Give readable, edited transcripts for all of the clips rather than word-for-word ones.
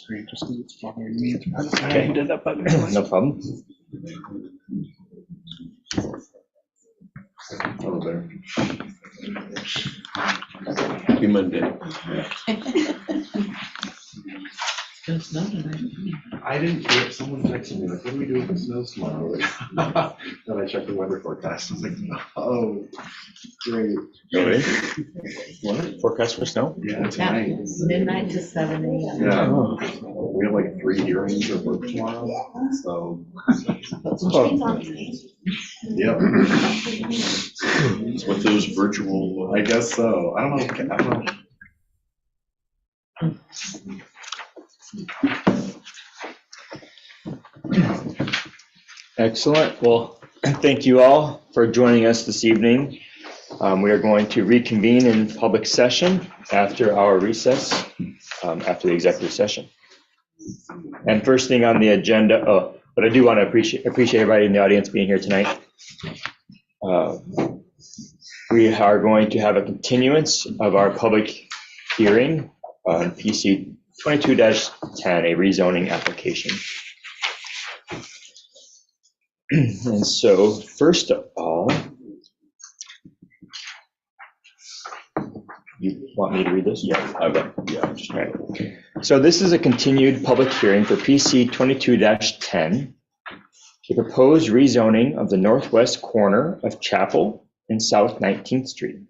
screen just because it's bothering me. Okay. Did that button. No problem. Hello there. Happy Monday. I didn't hear it. Someone texted me, like, what do we do if it snows tomorrow? Then I checked the weather forecast. I was like, oh, great. Really? What? Forecast for snow? Yeah, tonight. Midnight to 7 a.m. Yeah. Oh. We have like 3 hearings at work tomorrow, so. Yep. With those virtual. I guess so. I don't know. Excellent. Well, thank you all for joining us this evening. We are going to reconvene in public session after our recess, after the executive session. And first thing on the agenda, but I do want to appreciate everybody in the audience being here tonight. We are going to have a continuance of our public hearing on PC 22-10, a rezoning application. And so first of all, you want me to read this? Yeah, I will. Yeah, just right. So this is a continued public hearing for PC 22-10, the proposed rezoning of the northwest corner of Chapel and South 19th Street.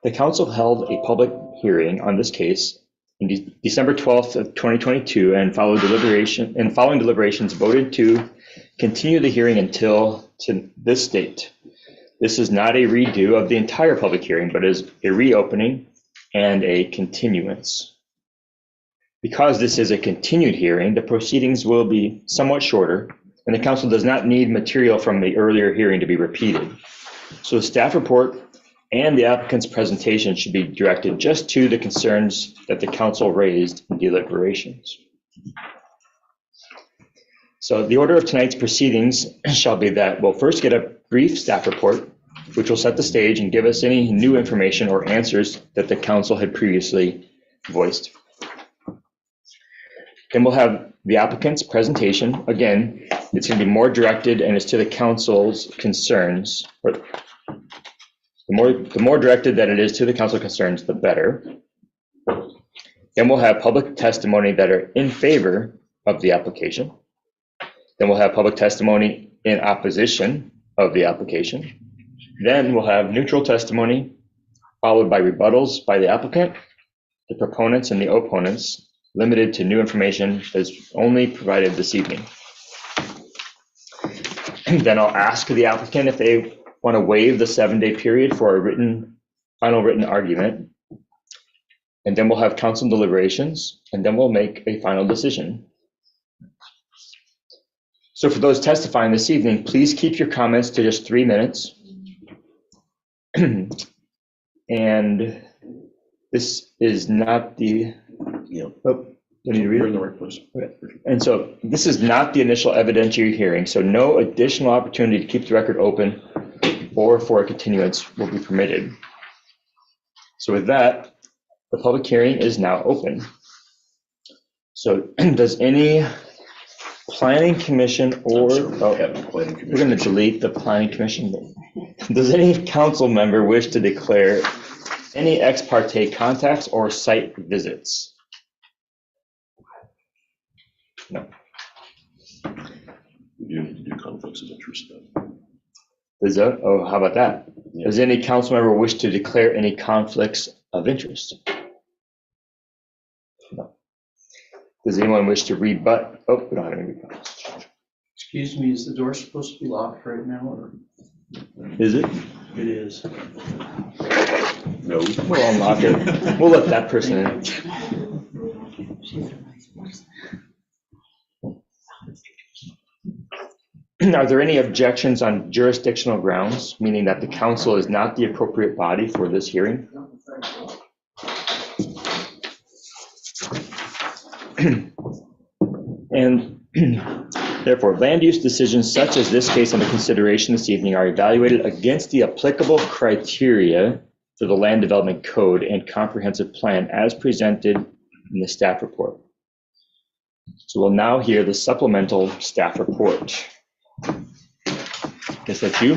The council held a public hearing on this case in December 12th of 2022 and following deliberations voted to continue the hearing until to this date. This is not a redo of the entire public hearing, but is a reopening and a continuance. Because this is a continued hearing, the proceedings will be somewhat shorter, and the council does not need material from the earlier hearing to be repeated. So the staff report and the applicant's presentation should be directed just to the concerns that the council raised in deliberations. So the order of tonight's proceedings shall be that we'll first get a brief staff report, which will set the stage and give us any new information or answers that the council had previously voiced. Then we'll have the applicant's presentation. Again, it's going to be more directed and it's to the council's concerns. But the more directed that it is to the council concerns, the better. Then we'll have public testimony that are in favor of the application. Then we'll have public testimony in opposition of the application. Then we'll have neutral testimony, followed by rebuttals by the applicant, the proponents, and the opponents, limited to new information that's only provided this evening. And then I'll ask the applicant if they want to waive the 7-day period for a final written argument. And then we'll have council deliberations, and then we'll make a final decision. So for those testifying this evening, please keep your comments to just 3 minutes. And this is not the, oh, I need to read You're it? in the right place. Okay. And so this is not the initial evidentiary hearing, so no additional opportunity to keep the record open or for a continuance will be permitted. So with that, the public hearing is now open. So does any planning commission or, we're going to delete the planning commission. Does any council member wish to declare any ex parte contacts or site visits? No. You need to do conflicts of interest then. How about that? Yeah. Does any council member wish to declare any conflicts of interest? No. Does anyone wish to rebut? Oh, we don't have any rebuttals. Excuse me, is the door supposed to be locked right now, or? Is it? It is. No. We'll unlock it. We'll let that person in. She's a nice person. Are there any objections on jurisdictional grounds, meaning that the council is not the appropriate body for this hearing? And therefore, land use decisions such as this case under consideration this evening are evaluated against the applicable criteria for the Land Development Code and Comprehensive Plan as presented in the staff report. So we'll now hear the supplemental staff report. Guess that's you?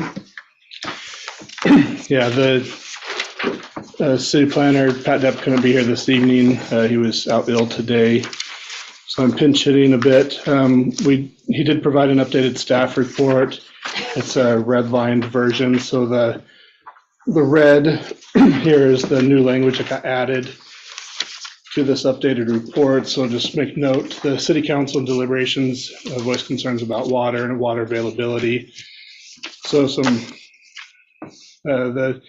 Yeah, the city planner, Pat Depp, couldn't be here this evening. He was out ill today, so I'm pinch hitting a bit. He did provide an updated staff report. It's a redlined version, so the red here is the new language that got added to this updated report. So just make note, the city council deliberations voiced concerns about water and water availability. So the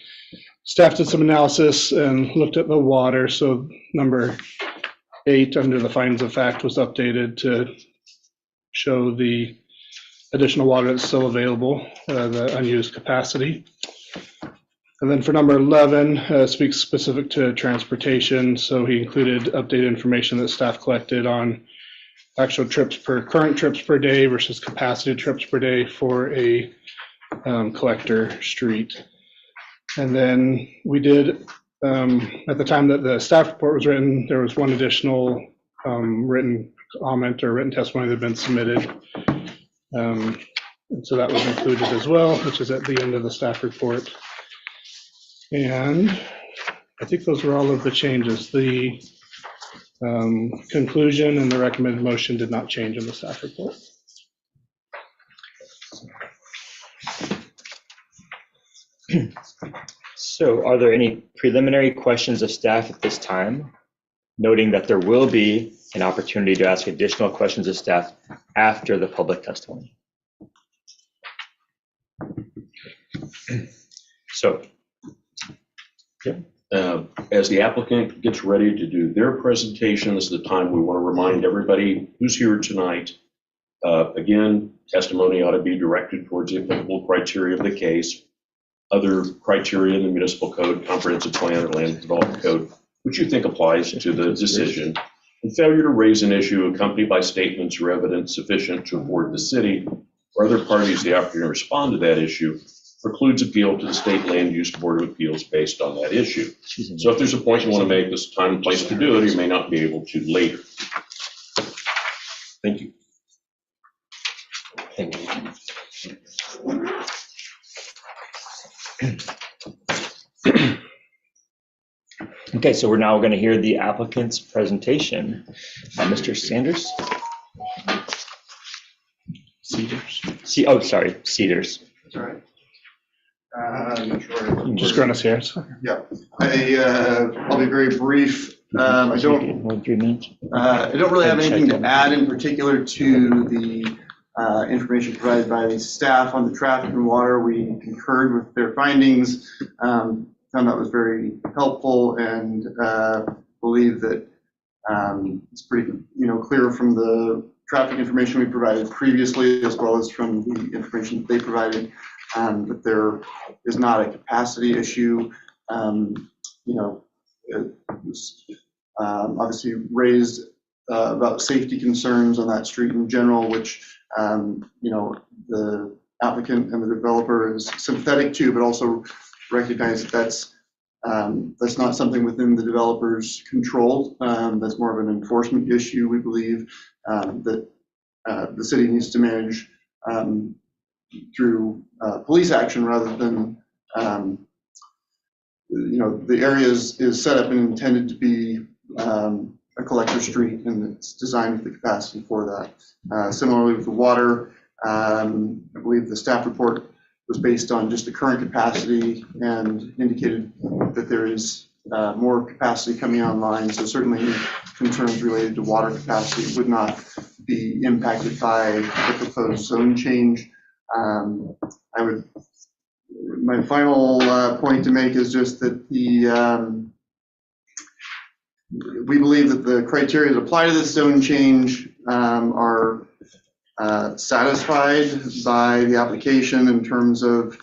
staff did some analysis and looked at the water. So number 8 under the findings of fact was updated to show the additional water that's still available, the unused capacity. And then for number 11, speaks specific to transportation. So he included updated information that staff collected on actual current trips per day versus capacity trips per day for a collector street. And then we did, at the time that the staff report was written, there was one additional written comment or written testimony that had been submitted. And so that was included as well, which is at the end of the staff report. And I think those were all of the changes. The conclusion and the recommended motion did not change in the staff report. So are there any preliminary questions of staff at this time? Noting that there will be an opportunity to ask additional questions of staff after the public testimony. So, as the applicant gets ready to do their presentation, this is the time we want to remind everybody who's here tonight. Again, testimony ought to be directed towards the applicable criteria of the case, other criteria in the municipal code, comprehensive plan, or land development code, which you think applies to the decision, and failure to raise an issue accompanied by statements or evidence sufficient to afford the city or other parties the opportunity to respond to that issue precludes appeal to the State Land Use Board of Appeals based on that issue. So if there's a point you want to make, this time and place to do it, or you may not be able to later. Thank you. thank you. Okay, so we're now going to hear the applicant's presentation. Mr. Sanders? Cedars. Oh, sorry, Cedars. That's all right. I'm sure. Just grant us here. Yeah, I'll be very brief. I don't really have anything to add in particular to the information provided by the staff on the traffic and water. We concurred with their findings. Found that was very helpful, and believe that it's pretty clear from the traffic information we provided previously, as well as from the information that they provided, that there is not a capacity issue. It was obviously raised about safety concerns on that street in general, which the applicant and the developer is sympathetic to, but also recognize that that's not something within the developer's control. That's more of an enforcement issue, we believe, that the city needs to manage through police action rather than, the area is set up and intended to be a collector street, and it's designed with the capacity for that. Similarly with the water, I believe the staff report was based on just the current capacity and indicated that there is more capacity coming online. So certainly any concerns related to water capacity would not be impacted by the proposed zone change. My final point to make is just that we believe that the criteria that apply to this zone change are satisfied by the application in terms of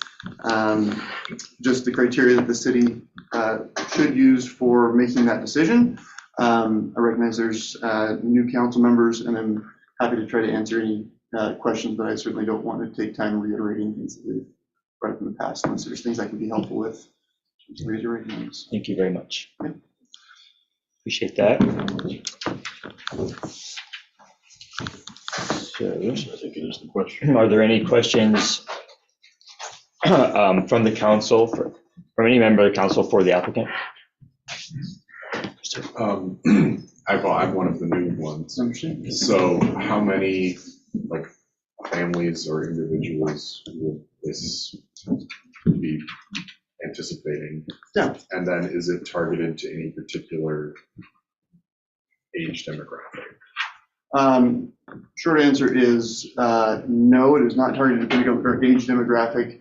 just the criteria that the city should use for making that decision. I recognize there's new council members, and I'm happy to try to answer any questions, but I certainly don't want to take time reiterating things that we've brought up in the past, unless there's things I can be helpful with. Thank you very much. Appreciate that. So, I think it is the question. are there any questions from the council, from any member of the council for the applicant? I'm one of the new ones. So how many like families or individuals would this be anticipating? Yeah. And then is it targeted to any particular age demographic? Short answer is no, it is not targeted to a particular age demographic.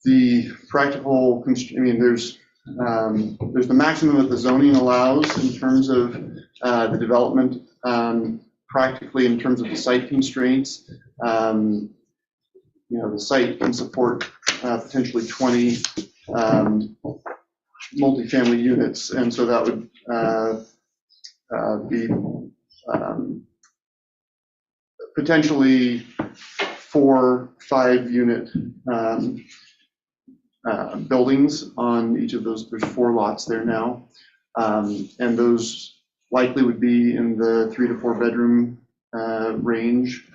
The practical, there's the maximum that the zoning allows in terms of the development. Practically, in terms of the site constraints, the site can support potentially 20 multifamily units, and so that would be potentially 4-5 unit buildings on each of those. There's 4 lots there now, and those likely would be in the 3 to 4 bedroom range.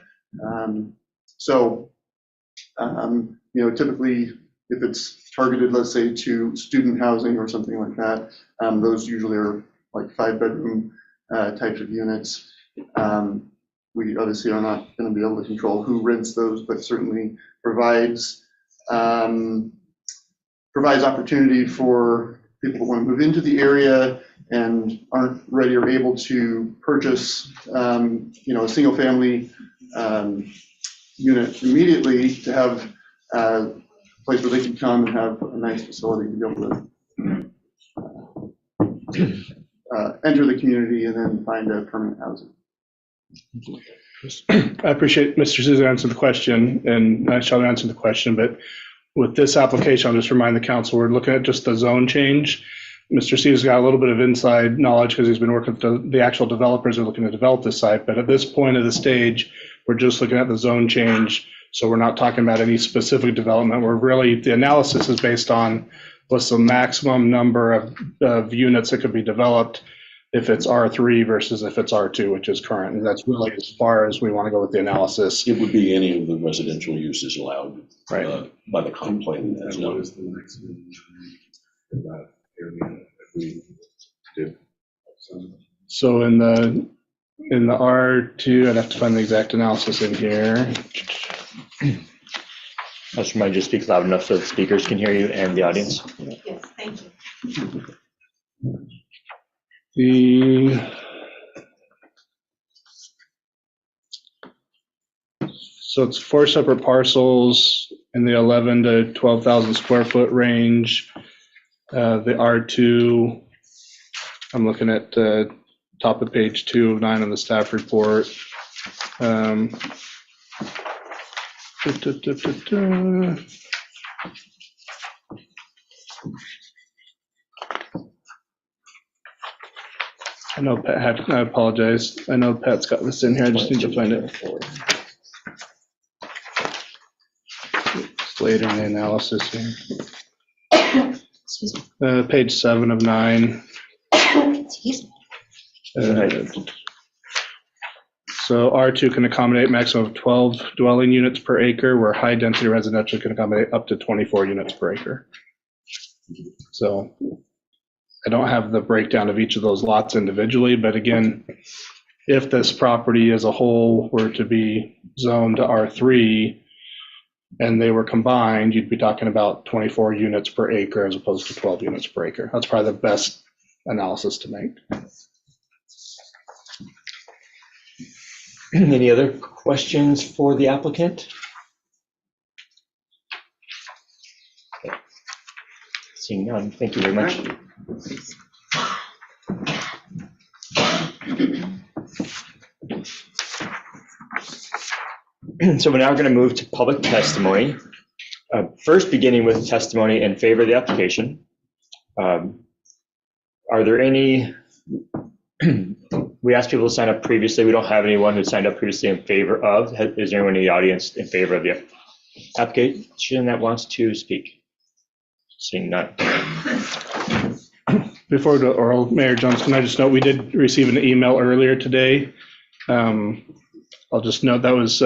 Typically, if it's targeted, let's say, to student housing or something like that, those usually are like 5 bedroom types of units. We obviously are not going to be able to control who rents those, but certainly provides opportunity for people who want to move into the area and aren't ready or able to purchase, a single family unit immediately, to have a place where they can come and have a nice facility to be able to enter the community and then find a permanent housing. I appreciate Mr. Souza answered the question, and I shall answer the question, but with this application, I'll just remind the council, we're looking at just the zone change. Mr. Souza's got a little bit of inside knowledge because he's been working with the actual developers who are looking to develop this site, but at this point of the stage, we're just looking at the zone change. So we're not talking about any specific development. The analysis is based on what's the maximum number of units that could be developed if it's R3 versus if it's R2, which is current. And that's really as far as we want to go with the analysis. It would be any of the residential uses allowed by the comp plan. And what is the maximum in that area if we did some? So in the R2, I'd have to find the exact analysis in here. I just remind you to speak loud enough so the speakers can hear you and the audience. Yes, thank you. So it's 4 separate parcels in the 11 to 12,000 square foot range. The R2, I'm looking at the top of page 2 of 9 on the staff report. I know Pat had, I apologize. I know Pat's got this in here. I just need to find it. It's later in the analysis here. Excuse me. Page 7 of 9. Excuse me. So R2 can accommodate maximum of 12 dwelling units per acre, where high density residential can accommodate up to 24 units per acre. So I don't have the breakdown of each of those lots individually, but again, if this property as a whole were to be zoned to R3 and they were combined, you'd be talking about 24 units per acre as opposed to 12 units per acre. That's probably the best analysis to make. Any other questions for the applicant? Okay. Seeing none, thank you very much. So we're now going to move to public testimony. First, beginning with testimony in favor of the application. Are there any? We asked people to sign up previously. We don't have anyone who signed up previously in favor of. Is there anyone in the audience in favor of the application that wants to speak? Seeing none. Before we go to oral, Mayor Jones, can I just note we did receive an email earlier today I'll just note that was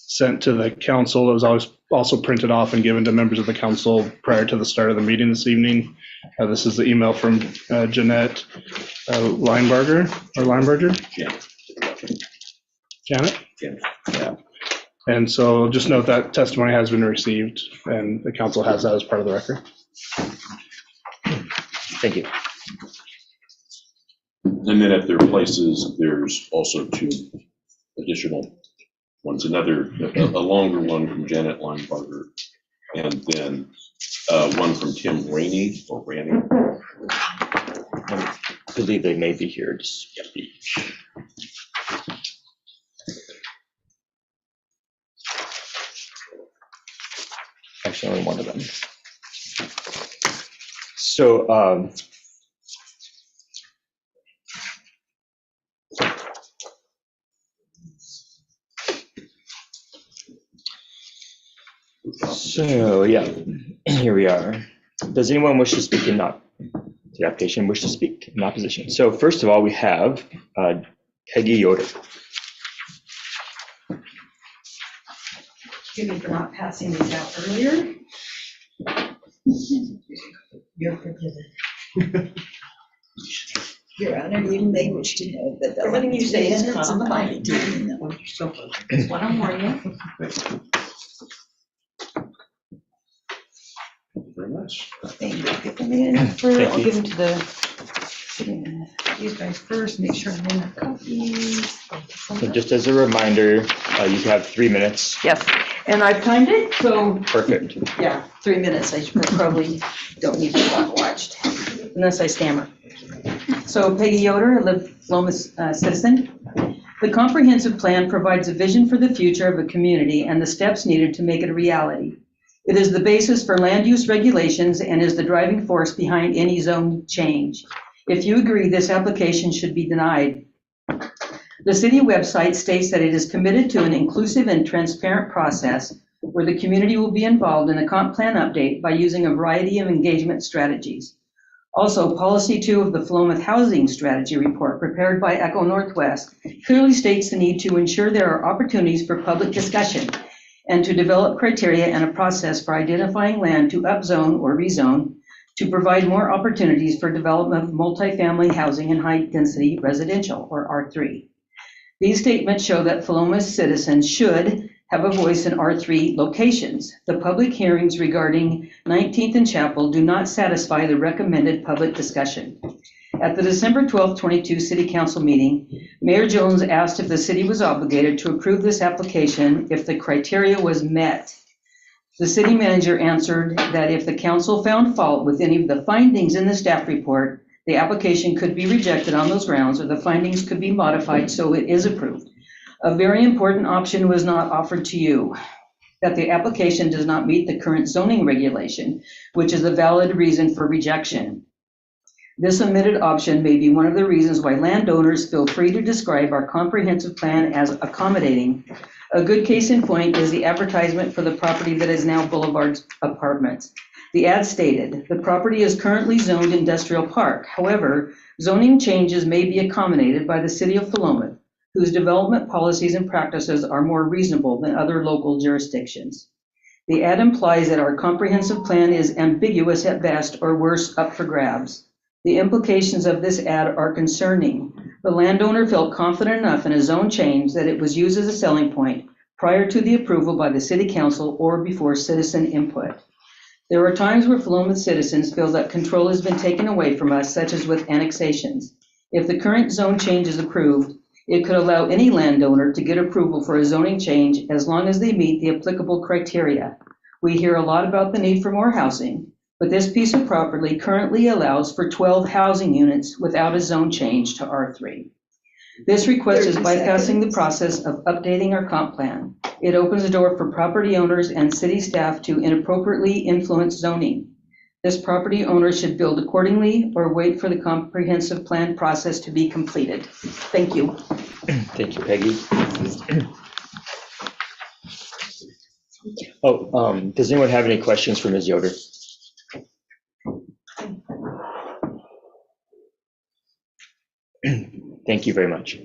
sent to the council. It was always also printed off and given to members of the council prior to the start of the meeting this evening. This is the email from Jeanette Linebarger, or Linebarger? Janet? Yeah. And so just note that testimony has been received and the council has that as part of the record. Thank you. And then at their places, there's also 2 additional ones, a longer one from Janet Linebarger, and then one from Tim Rainey or Randy. I believe they may be here to speak. Actually, only one of them. So, yeah, here we are. Does anyone wish to speak in not the application wish to speak in opposition? So first of all, we have Peggy Yoder. Excuse me for not passing these out earlier. You're forgiven. Your Honor, you may wish to know that the Everything you say is minutes of the contemplated. meeting. You're so focused. Just want to warn you. Thank you very much. Thank you. Give them in for, Thank I'll you. give them to these guys first, make sure I'm in their copies. So just as a reminder, you have 3 minutes. Yes, and I've timed it, so Perfect. yeah, 3 minutes. I probably don't need to clock watched unless I stammer. So Peggy Yoder, a Philomath citizen. The comprehensive plan provides a vision for the future of a community and the steps needed to make it a reality. It is the basis for land use regulations and is the driving force behind any zone change. If you agree, this application should be denied. The city website states that it is committed to an inclusive and transparent process where the community will be involved in the comp plan update by using a variety of engagement strategies. Also, Policy 2 of the Philomath Housing Strategy Report prepared by Echo Northwest clearly states the need to ensure there are opportunities for public discussion and to develop criteria and a process for identifying land to upzone or rezone to provide more opportunities for development of multifamily housing and high-density residential, or R3. These statements show that Philomath citizens should have a voice in R3 locations. The public hearings regarding 19th and Chapel do not satisfy the recommended public discussion. At the December 12, 22 City Council meeting, Mayor Jones asked if the city was obligated to approve this application if the criteria was met. The city manager answered that if the council found fault with any of the findings in the staff report, the application could be rejected on those grounds or the findings could be modified so it is approved. A very important option was not offered to you, that the application does not meet the current zoning regulation, which is a valid reason for rejection. This omitted option may be one of the reasons why landowners feel free to describe our comprehensive plan as accommodating. A good case in point is the advertisement for the property that is now Boulevard Apartments. The ad stated, the property is currently zoned industrial park. However, zoning changes may be accommodated by the city of Philomath, whose development policies and practices are more reasonable than other local jurisdictions. The ad implies that our comprehensive plan is ambiguous at best or worse, up for grabs. The implications of this ad are concerning. The landowner felt confident enough in a zone change that it was used as a selling point prior to the approval by the city council or before citizen input. There are times where Philomath citizens feel that control has been taken away from us, such as with annexations. If the current zone change is approved, it could allow any landowner to get approval for a zoning change as long as they meet the applicable criteria. We hear a lot about the need for more housing, but this piece of property currently allows for 12 housing units without a zone change to R3. This request is bypassing the process of updating our comp plan. It opens the door for property owners and city staff to inappropriately influence zoning. This property owner should build accordingly or wait for the comprehensive plan process to be completed. Thank you. Thank you, Peggy. Oh, does anyone have any questions for Ms. Yoder? Thank you very much.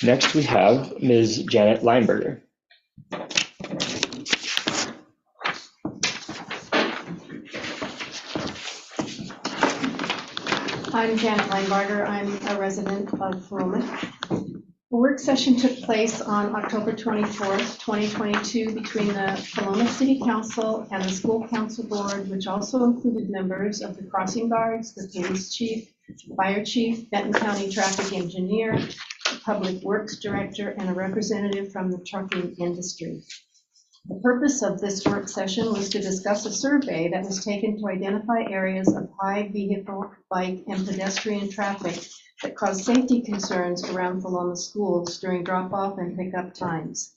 Next, we have Ms. Janet Lineberger. I'm Janet Linebarger. I'm a resident of Philomath. The work session took place on October 24th, 2022, between the Philomath City Council and the School Council Board, which also included members of the crossing guards, the police chief, fire chief, Benton County traffic engineer, the public works director, and a representative from the trucking industry. The purpose of this work session was to discuss a survey that was taken to identify areas of high vehicle, bike, and pedestrian traffic that cause safety concerns around Philomath schools during drop-off and pickup times.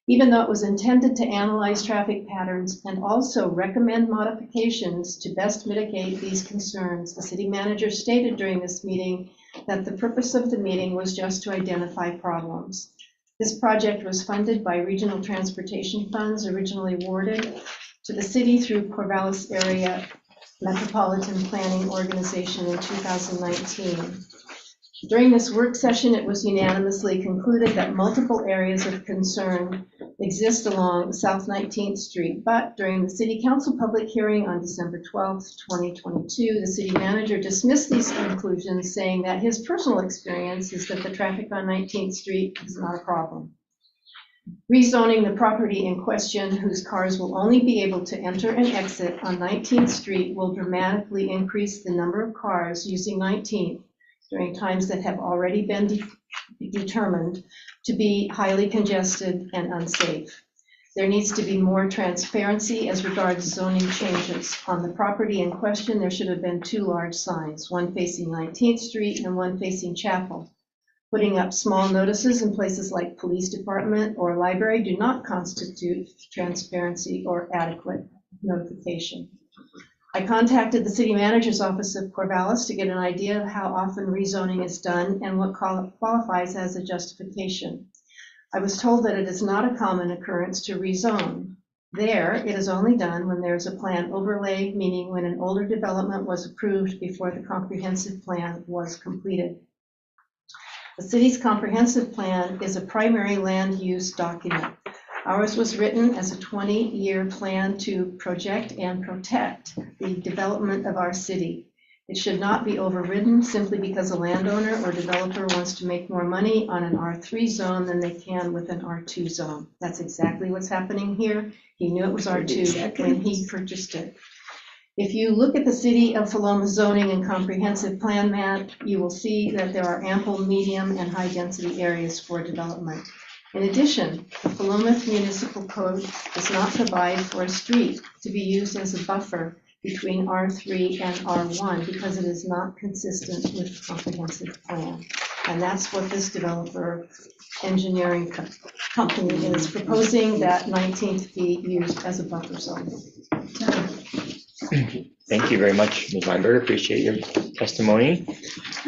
Even though it was intended to analyze traffic patterns and also recommend modifications to best mitigate these concerns, the city manager stated during this meeting that the purpose of the meeting was just to identify problems. This project was funded by regional transportation funds originally awarded to the city through Corvallis Area Metropolitan Planning Organization in 2019. During this work session, it was unanimously concluded that multiple areas of concern exist along South 19th Street, but during the City Council public hearing on December 12th, 2022, the city manager dismissed these conclusions, saying that his personal experience is that the traffic on 19th Street is not a problem. Rezoning the property in question, whose cars will only be able to enter and exit on 19th Street, will dramatically increase the number of cars using 19th during times that have already been determined to be highly congested and unsafe. There needs to be more transparency as regards zoning changes. On the property in question, there should have been 2 large signs, one facing 19th Street and one facing Chapel. Putting up small notices in places like police department or library do not constitute transparency or adequate notification. I contacted the city manager's office of Corvallis to get an idea of how often rezoning is done and what qualifies as a justification. I was told that it is not a common occurrence to rezone. There, it is only done when there is a plan overlay, meaning when an older development was approved before the comprehensive plan was completed. The city's comprehensive plan is a primary land use document. Ours was written as a 20-year plan to project and protect the development of our city. It should not be overridden simply because a landowner or developer wants to make more money on an R3 zone than they can with an R2 zone. That's exactly what's happening here. He knew it was R2 when he purchased it. If you look at the City of Philomath zoning and comprehensive plan map, you will see that there are ample medium and high density areas for development. In addition, the Philomath Municipal Code does not provide for a street to be used as a buffer between R3 and R1 because it is not consistent with the comprehensive plan. And that's what this developer engineering company is proposing, that 19th be used as a buffer zone. Thank you very much, Ms. Lineberger. Appreciate your testimony.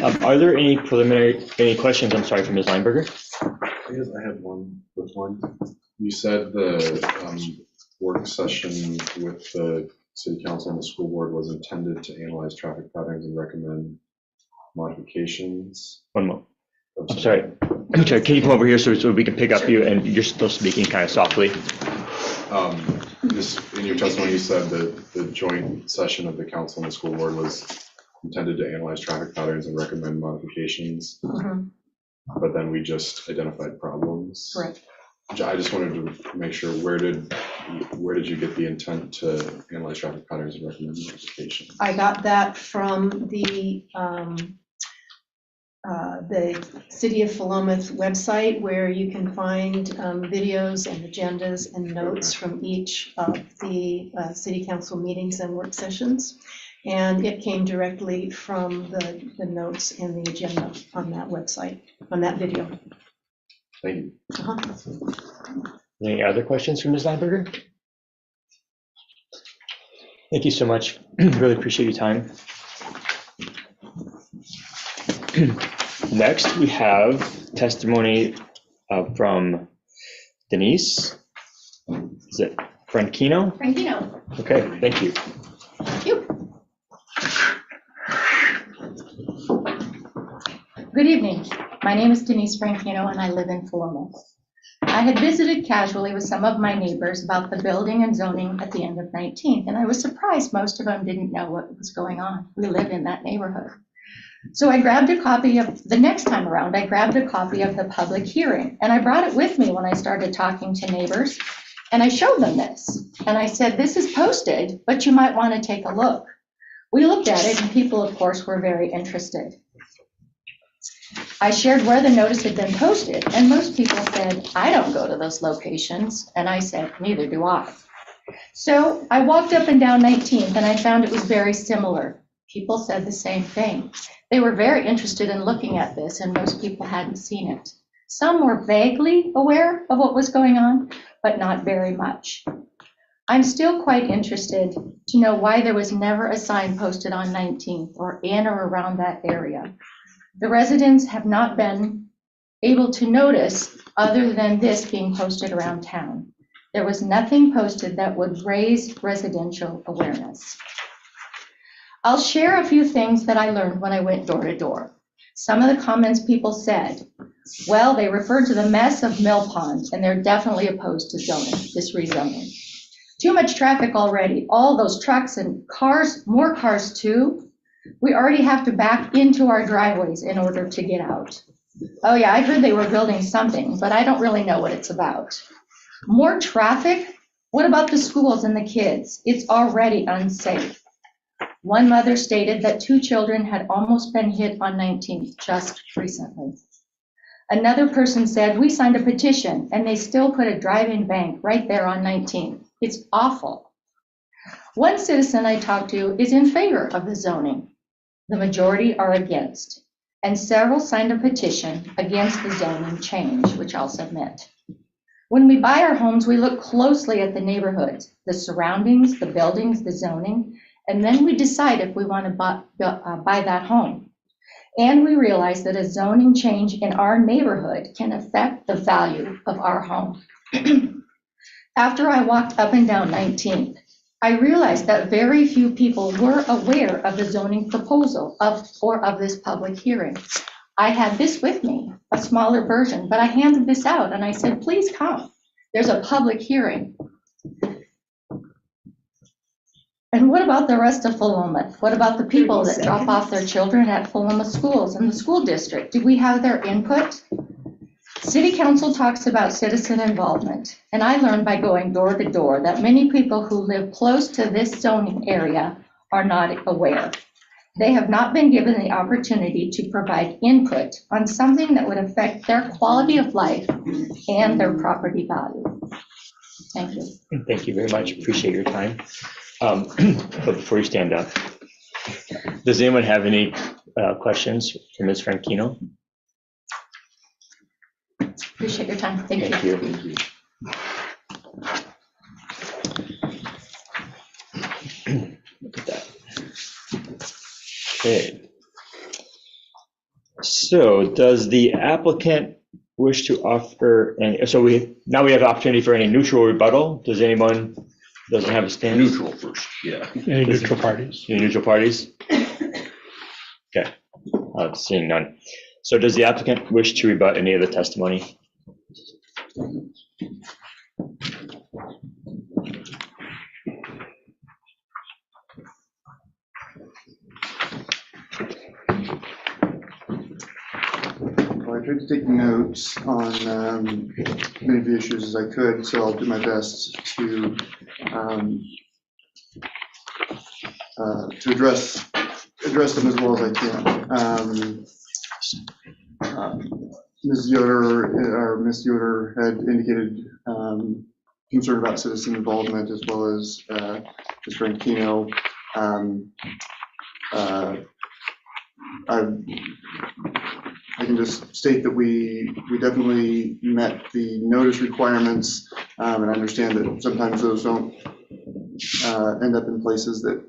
Are there any questions, I'm sorry, for Ms. Lineberger? I guess I had one quick one. You said the work session with the city council and the school board was intended to analyze traffic patterns and recommend modifications. One more. I'm sorry. Can you come over here so we can pick up you, and you're still speaking kind of softly? In your testimony, you said that the joint session of the council and the school board was intended to analyze traffic patterns and recommend modifications. Mm-hmm. But then we just identified problems. Correct. I just wanted to make sure, where did you get the intent to analyze traffic patterns and recommend modifications? I got that from the City of Philomath website, where you can find videos and agendas and notes from each of the city council meetings and work sessions. And it came directly from the notes and the agenda on that website, on that video. Thank you. Any other questions from Ms. Lineberger? Thank you so much. Really appreciate your time. Next, we have testimony from Denise. Is it Franchino? Franchino. Okay, thank you. Thank you. Good evening. My name is Denise Franchino and I live in Philomath. I had visited casually with some of my neighbors about the building and zoning at the end of 19th, and I was surprised most of them didn't know what was going on. We live in that neighborhood. So I grabbed a copy of, the next time around, I grabbed a copy of the public hearing, and I brought it with me when I started talking to neighbors, and I showed them this. And I said, this is posted, but you might want to take a look. We looked at it, and people, of course, were very interested. I shared where the notice had been posted, and most people said, I don't go to those locations. And I said, neither do I. So I walked up and down 19th, and I found it was very similar. People said the same thing. They were very interested in looking at this, and most people hadn't seen it. Some were vaguely aware of what was going on, but not very much. I'm still quite interested to know why there was never a sign posted on 19th or in or around that area. The residents have not been able to notice other than this being posted around town. There was nothing posted that would raise residential awareness. I'll share a few things that I learned when I went door to door. Some of the comments people said, well, they referred to the mess of Mill Pond, and they're definitely opposed to zoning, this rezoning. Too much traffic already, all those trucks and cars, more cars too. We already have to back into our driveways in order to get out. Oh yeah, I heard they were building something, but I don't really know what it's about. More traffic? What about the schools and the kids? It's already unsafe. One mother stated that 2 children had almost been hit on 19th just recently. Another person said, we signed a petition and they still put a drive-in bank right there on 19th. It's awful. One citizen I talked to is in favor of the zoning. The majority are against, and several signed a petition against the zoning change, which I'll submit. When we buy our homes, we look closely at the neighborhoods, the surroundings, the buildings, the zoning, and then we decide if we want to buy that home. And we realize that a zoning change in our neighborhood can affect the value of our home. After I walked up and down 19th, I realized that very few people were aware of the zoning proposal of this public hearing. I had this with me, a smaller version, but I handed this out and I said, please come. There's a public hearing. And what about the rest of Philomath? What about the people that drop off their children at Philomath schools and the school district? Do we have their input? City Council talks about citizen involvement, and I learned by going door to door that many people who live close to this zoning area are not aware. They have not been given the opportunity to provide input on something that would affect their quality of life and their property value. Thank you. Thank you very much. Appreciate your time. But before you stand up, does anyone have any questions for Ms. Franchino? Appreciate your time. Thank you. Thank you. Look at that. Okay. So does the applicant wish to offer any, so now we have opportunity for any neutral rebuttal. Does anyone doesn't have a stand? Neutral first, yeah. Any neutral parties? Any neutral parties? Okay, seeing none. So does the applicant wish to rebut any of the testimony? Well, I tried to take notes on many of the issues as I could, so I'll do my best to address them as well as I can. Ms. Yoder had indicated concern about citizen involvement as well as Ms. Franchino. I can just state that we definitely met the notice requirements, and I understand that sometimes those don't end up in places that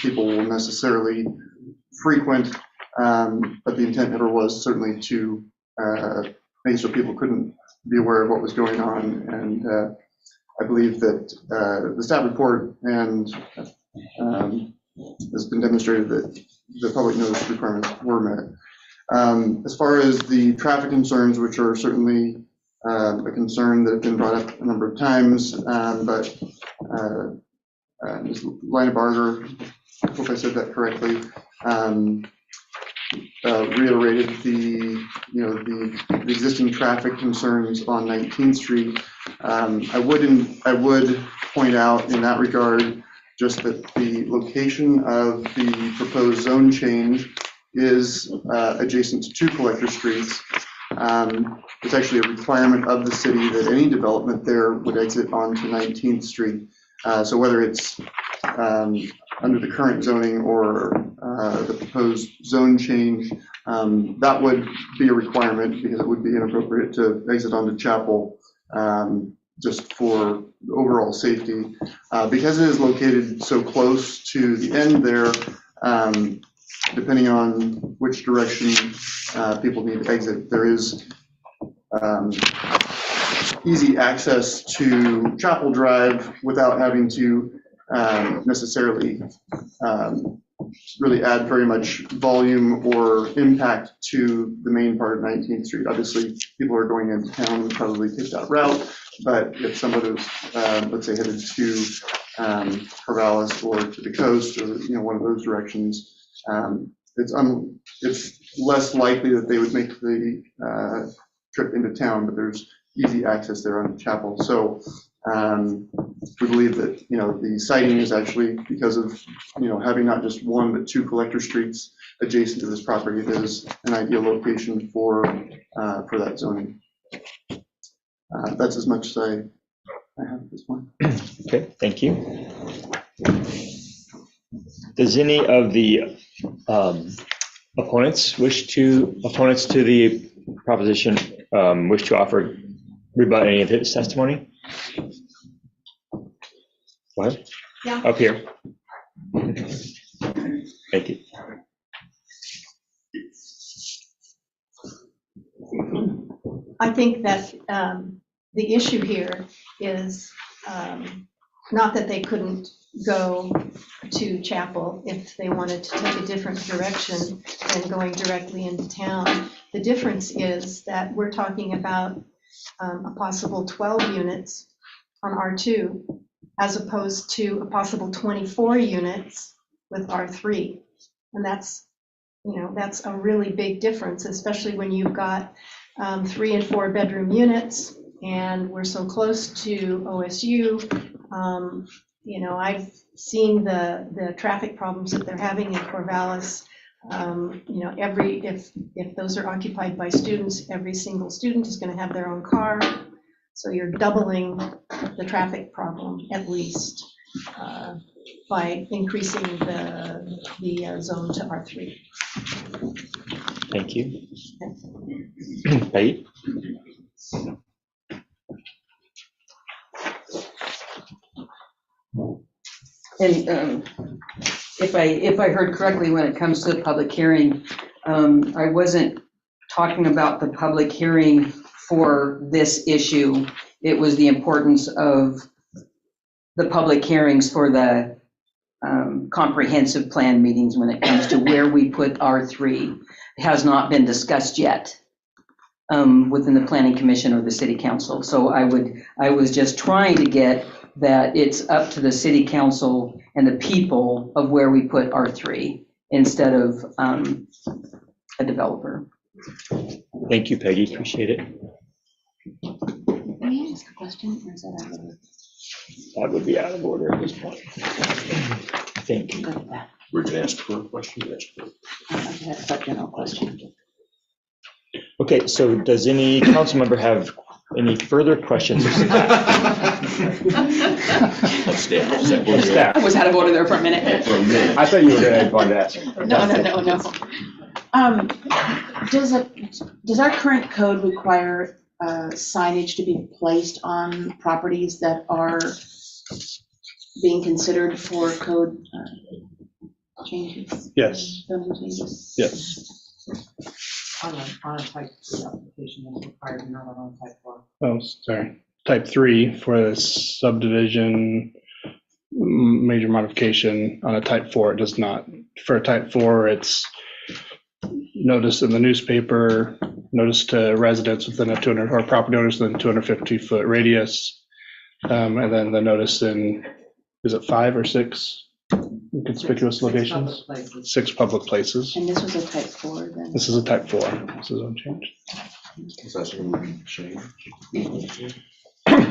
people will necessarily frequent, but the intent never was certainly to make sure people couldn't be aware of what was going on. And I believe that the staff report and has been demonstrated that the public notice requirements were met. As far as the traffic concerns, which are certainly a concern that have been brought up a number of times, but Ms. Linebarger, I hope I said that correctly, reiterated the existing traffic concerns on 19th Street. I would point out in that regard just that the location of the proposed zone change is adjacent to 2 collector streets. It's actually a requirement of the city that any development there would exit onto 19th Street. So whether it's under the current zoning or the proposed zone change, that would be a requirement because it would be inappropriate to exit onto Chapel just for overall safety. Because it is located so close to the end there, depending on which direction people need to exit, there is easy access to Chapel Drive without having to necessarily really add very much volume or impact to the main part of 19th Street. Obviously, people are going into town would probably take that route, but if somebody was, let's say, headed to Corvallis or to the coast or one of those directions, it's less likely that they would make the trip into town, but there's easy access there on Chapel. So we believe that the siting is actually because of having not just 1 but 2 collector streets adjacent to this property. It is an ideal location for that zoning. That's as much as I have at this point. Okay, thank you. Does any of the opponents to the proposition wish to offer rebut any of his testimony? What? Yeah. Up here. Thank you. I think that the issue here is not that they couldn't go to Chapel if they wanted to take a different direction than going directly into town. The difference is that we're talking about a possible 12 units on R2 as opposed to a possible 24 units with R3. And that's a really big difference, especially when you've got 3 and 4 bedroom units and we're so close to OSU. I've seen the traffic problems that they're having in Corvallis. If those are occupied by students, every single student is going to have their own car. So you're doubling the traffic problem at least by increasing the zone to R3. Thank you. Peggy? And if I heard correctly, when it comes to the public hearing, I wasn't talking about the public hearing for this issue. It was the importance of the public hearings for the comprehensive plan meetings when it comes to where we put R3. It has not been discussed yet within the Planning Commission or the City Council. So I was just trying to get that it's up to the City Council and the people of where we put R3 instead of a developer. Thank you, Peggy. Appreciate it. Can I ask a question, or is that out of order? That would be out of order at this point, I think. We're going to ask for a question. That's a general question. Okay, so does any council member have any further questions of staff? Of staff. I was out of order there for a minute. I thought you were going to ask. No. Does our current code require signage to be placed on properties that are being considered for code changes? Yes. Zoning changes? Yes. On a type 3 application that's required, not on a type 4. Oh, sorry. Type 3 for a subdivision major modification. On a type 4, it does not. For a type 4, it's notice in the newspaper, notice to residents within a 200, or property owners within 250-foot radius. And then the notice in, is it 5 or 6 conspicuous locations? 6 public places. And this was a type 4 then? This is a type 4. This is unchanged. Is that something we change?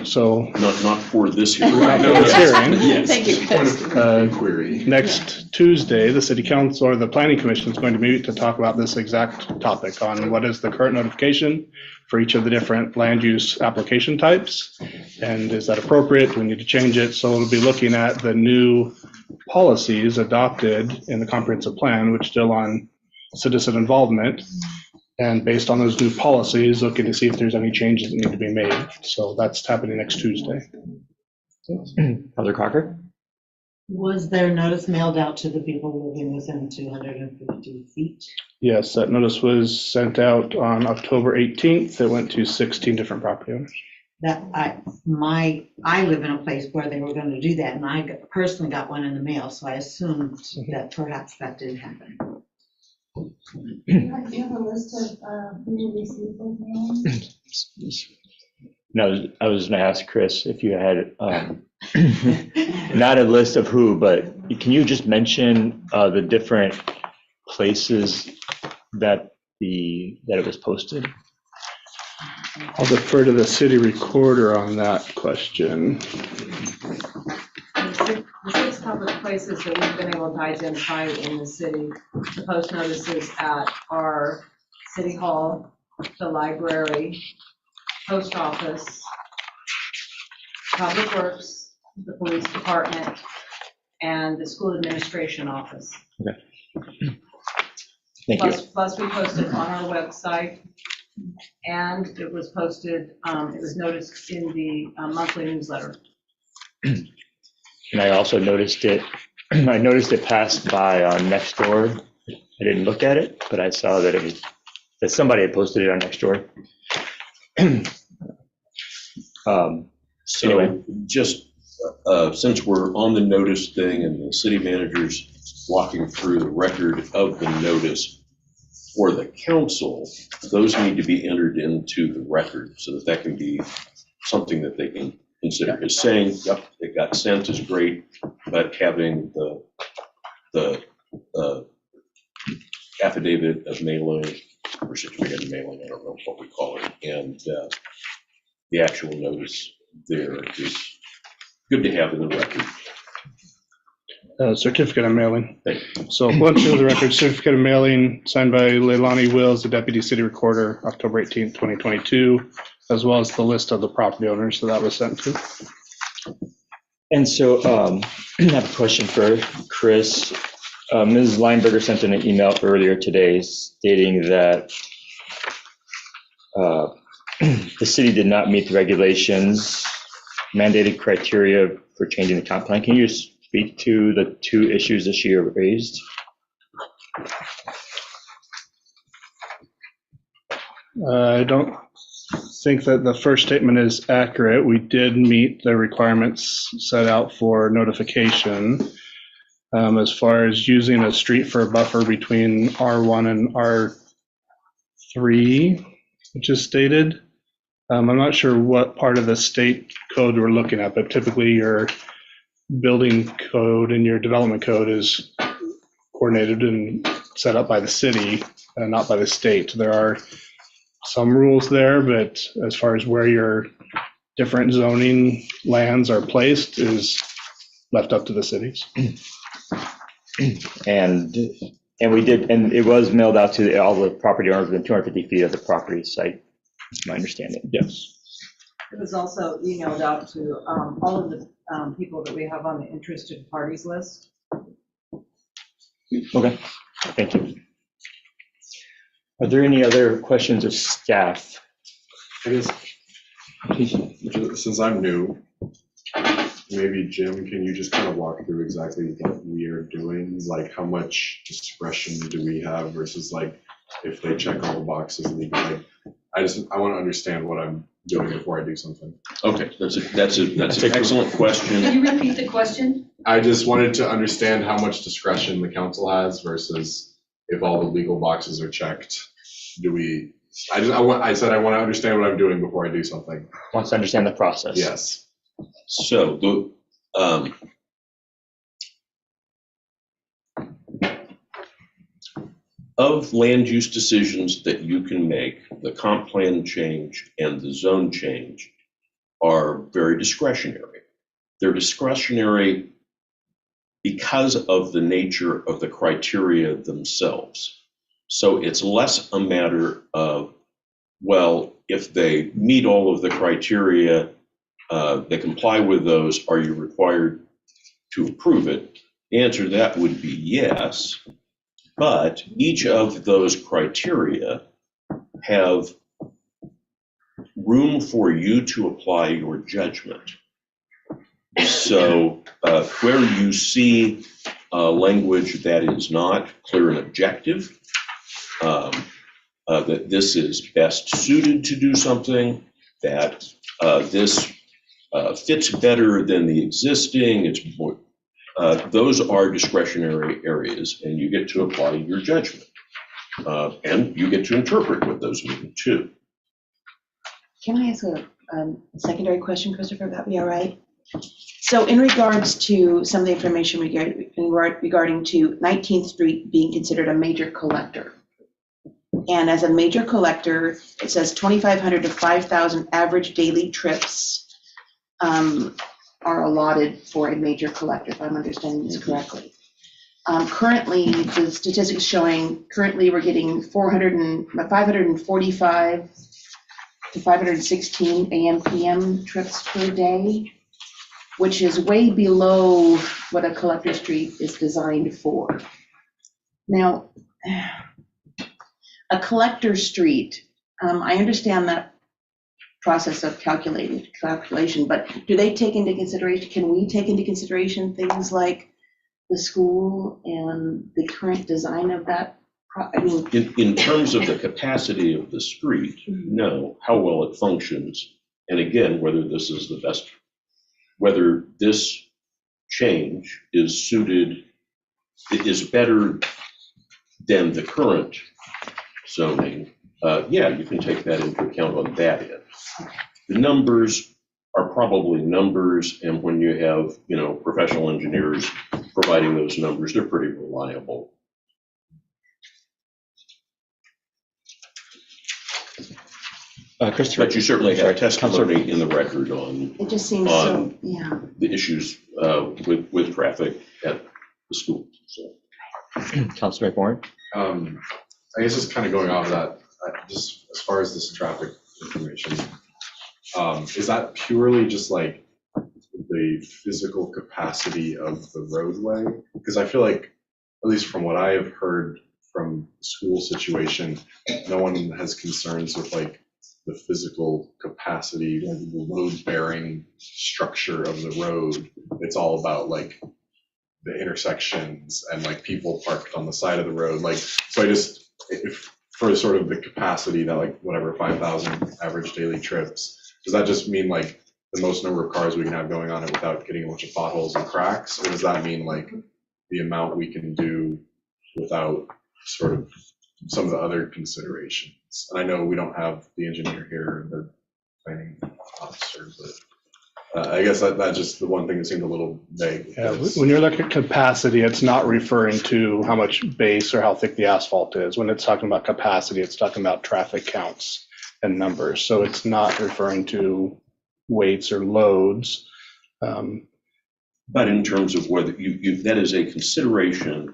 So Not for this hearing. not for this hearing. Yes. Thank you, Chris. Query. Next Tuesday, the city council or the planning commission is going to meet to talk about this exact topic on what is the current notification for each of the different land use application types. And is that appropriate? Do we need to change it? So we'll be looking at the new policies adopted in the comprehensive plan, which still on citizen involvement. And based on those new policies, looking to see if there's any changes that need to be made. So that's happening next Tuesday. Other Crocker? Was there notice mailed out to the people living within 250 feet? Yes, that notice was sent out on October 18th. It went to 16 different property owners. I live in a place where they were going to do that, and I personally got one in the mail, so I assumed that perhaps that did happen. Do you have a list of who received those mailings? No, I was going to ask Chris if you had not a list of who, but can you just mention the different places that it was posted? I'll defer to the city recorder on that question. The 6 public places that we've been able to identify in the city to post notices at are City Hall, the library, post office, Public Works, the police department, and the school administration office. Okay. Thank you. Plus we posted on our website, and it was posted, it was noticed in the monthly newsletter. And I also noticed it, I noticed it passed by on Nextdoor. I didn't look at it, but I saw that that somebody had posted it on Nextdoor. So Anyway. just since we're on the notice thing and the city manager's walking through the record of the notice for the council, those need to be entered into the record so that can be something that they can consider. Because saying, yep, it got sent is great, but having the affidavit of mailing or certificate of mailing, I don't know what we call it, and the actual notice there is good to have in the record. Certificate of mailing. So once into the record, certificate of mailing signed by Leilani Wills, the deputy city recorder, October 18th, 2022, as well as the list of the property owners that was sent to. And so I have a question for Chris. Ms. Lineberger sent in an email earlier today stating that the city did not meet the regulations, mandated criteria for changing the comp plan. Can you speak to the 2 issues that she raised? I don't think that the first statement is accurate. We did meet the requirements set out for notification. As far as using a street for a buffer between R1 and R3, which is stated. I'm not sure what part of the state code we're looking at, but typically your building code and your development code is coordinated and set up by the city and not by the state. There are some rules there, but as far as where your different zoning lands are placed is left up to the cities. And we did, and it was mailed out to all the property owners within 250 feet of the property site, is my understanding. Yes. It was also emailed out to all of the people that we have on the interested parties list. Okay, thank you. Are there any other questions of staff? I guess, since I'm new, maybe Jim, can you just kind of walk through exactly what we are doing? Like how much discretion do we have versus like if they check all the boxes legally? Like, I want to understand what I'm doing before I do something. Okay, that's an excellent question. Can you repeat the question? I just wanted to understand how much discretion the council has versus if all the legal boxes are checked, do we, I said I want to understand what I'm doing before I do something. Wants to understand the process. Yes. So of land use decisions that you can make, the comp plan change and the zone change are very discretionary. They're discretionary because of the nature of the criteria themselves. So it's less a matter of, well, if they meet all of the criteria, they comply with those, are you required to approve it? The answer to that would be yes, but each of those criteria have room for you to apply your judgment. So where you see language that is not clear and objective, that this is best suited to do something, that this fits better than the existing, it's more, those are discretionary areas, and you get to apply your judgment. And you get to interpret what those mean too. Can I ask a secondary question, Christopher? Would that be all right? So in regards to some of the information regarding to 19th Street being considered a major collector. And as a major collector, it says 2,500 to 5,000 average daily trips are allotted for a major collector, if I'm understanding this correctly. Currently, the statistics showing, currently we're getting 545 to 516 AM PM trips per day, which is way below what a collector street is designed for. Now, a collector street, I understand that process of calculation, but do they take into consideration, can we take into consideration things like the school and the current design of that? I mean, in terms of the capacity of the street, no, how well it functions, and again, whether this is the best, whether this change is suited, it is better than the current zoning, yeah, you can take that into account on that end. The numbers are probably numbers, and when you have, professional engineers providing those numbers, they're pretty reliable. Christopher. But you certainly have testimony in the record on it just seems so, yeah. the issues with traffic at the school. So. Councilor McMorrin. I guess just kind of going off of that, just as far as this traffic information, is that purely just like the physical capacity of the roadway? Because I feel like, at least from what I have heard from the school situation, no one has concerns with like the physical capacity, like the load-bearing structure of the road. It's all about like the intersections and like people parked on the side of the road. Like, so I just, if for sort of the capacity that like whatever 5,000 average daily trips, does that just mean like the most number of cars we can have going on it without getting a bunch of potholes and cracks? Or does that mean like the amount we can do without sort of some of the other considerations? And I know we don't have the engineer here, the planning officer, but I guess that's just the one thing that seemed a little vague. Yeah, when you're looking at capacity, it's not referring to how much base or how thick the asphalt is. When it's talking about capacity, it's talking about traffic counts and numbers. So it's not referring to weights or loads. But in terms of whether that is a consideration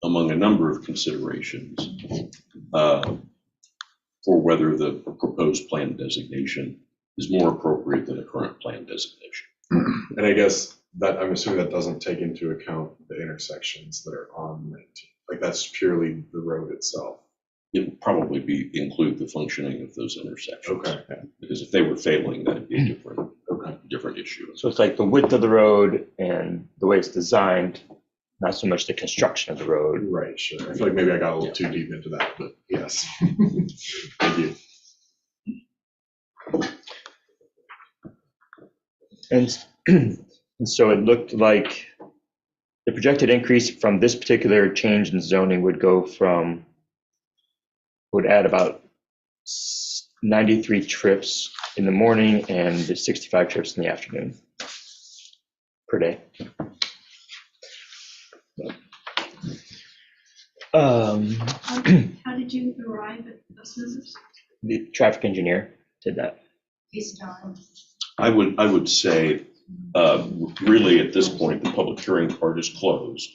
among a number of considerations for whether the proposed plan designation is more appropriate than a current plan designation. And I guess that I'm assuming that doesn't take into account the intersections that are on 19. Like that's purely the road itself. It would probably include the functioning of those intersections. Okay. Because if they were failing, that'd be a different issue. So it's like the width of the road and the way it's designed, not so much the construction of the road. Right, sure. I feel like maybe I got a little too deep into that, but yes. Thank you. And so it looked like the projected increase from this particular change in zoning would add about 93 trips in the morning and 65 trips in the afternoon per day. How did you arrive at those numbers? The traffic engineer did that. Based on. I would say, really at this point, the public hearing part is closed.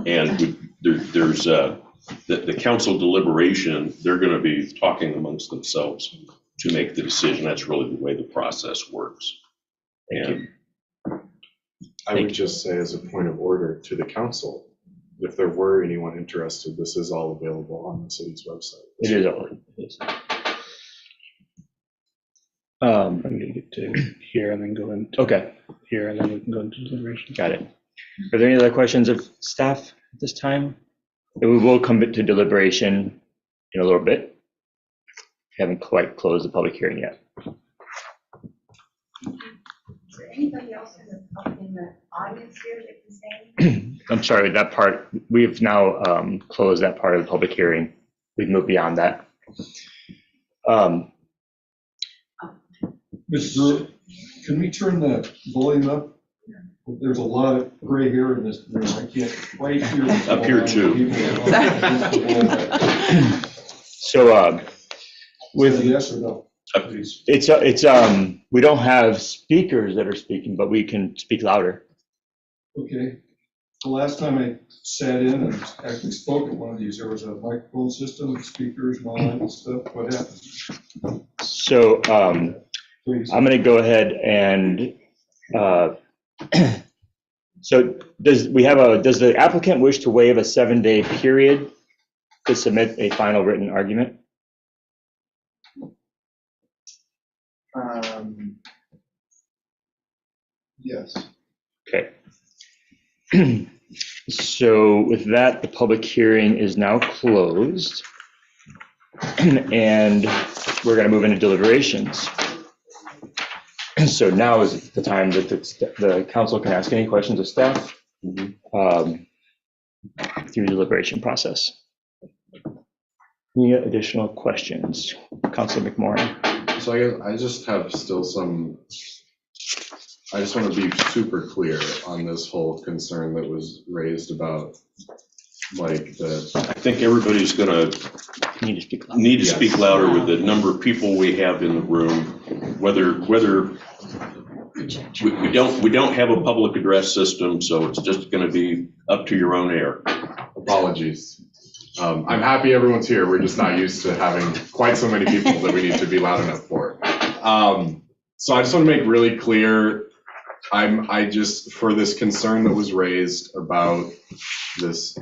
And there's the council deliberation, they're going to be talking amongst themselves to make the decision. That's really the way the process works. And I would just say as a point of order to the council, if there were anyone interested, this is all available on the city's website. It is all. I'm gonna get to here and then go into Okay, here and then we can go into deliberation. got it. Are there any other questions of staff at this time? And we will come to deliberation in a little bit. We haven't quite closed the public hearing yet. Is there anybody else in the audience here that can say? I'm sorry, that part, we've now closed that part of the public hearing. We've moved beyond that. Mr. Can we turn the volume up? There's a lot of gray hair in this room. I can't quite hear. Up here too. So with yes or no, please. it's we don't have speakers that are speaking, but we can speak louder. Okay. The last time I sat in and actually spoke at one of these, there was a microphone system, speakers, and all that stuff. What happened? So Please. I'm going to go ahead and so does the applicant wish to waive a 7-day period to submit a final written argument? Yes. Okay. So with that, the public hearing is now closed, and we're going to move into deliberations. So now is the time that the council can ask any questions of staff through the deliberation process. Any additional questions? Councilor McMorrin. So I just have still I just want to be super clear on this whole concern that was raised about like I think everybody's going to need to speak louder with the number of people we have in the room, whether we don't have a public address system, so it's just going to be up to your own air. Apologies. I'm happy everyone's here. We're just not used to having quite so many people that we need to be loud enough for. So I just want to make really clear, I just, for this concern that was raised about this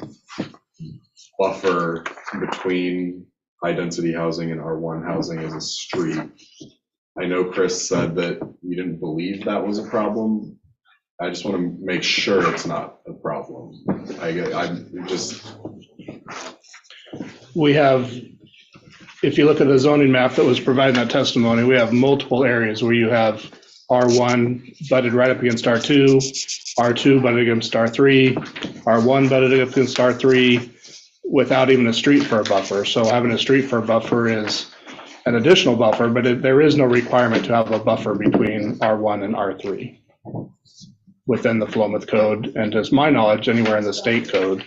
buffer between high density housing and R1 housing as a street. I know Chris said that you didn't believe that was a problem. I just want to make sure it's not a problem. We have, if you look at the zoning map that was provided in that testimony, we have multiple areas where you have R1 butted right up against R2, R2 butted against R3, R1 butted against R3, without even a street for a buffer. So having a street for a buffer is an additional buffer, but there is no requirement to have a buffer between R1 and R3 within the Philomath code, and to my knowledge, anywhere in the state code.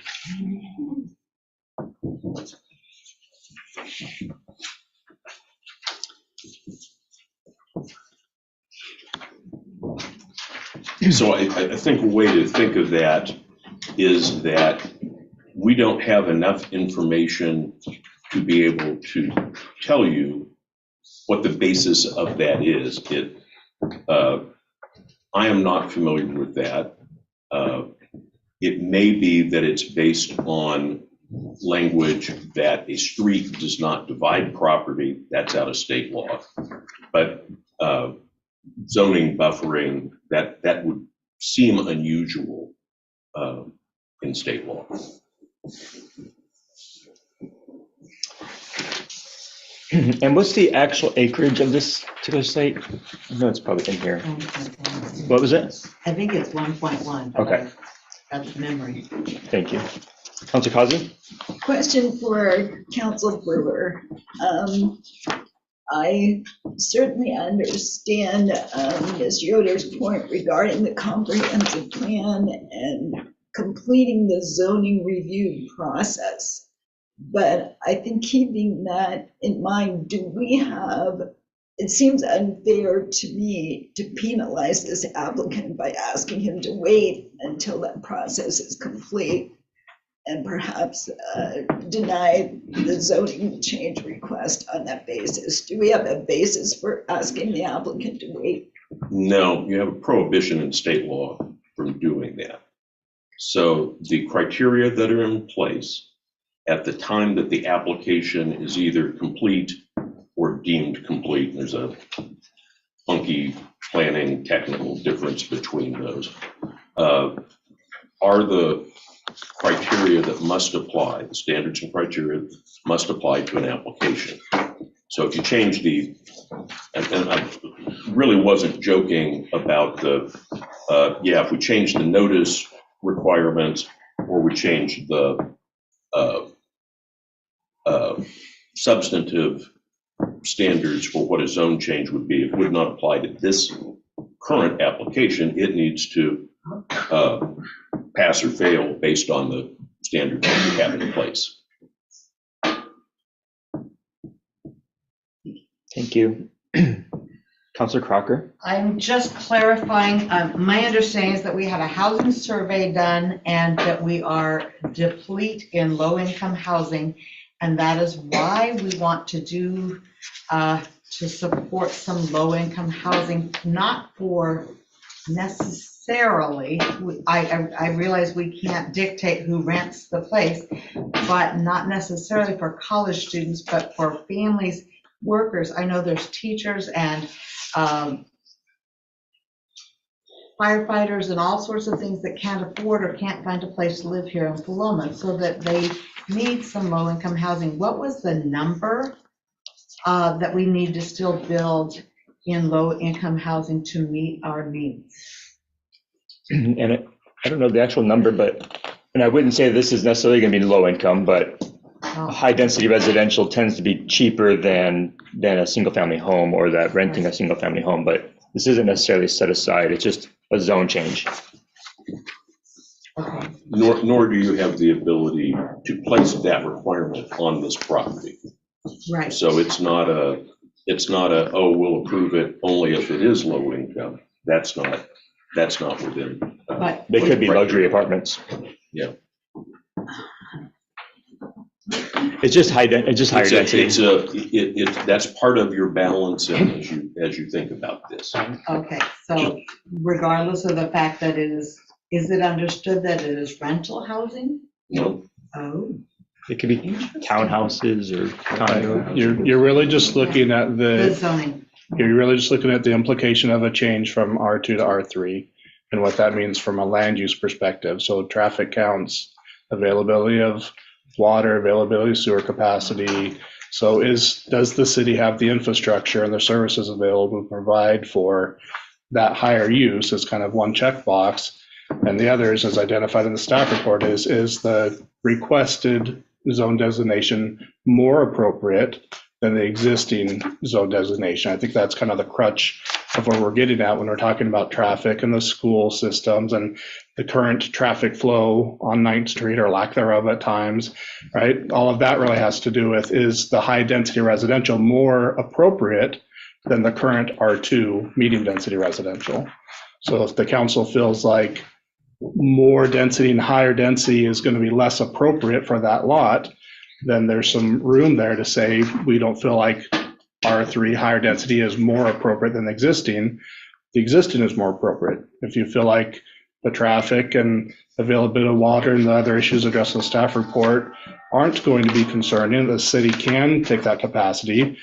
So I think a way to think of that is that we don't have enough information to be able to tell you what the basis of that is. I am not familiar with that. It may be that it's based on language that a street does not divide property. That's out of state law. But zoning buffering, that would seem unusual in state law. And what's the actual acreage of this particular site? I know it's probably in here. What was it? I think it's 1.1. Okay. That's memory. Thank you. Councilor Causey? Question for Council Brewer. I certainly understand Ms. Yoder's point regarding the comprehensive plan and completing the zoning review process. But I think keeping that in mind, it seems unfair to me to penalize this applicant by asking him to wait until that process is complete and perhaps deny the zoning change request on that basis. Do we have a basis for asking the applicant to wait? No, you have a prohibition in state law from doing that. So the criteria that are in place at the time that the application is either complete or deemed complete, there's a funky planning technical difference between those, are the criteria that must apply, the standards and criteria must apply to an application. So if you change and I really wasn't joking about if we change the notice requirement or we change the substantive standards for what a zone change would be, it would not apply to this current application. It needs to pass or fail based on the standards that we have in place. Thank you. Councilor Crocker? I'm just clarifying, my understanding is that we had a housing survey done and that we are deplete in low-income housing, and that is why we want to do, to support some low-income housing, not for necessarily, I realize we can't dictate who rents the place, but not necessarily for college students, but for families, workers. I know there's teachers and firefighters and all sorts of things that can't afford or can't find a place to live here in Philomath, so that they need some low-income housing. What was the number that we need to still build in low-income housing to meet our needs? And I don't know the actual number, and I wouldn't say this is necessarily going to be low income, but high density residential tends to be cheaper than a single family home or that renting a single family home, but this isn't necessarily set aside. It's just a zone change. Okay. Nor do you have the ability to place that requirement on this property. Right. So it's not a, oh, we'll approve it only if it is low income. That's not within. But They could be luxury apartments. Yeah. It's just higher density. That's part of your balancing as you think about this. Okay, so regardless of the fact that is it understood that it is rental housing? No. Oh. It could be townhouses or condos. You're really just looking at The zoning. you're really just looking at the implication of a change from R2 to R3 and what that means from a land use perspective. So traffic counts, availability of water, availability of sewer capacity. So does the city have the infrastructure and the services available to provide for that higher use as kind of one checkbox? And the others, as identified in the staff report, is the requested zone designation more appropriate than the existing zone designation? I think that's kind of the crutch of where we're getting at when we're talking about traffic and the school systems and the current traffic flow on 9th Street or lack thereof at times, right? All of that really has to do with, is the high density residential more appropriate than the current R2 medium density residential? So if the council feels like more density and higher density is going to be less appropriate for that lot, then there's some room there to say we don't feel like R3 higher density is more appropriate than the existing is more appropriate. If you feel like the traffic and availability of water and the other issues addressed in the staff report aren't going to be concerning, the city can take that capacity,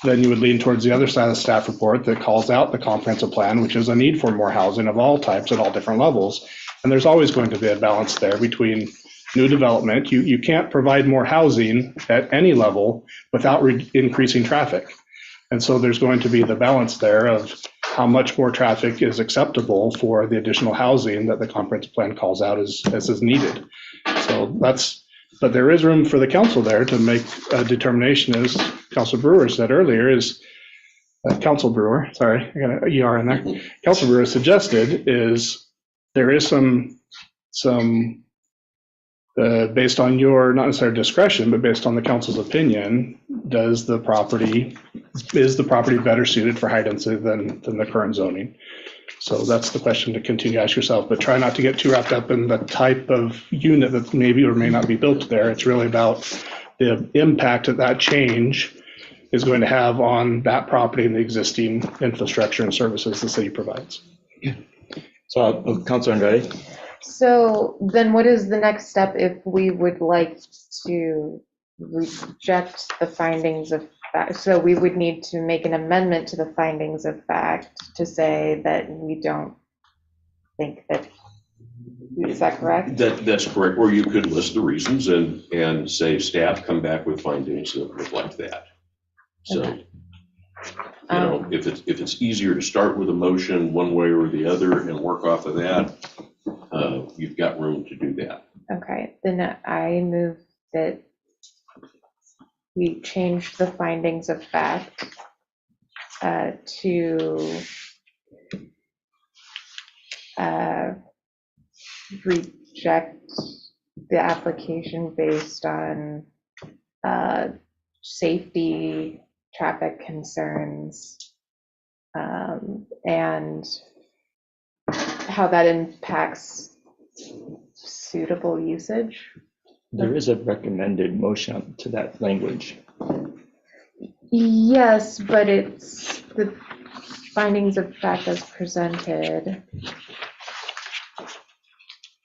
then you would lean towards the other side of the staff report that calls out the comprehensive plan, which is a need for more housing of all types at all different levels. And there's always going to be a balance there between new development. You can't provide more housing at any level without increasing traffic. And so there's going to be the balance there of how much more traffic is acceptable for the additional housing that the comprehensive plan calls out as is needed. So but there is room for the council there to make a determination, as Council Brewer said earlier, Council Brewer, sorry, I got an ER in there. Council Brewer suggested is there is some based on your, not necessarily discretion, but based on the council's opinion, is the property better suited for high density than the current zoning? So that's the question to continue to ask yourself, but try not to get too wrapped up in the type of unit that maybe or may not be built there. It's really about the impact that change is going to have on that property and the existing infrastructure and services the city provides. So, Councilor Andrade? So then what is the next step if we would like to reject the findings of fact? So we would need to make an amendment to the findings of fact to say that we don't think that, is that correct? That's correct, or you could list the reasons and say staff come back with findings that reflect that. So, Okay. if it's easier to start with a motion one way or the other and work off of that, you've got room to do that. Okay, then I move that we change the findings of fact to reject the application based on safety, traffic concerns, and how that impacts suitable usage. There is a recommended motion to that language. Yes, but it's the findings of fact as presented.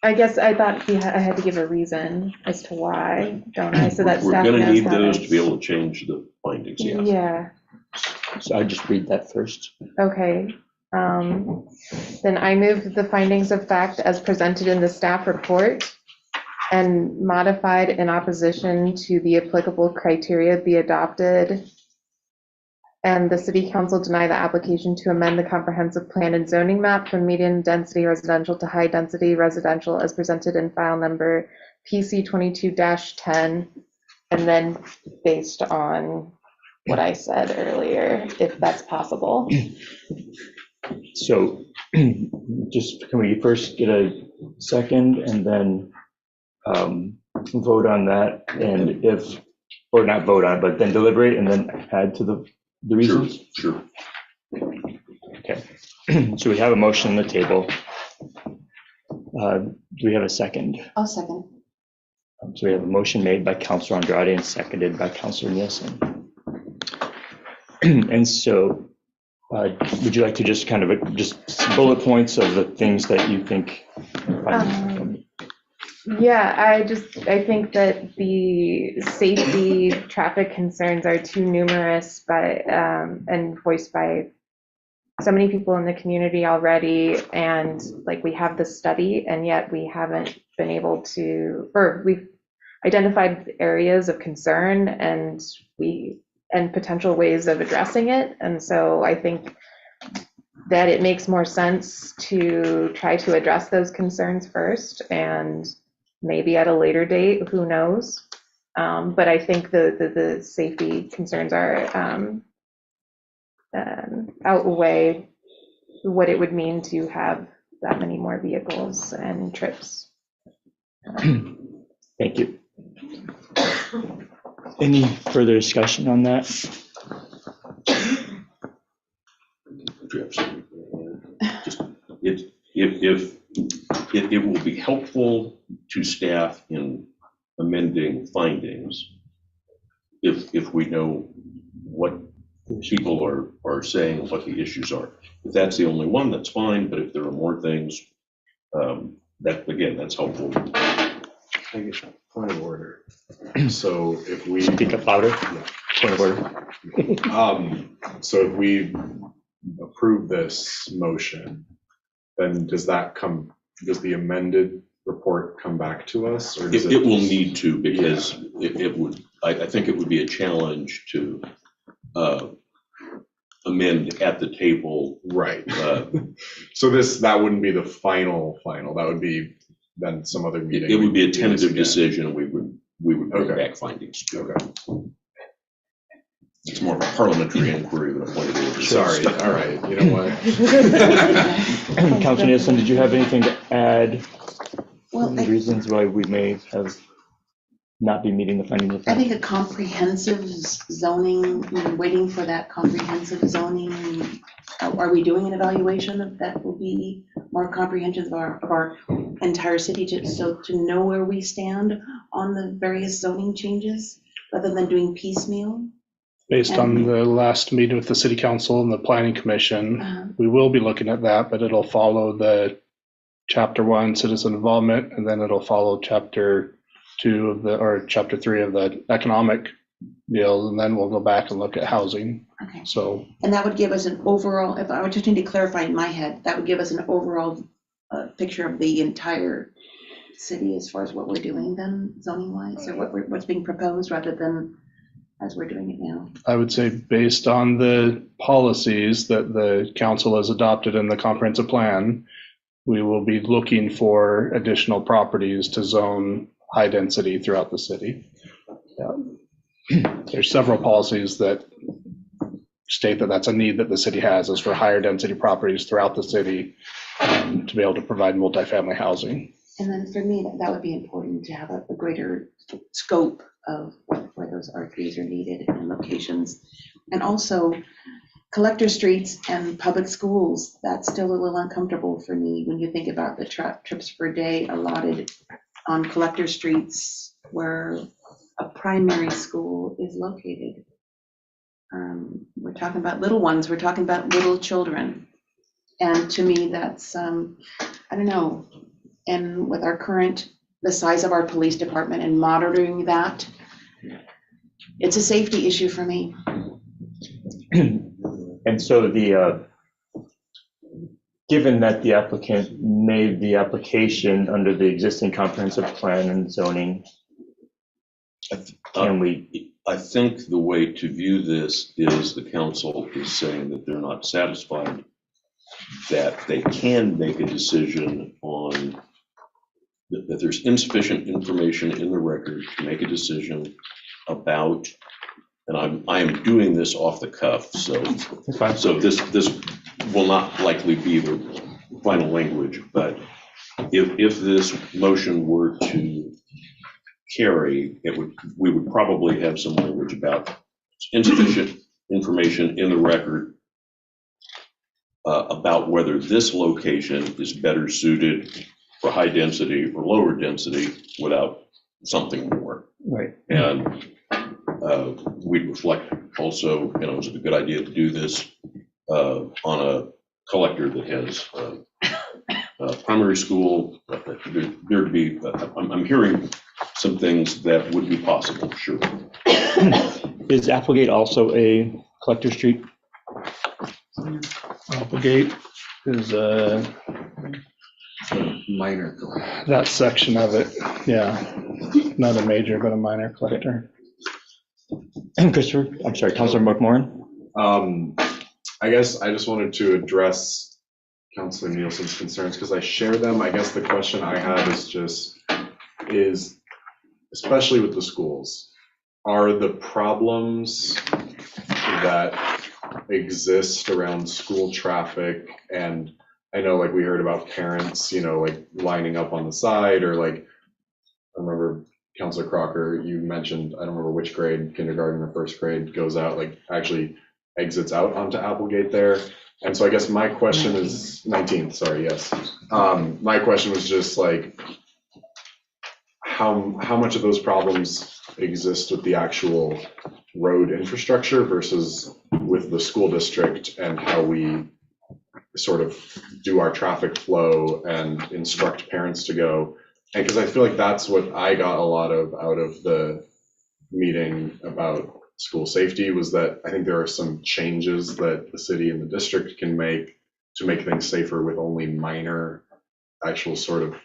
I guess I thought I had to give a reason as to why, don't I? So that We're staff gonna knows need how those to be able to change the findings, yeah. Yeah, So I just read that first. okay. Then I move the findings of fact as presented in the staff report and modified in opposition to the applicable criteria be adopted. And the city council deny the application to amend the comprehensive plan and zoning map from medium density residential to high density residential as presented in file number PC 22-10. And then based on what I said earlier, if that's possible. So just, can we first get a second and then vote on that? And if, or not vote on, but then deliberate and then add to the reasons? Sure. Okay, so we have a motion on the table. Do we have a second? I'll second. So we have a motion made by Councilor Andrade and seconded by Councilor Nielsen. And so would you like to just kind of just bullet points of the things that you think? Yeah, I think that the safety traffic concerns are too numerous and voiced by so many people in the community already. And like, we have the study and yet we haven't been able to, or we've identified areas of concern and potential ways of addressing it. And so I think that it makes more sense to try to address those concerns first, and maybe at a later date, who knows? But I think the safety concerns are outweigh what it would mean to have that many more vehicles and trips. Thank you. Any further discussion on that? Just, if it will be helpful to staff in amending findings, if we know what people are saying, what the issues are. If that's the only one, that's fine, but if there are more things, that's helpful. I guess, point of order. So if we. Speak up louder. Yeah. Point of order. So if we approve this motion, then does the amended report come back to us? Or does It will need to, because it would, I think it would be a challenge to amend amend at the table. Right. So that wouldn't be the final, that would be then some other meeting. It would be a we'd do this tentative again. decision, and we would bring Okay. back findings. Okay. It's more of a parliamentary inquiry than a point of order. Sorry, all right, you know what? Councilor Nielsen, did you have anything to add? Well, The reasons why we may have not be meeting the findings of I fact? think a comprehensive zoning, waiting for that comprehensive zoning. Are we doing an evaluation of that will be more comprehensive of our entire city to know where we stand on the various zoning changes rather than doing piecemeal? Based on the last meeting with the city council and the planning commission, Uh-huh. we will be looking at that, but it'll follow the chapter 1 citizen involvement, and then it'll follow chapter 2 chapter 3 of the economic deals, and then we'll go back and look at housing. Okay. So And that would give us an overall, if I would just need to clarify in my head, that would give us an overall picture of the entire city as far as what we're doing then zoning wise, or what's being proposed rather than as we're doing it now. I would say based on the policies that the council has adopted in the comprehensive plan, we will be looking for additional properties to zone high density throughout the city. There's several policies that state that that's a need that the city has, is for higher density properties throughout the city to be able to provide multifamily housing. And then for me, that would be important to have a greater scope of where those R3s are needed and locations. And also collector streets and public schools, that's still a little uncomfortable for me when you think about the trips per day allotted on collector streets where a primary school is located. We're talking about little ones, we're talking about little children. And to me, that's, I don't know, and with our the size of our police department and monitoring that, it's a safety issue for me. And so given that the applicant made the application under the existing comprehensive plan and zoning, can we? I think the way to view this is the council is saying that they're not satisfied, that they can make a decision on, that there's insufficient information in the record to make a decision about, and I am doing this off the cuff, so this will not likely be the final language, but if this motion were to carry, we would probably have some language about insufficient information in the record about whether this location is better suited for high density or lower density without something more. Right. And we'd reflect also, is it a good idea to do this on a collector that has a primary school? There to be, I'm hearing some things that would be possible, sure. Is Applegate also a collector street? Applegate is minor. that section of it, yeah. Not a major, but a minor collector. Christopher, I'm sorry, Councilor McMorrin? I guess I just wanted to address Councilor Nielsen's concerns because I share them. I guess the question I have is especially with the schools, are the problems that exist around school traffic, and I know like we heard about parents, like lining up on the side, or like, I remember Councilor Crocker, you mentioned, I don't remember which grade, kindergarten or first grade, goes out, like actually exits out onto Applegate there. And so I guess my question is 19th, sorry, yes. My question was just like, how much of those problems exist with the actual road infrastructure versus with the school district, and how we sort of do our traffic flow and instruct parents to go. And because I feel like that's what I got a lot of out of the meeting about school safety, was that I think there are some changes that the city and the district can make to make things safer with only minor actual sort of,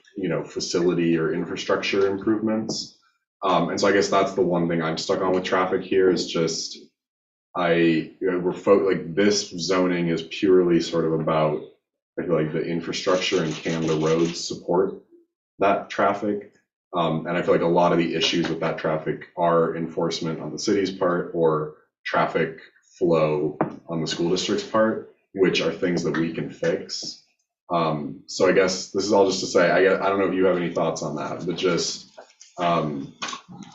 facility or infrastructure improvements. And so I guess that's the one thing I'm stuck on with traffic here, is just like this zoning is purely sort of about, I feel like the infrastructure and can the roads support that traffic? And I feel like a lot of the issues with that traffic are enforcement on the city's part or traffic flow on the school district's part, which are things that we can fix. So I guess this is all just to say, I don't know if you have any thoughts on that, but just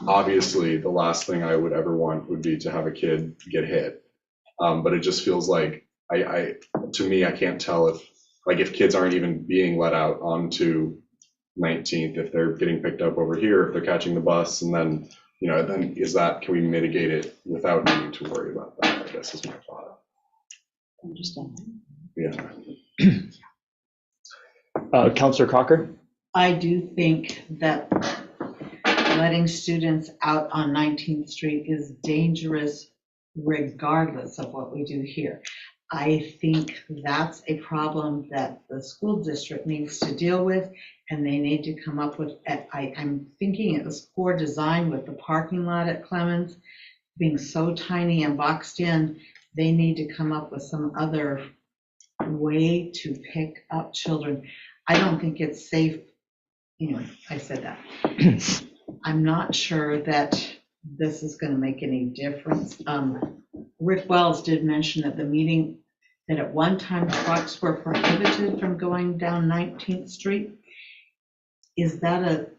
obviously the last thing I would ever want would be to have a kid get hit. But it just feels like, to me, I can't tell if kids aren't even being let out onto 19th, if they're getting picked up over here, if they're catching the bus, and then, then can we mitigate it without needing to worry about that, I guess is my thought. Understand. Yeah. Councillor Cocker? I do think that letting students out on 19th Street is dangerous regardless of what we do here. I think that's a problem that the school district needs to deal with, and they need to come up with, I'm thinking it was poor design with the parking lot at Clemens being so tiny and boxed in. They need to come up with some other way to pick up children. I don't think it's safe. I said that. I'm not sure that this is going to make any difference. Rick Wells did mention at the meeting that at one time trucks were prohibited from going down 19th Street. Is that a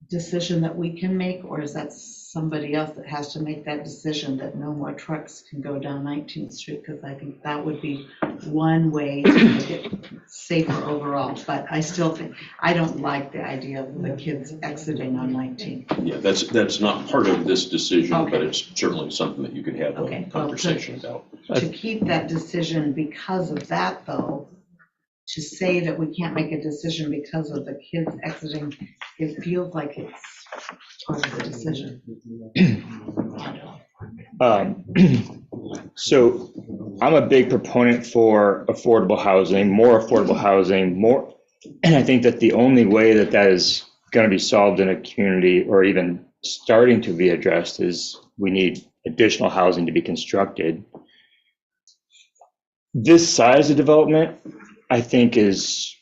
decision that we can make, or is that somebody else that has to make that decision that no more trucks can go down 19th Street? Because I think that would be one way to make it safer overall. But I still think, I don't like the idea of the kids exiting on 19th. Yeah, that's not part of this decision, Okay. but it's certainly something that you could have Okay. a conversation about. To keep that decision because of that, though, to say that we can't make a decision because of the kids exiting, it feels like it's part of the decision. So I'm a big proponent for affordable housing, and I think that the only way that that is going to be solved in a community or even starting to be addressed is we need additional housing to be constructed. This size of development, I think, is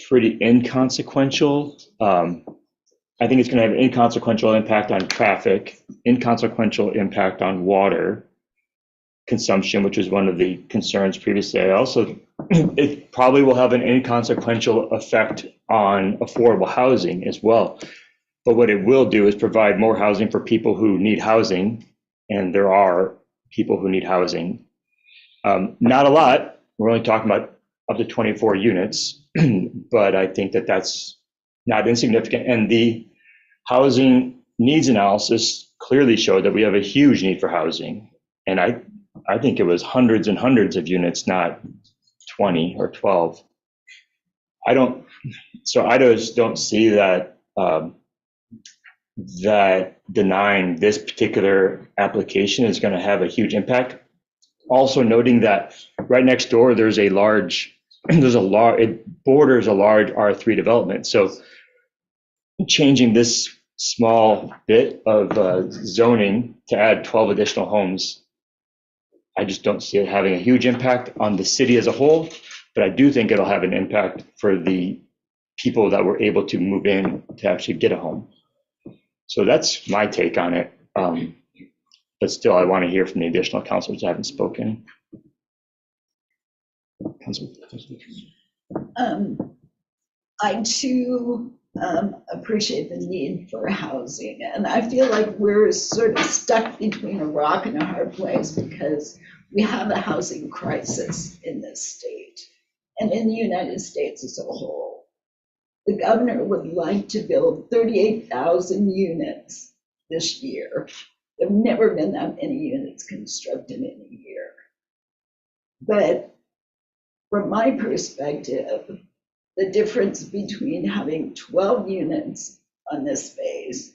pretty inconsequential. I think it's going to have an inconsequential impact on traffic, inconsequential impact on water consumption, which was one of the concerns previously. It probably will have an inconsequential effect on affordable housing as well. But what it will do is provide more housing for people who need housing, and there are people who need housing. Not a lot. We're only talking about up to 24 units, but I think that that's not insignificant. And the housing needs analysis clearly showed that we have a huge need for housing. And I think it was hundreds and hundreds of units, not 20 or 12. I just don't see that that denying this particular application is going to have a huge impact. Also noting that right next door, it borders a large R3 development. So changing this small bit of zoning to add 12 additional homes, I just don't see it having a huge impact on the city as a whole, but I do think it'll have an impact for the people that were able to move in to actually get a home. So that's my take on it. But still, I want to hear from the additional councilors that haven't spoken. I too appreciate the need for housing, and I feel like we're sort of stuck between a rock and a hard place because we have a housing crisis in this state and in the United States as a whole. The governor would like to build 38,000 units this year. There have never been that many units constructed in a year. But from my perspective, the difference between having 12 units on this phase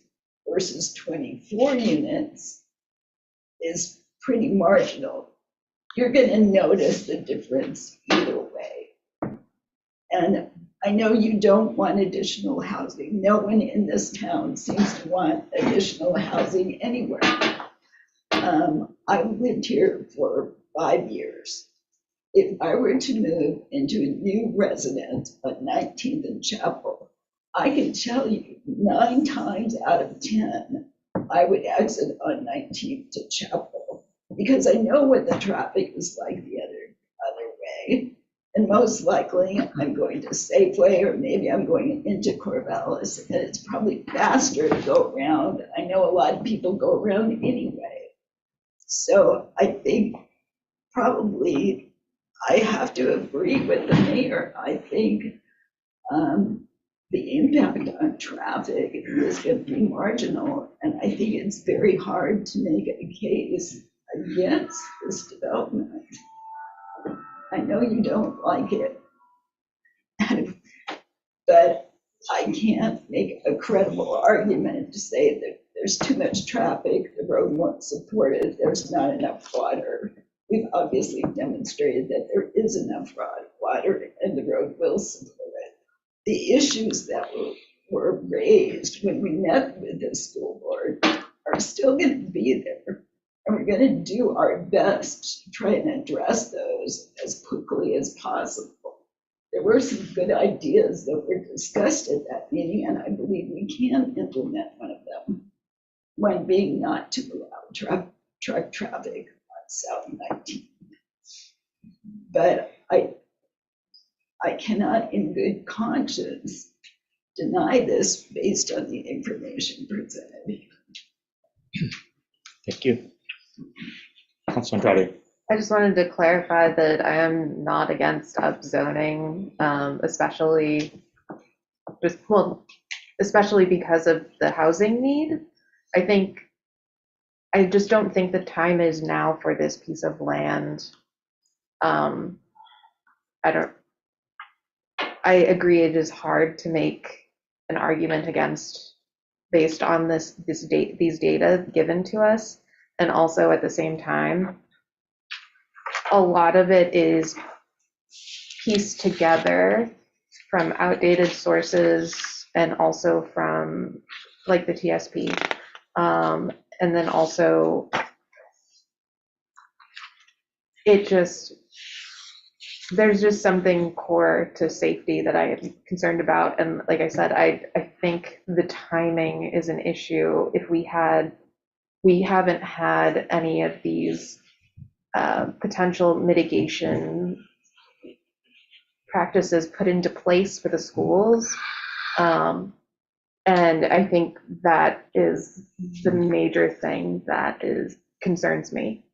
versus 24 units is pretty marginal. You're going to notice the difference either way. And I know you don't want additional housing. No one in this town seems to want additional housing anywhere. I've lived here for 5 years. If I were to move into a new residence on 19th and Chapel, I can tell you 9 times out of 10, I would exit on 19th to Chapel because I know what the traffic is like the other way. And most likely I'm going to Safeway, or maybe I'm going into Corvallis, and it's probably faster to go around. I know a lot of people go around anyway. So I think probably I have to agree with the mayor. I think the impact on traffic is going to be marginal, and I think it's very hard to make a case against this development. I know you don't like it, but I can't make a credible argument to say that there's too much traffic, the road won't support it, there's not enough water. We've obviously demonstrated that there is enough water and the road will support it. The issues that were raised when we met with the school board are still going to be there. And we're going to do our best to try and address those as quickly as possible. There were some good ideas that were discussed at that meeting, and I believe we can implement one of them. One being not to allow truck traffic on South 19th. But I cannot in good conscience deny this based on the information presented. Thank you. Councilor Andrade. I just wanted to clarify that I am not against upzoning, especially because of the housing need. I just don't think the time is now for this piece of land. I agree it is hard to make an argument against based on these data given to us, and also at the same time, a lot of it is pieced together from outdated sources and also from like the TSP. And then also there's just something core to safety that I am concerned about. And like I said, I think the timing is an issue. If we haven't had any of these potential mitigation practices put into place for the schools. And I think that is the major thing that concerns me.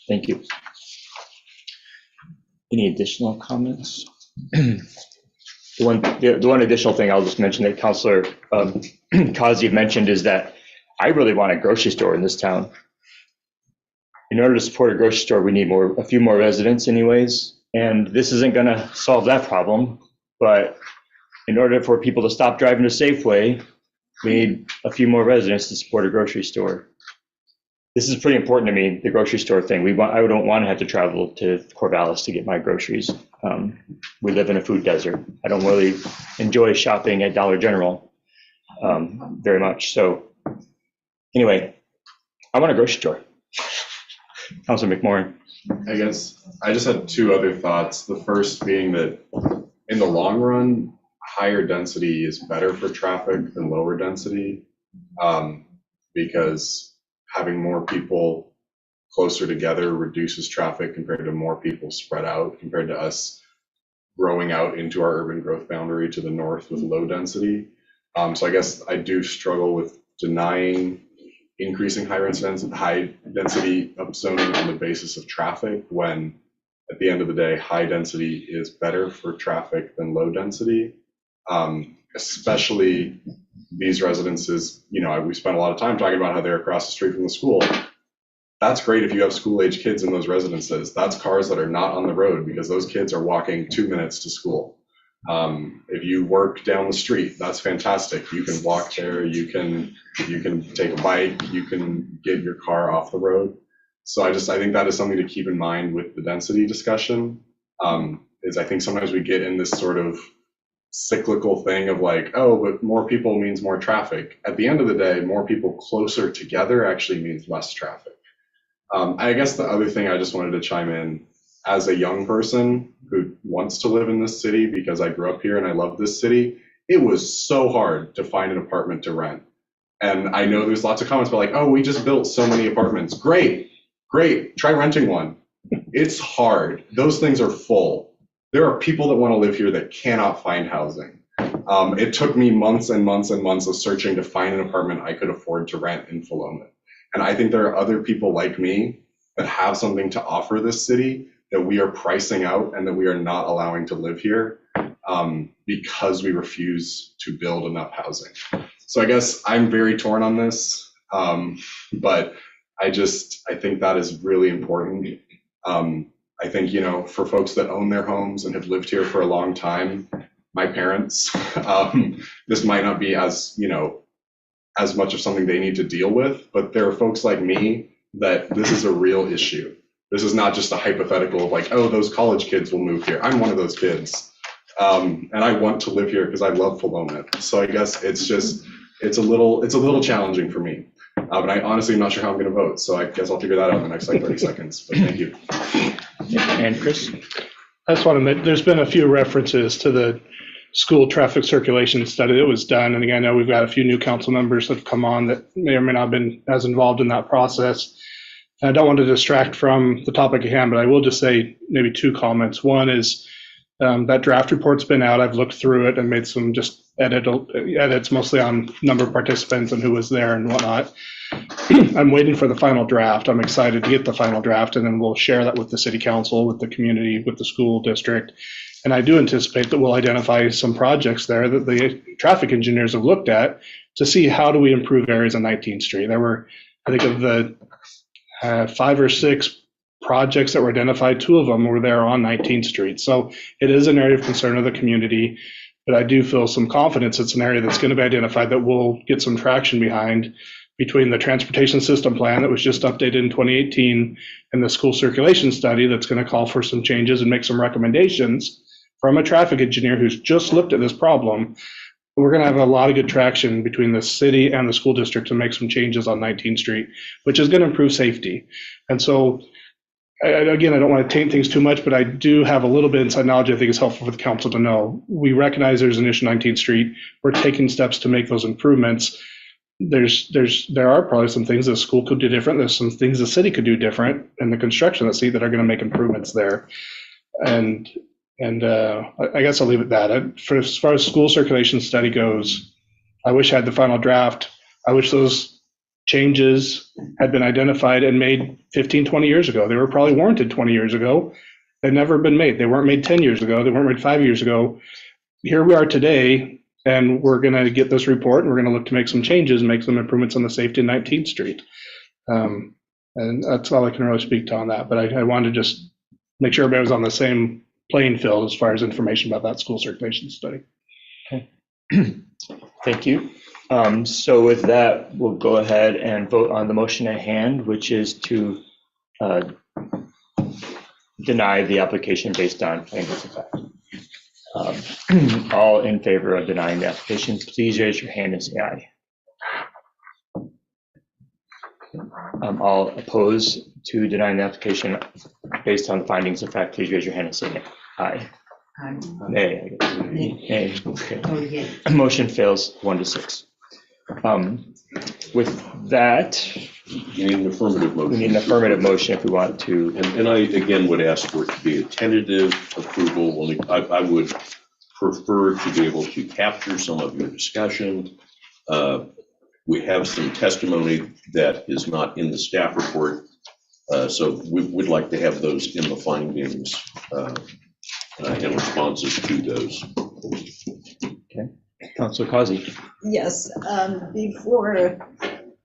Thank you. Any additional comments? The one additional thing I'll just mention that Councilor Kazi mentioned is that I really want a grocery store in this town. In order to support a grocery store, we need a few more residents anyways, and this isn't gonna solve that problem, but in order for people to stop driving to Safeway, we need a few more residents to support a grocery store. This is pretty important to me, the grocery store thing. I don't want to have to travel to Corvallis to get my groceries. We live in a food desert. I don't really enjoy shopping at Dollar General very much. So anyway, I want a grocery store. Councilor McMorrin. I guess I just had 2 other thoughts. The first being that in the long run, higher density is better for traffic than lower density, because having more people closer together reduces traffic compared to more people spread out, compared to us growing out into our urban growth boundary to the north with low density. So I guess I do struggle with denying increasing high density upzoning on the basis of traffic, when at the end of the day, high density is better for traffic than low density. Especially these residences, we spent a lot of time talking about how they're across the street from the school. That's great if you have school-age kids in those residences. That's cars that are not on the road because those kids are walking 2 minutes to school. If you work down the street, that's fantastic. You can walk there, you can take a bike, you can get your car off the road. So I think that is something to keep in mind with the density discussion, is I think sometimes we get in this sort of cyclical thing of like, oh, but more people means more traffic. At the end of the day, more people closer together actually means less traffic. I guess the other thing I just wanted to chime in, as a young person who wants to live in this city because I grew up here and I love this city, it was so hard to find an apartment to rent. And I know there's lots of comments about like, oh, we just built so many apartments. Great, try renting one. It's hard. Those things are full. There are people that want to live here that cannot find housing. It took me months and months and months of searching to find an apartment I could afford to rent in Philomath. And I think there are other people like me that have something to offer this city that we are pricing out and that we are not allowing to live here because we refuse to build enough housing. So I guess I'm very torn on this, but I think that is really important. I think, for folks that own their homes and have lived here for a long time, my parents, this might not be as much of something they need to deal with, but there are folks like me that this is a real issue. This is not just a hypothetical of like, oh, those college kids will move here. I'm one of those kids. And I want to live here because I love Philomath. So I guess it's a little challenging for me. But I honestly am not sure how I'm going to vote. So I guess I'll figure that out in the next 30 seconds. But thank you. And Chris? I just want to admit, there's been a few references to the school traffic circulation study that was done. And again, I know we've got a few new council members that have come on that may or may not have been as involved in that process. And I don't want to distract from the topic at hand, but I will just say maybe two comments. One is that draft report's been out. I've looked through it and made some just edits, mostly on number of participants and who was there and whatnot. I'm waiting for the final draft. I'm excited to get the final draft, and then we'll share that with the city council, with the community, with the school district. And I do anticipate that we'll identify some projects there that the traffic engineers have looked at to see how do we improve areas on 19th Street. There were, I think of the 5 or 6 projects that were identified, 2 of them were there on 19th Street. So it is an area of concern of the community, but I do feel some confidence it's an area that's going to be identified that we'll get some traction behind between the transportation system plan that was just updated in 2018 and the school circulation study that's going to call for some changes and make some recommendations from a traffic engineer who's just looked at this problem. We're going to have a lot of good traction between the city and the school district to make some changes on 19th Street, which is going to improve safety. And so, again, I don't want to taint things too much, but I do have a little bit inside knowledge I think is helpful for the council to know. We recognize there's an issue on 19th Street. We're taking steps to make those improvements. There are probably some things the school could do different. There's some things the city could do different in the construction of the city that are going to make improvements there. And I guess I'll leave it at that. For as far as school circulation study goes, I wish I had the final draft. I wish those changes had been identified and made 15, 20 years ago. They were probably warranted 20 years ago. They've never been made. They weren't made 10 years ago. They weren't made 5 years ago. Here we are today, and we're going to get this report, and we're going to look to make some changes and make some improvements on the safety in 19th Street. And that's all I can really speak to on that. But I wanted to just make sure everybody was on the same playing field as far as information about that school circulation study. Okay. Thank you. So with that, we'll go ahead and vote on the motion at hand, which is to deny the application based on findings of fact. All in favor of denying the application, please raise your hand and say aye. All opposed to denying the application based on findings of fact, please raise your hand and say aye. Nay. Nay. Okay. Oh, yeah. Motion fails 1-6. With that, You need an affirmative motion. we need an affirmative motion if we want to. And I, again, would ask for it to be a tentative approval. Only I would prefer to be able to capture some of your discussion. We have some testimony that is not in the staff report, so we would like to have those in the findings and responses to those. Okay, Councilor Causey. Yes, before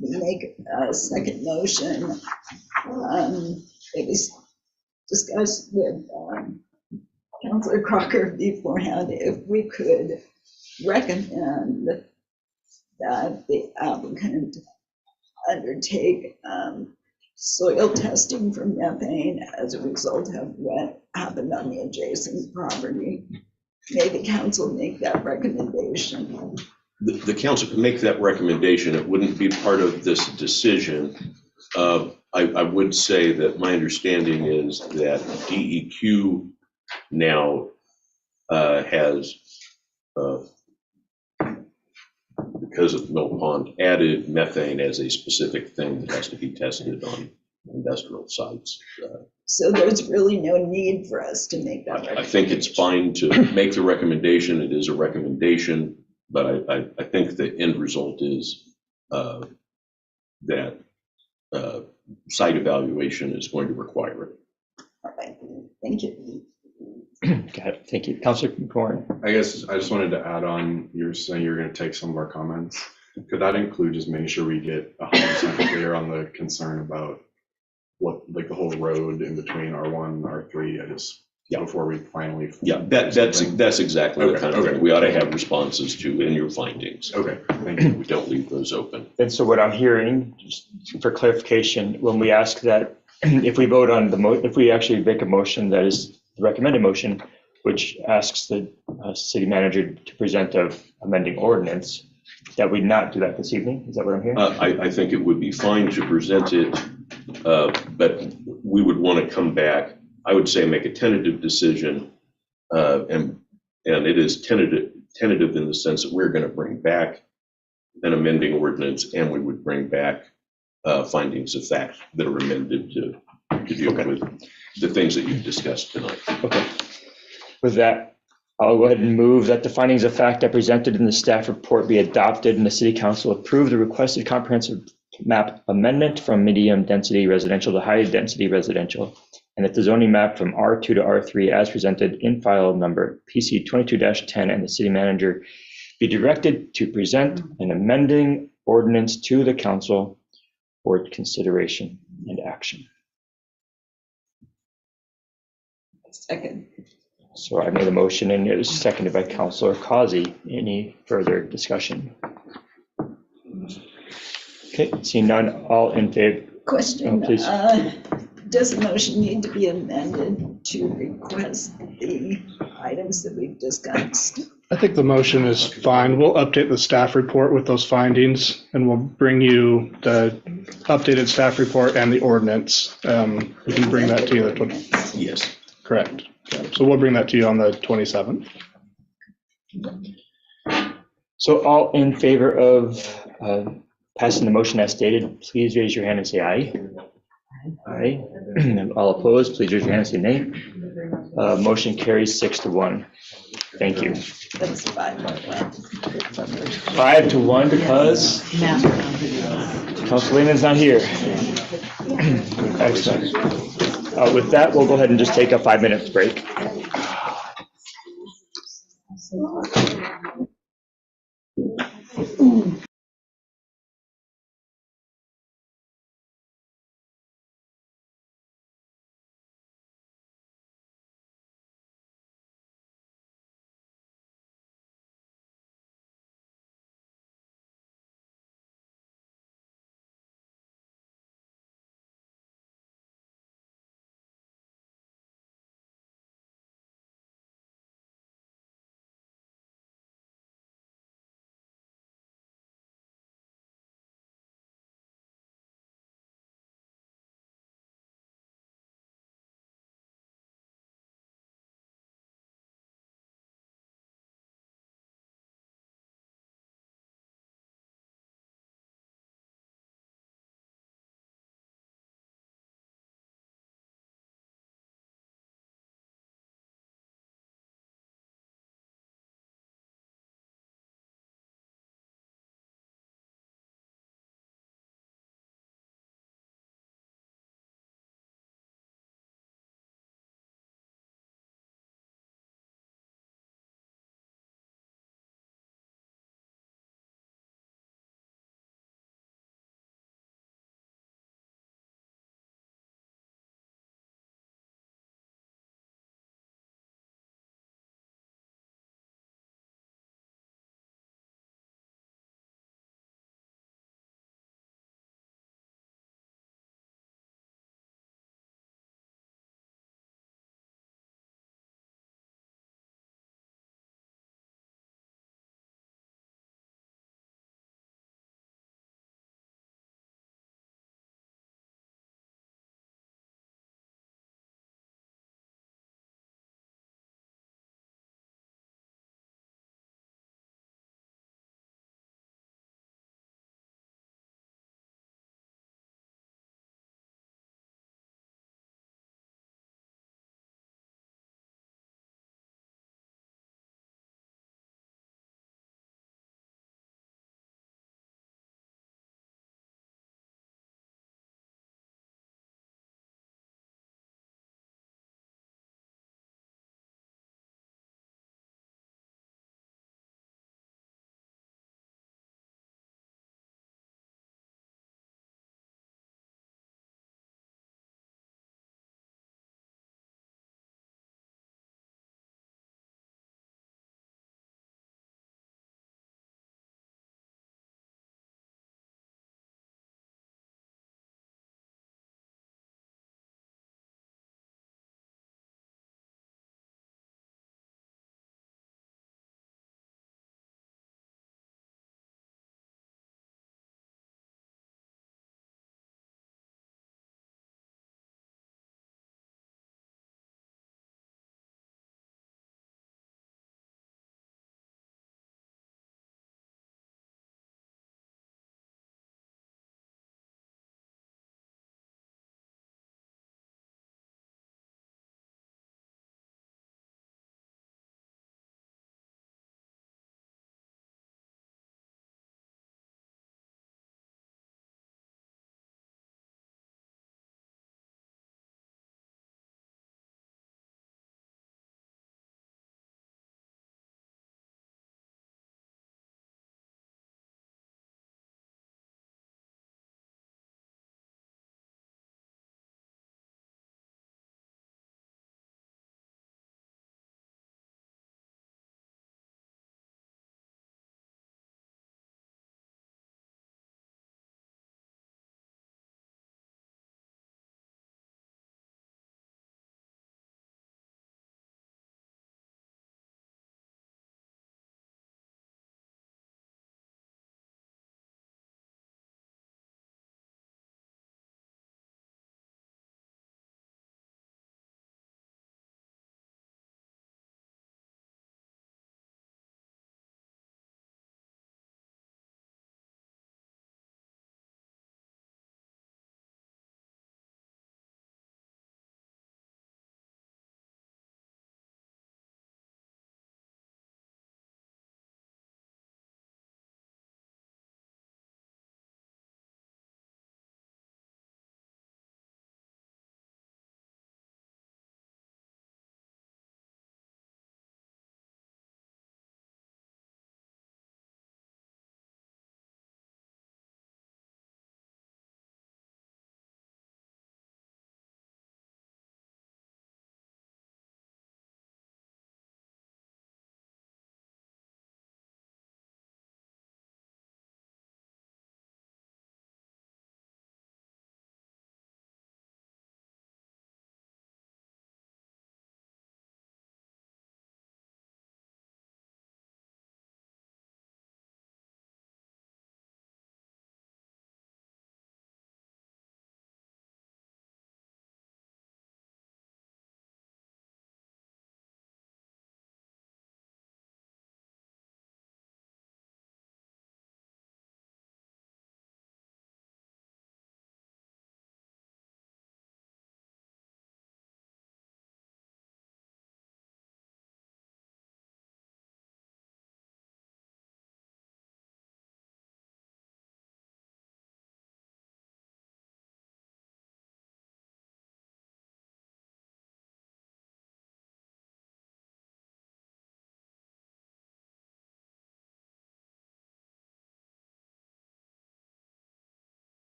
we make a second motion, it was discussed with Councilor Crocker beforehand if we could recommend that the applicant undertake soil testing for methane as a result of what happened on the adjacent property. may the council make that recommendation? The council can make that recommendation. It wouldn't be part of this decision. I would say that my understanding is that DEQ now has, because of Mill Pond, added methane as a specific thing that has to be tested on industrial sites. So there's really no need for us to make that recommendation. I think it's fine to make the recommendation. It is a recommendation, but I think the end result is that site evaluation is going to require it. All right, thank you. Got it. Thank you. Councilor McGowan. I guess I just wanted to add on, you're saying you're going to take some of our comments. Could that include just making sure we get 100% clear on the concern about what, like the whole road in between R1 and R3? Before we finally. Yeah, that's exactly the kind of thing we ought to have responses to in your findings. Okay, thank you. We don't leave those open. And so what I'm hearing, just for clarification, when we ask that, if we vote on if we actually make a motion that is the recommended motion, which asks the city manager to present a amending ordinance, that we not do that this evening? Is that what I'm hearing? I think it would be fine to present it, but we would want to come back. I would say make a tentative decision, and it is tentative in the sense that we're going to bring back an amending ordinance, and we would bring back findings of fact that are amended to deal with the things that you've discussed tonight. Okay. With that, I'll go ahead and move that the findings of fact that presented in the staff report be adopted and the city council approve the requested comprehensive map amendment from medium density residential to high density residential, and that the zoning map from R2 to R3 as presented in file number PC 22-10 and the city manager be directed to present an amending ordinance to the council for consideration and action. Second. So I made a motion and it was seconded by Councilor Causey. Any further discussion? Okay, seeing none, all in favor? Question, please. does the motion need to be amended to request the items that we've discussed? I think the motion is fine. We'll update the staff report with those findings, and we'll bring you the updated staff report and the ordinance. We can bring that to you. Yes. Correct. So we'll bring that to you on the 27th. So all in favor of passing the motion as stated, please raise your hand and say aye. Aye. All opposed, please raise your hand and say nay. Motion carries 6-1. Thank you. That's 5-1. 5-1 because Councilor Lehman's not here. Excellent. With that, we'll go ahead and just take a 5-minute break.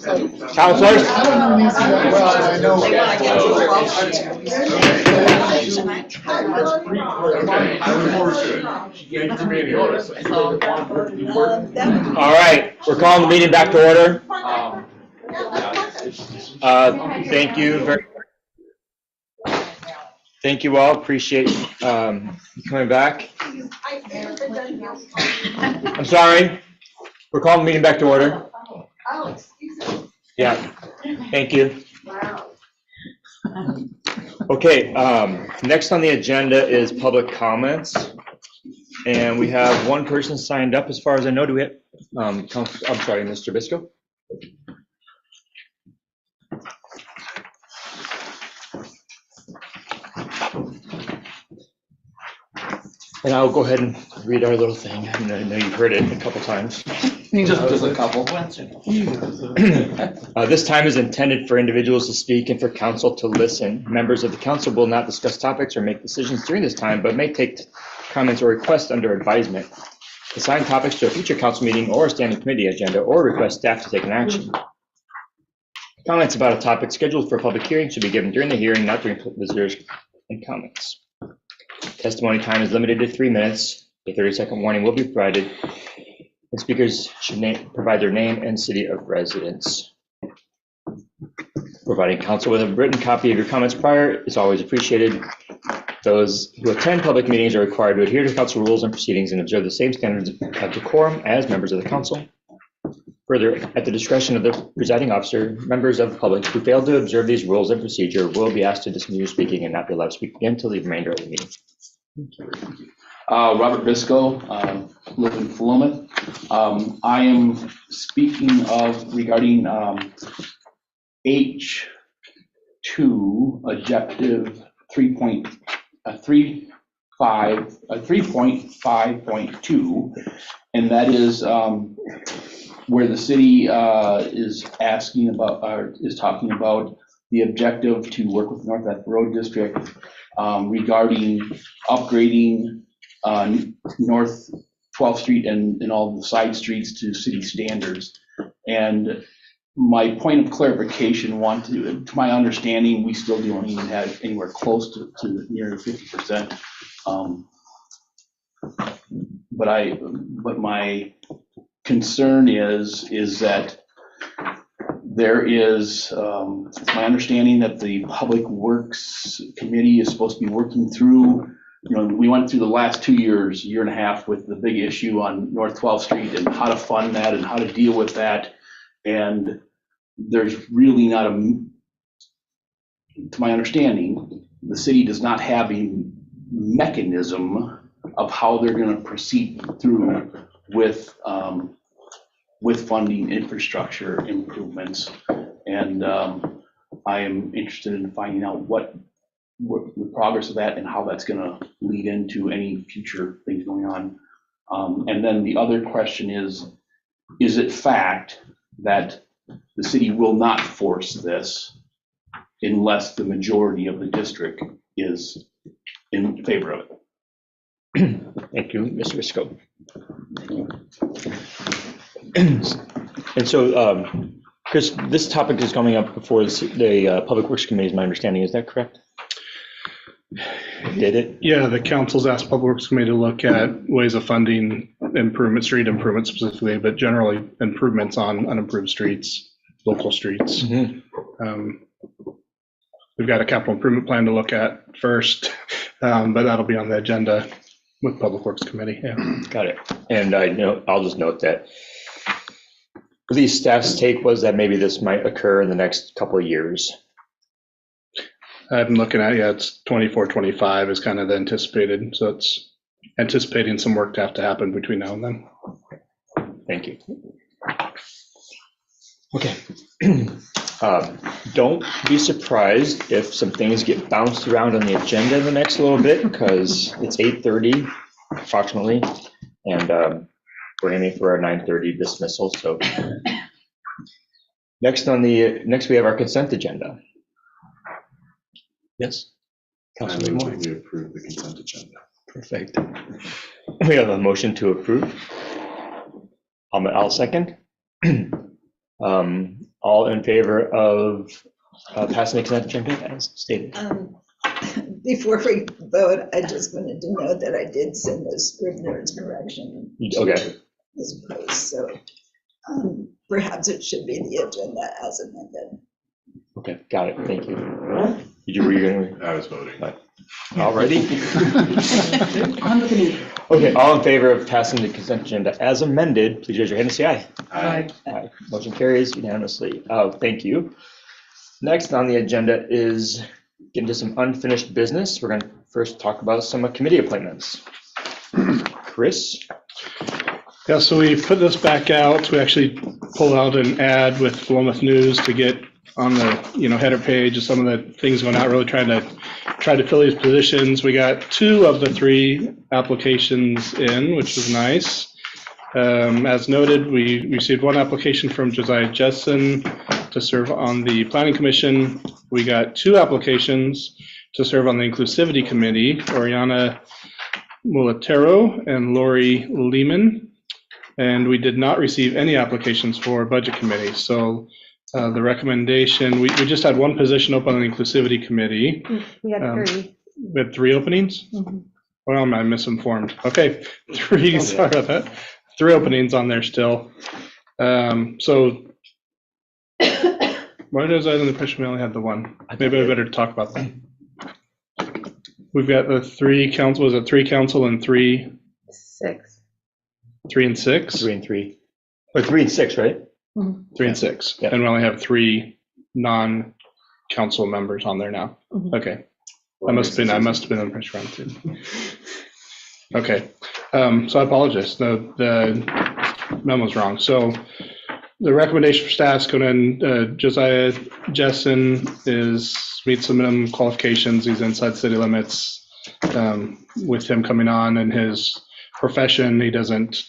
Counselors? All right, we're calling the meeting back to order. Thank you very much. Thank you all, appreciate you coming back. I'm sorry, we're calling the meeting back to order. Yeah, thank you. Okay, next on the agenda is public comments. And we have one person signed up as far as I know. Do we have, I'm sorry, Mr. Fiscal? And I'll go ahead and read our little thing. I know you've heard it a couple times. Just a couple. This time is intended for individuals to speak and for council to listen. Members of the council will not discuss topics or make decisions during this time, but may take comments or requests under advisement, assign topics to a future council meeting or a standing committee agenda, or request staff to take an action. Comments about a topic scheduled for a public hearing should be given during the hearing, not during visitors and comments. Testimony time is limited to 3 minutes. A 30-second warning will be provided. The speakers should provide their name and city of residence. Providing council with a written copy of your comments prior is always appreciated. Those who attend public meetings are required to adhere to council rules and proceedings and observe the same standards of decorum as members of the council. Further, at the discretion of the presiding officer, members of the public who fail to observe these rules and procedure will be asked to discontinue speaking and not be allowed to speak again until the remainder of the meeting. Robert Bisco, live in Philomath. I am speaking regarding H2 objective 3.5.2, and that is where the city is asking about, or is talking about the objective to work with North Eth Road District regarding upgrading North 12th Street and all the side streets to city standards. And my point of clarification, to my understanding, we still don't even have anywhere close to near 50%. But my concern is that there is, it's my understanding that the Public Works Committee is supposed to be working through, we went through the last 2 years, year and a half, with the big issue on North 12th Street and how to fund that and how to deal with that. And there's really not to my understanding, the city does not have a mechanism of how they're going to proceed through with funding infrastructure improvements. And I am interested in finding out what the progress of that and how that's going to lead into any future things going on. And then the other question is it fact that the city will not force this unless the majority of the district is in favor of it? Thank you, Mr. Risco. And so, Chris, this topic is coming up before the Public Works Committee, is my understanding. Is that correct? Did it? Yeah, the council's asked Public Works Committee to look at ways of funding street improvements specifically, but generally improvements on unimproved streets, local streets. Mm-hmm. We've got a capital improvement plan to look at first, but that'll be on the agenda with Public Works Committee. Yeah. Got it. And I'll just note that at least staff's take was that maybe this might occur in the next couple of years. I'm looking at, it's 24, 25 is kind of the anticipated. So it's anticipating some work to have to happen between now and then. Thank you. Okay. Don't be surprised if some things get bounced around on the agenda in the next little bit, because it's 8:30 approximately, and we're aiming for our 9:30 dismissal. So next we have our consent agenda. Yes. Councilman Moore. We approve the consent agenda. Perfect. We have a motion to approve. I'll second. All in favor of passing the consent agenda as stated? Before we vote, I just wanted to note that I did send the Scrivener's correction Okay. to this post, so perhaps it should be the agenda as amended. Okay, got it. Thank you. Were you going to? I was voting. Alrighty. On with the meeting. Okay, all in favor of passing the consent agenda as amended, please raise your hand and say aye. Aye. Aye. Motion carries unanimously. Thank you. Next on the agenda is get into some unfinished business. We're going to first talk about some committee appointments. Chris? Yeah, so we put this back out. We actually pulled out an ad with Philomath News to get on the header page of some of the things going out, really try to fill these positions. We got 2 of the 3 applications in, which was nice. As noted, we received 1 application from Josiah Jessen to serve on the Planning Commission. We got 2 applications to serve on the Inclusivity Committee, Oriana Mulatero and Lori Lehman. And we did not receive any applications for Budget Committee. So the recommendation, we just had 1 position open on the Inclusivity Committee. We had 3. We had 3 openings? Mm-hmm. Well, I'm misinformed. Okay, 3, sorry about that. 3 openings on there still. So why does I have the impression we only had the 1? Maybe I better talk about that. We've got the 3 council, was it 3 council and 3? 6. 3 and 6? 3 and 3. Or 3 and 6, right? Mm-hmm. 3 and 6. Yeah. And we only have 3 non-council members on there now. Mm-hmm. Okay. I must have been on pressure round 2. Okay. So I apologize. The memo's wrong. So the recommendation for staff is going in, Josiah Jessen meets the minimum qualifications. He's inside city limits. With him coming on and his profession, he doesn't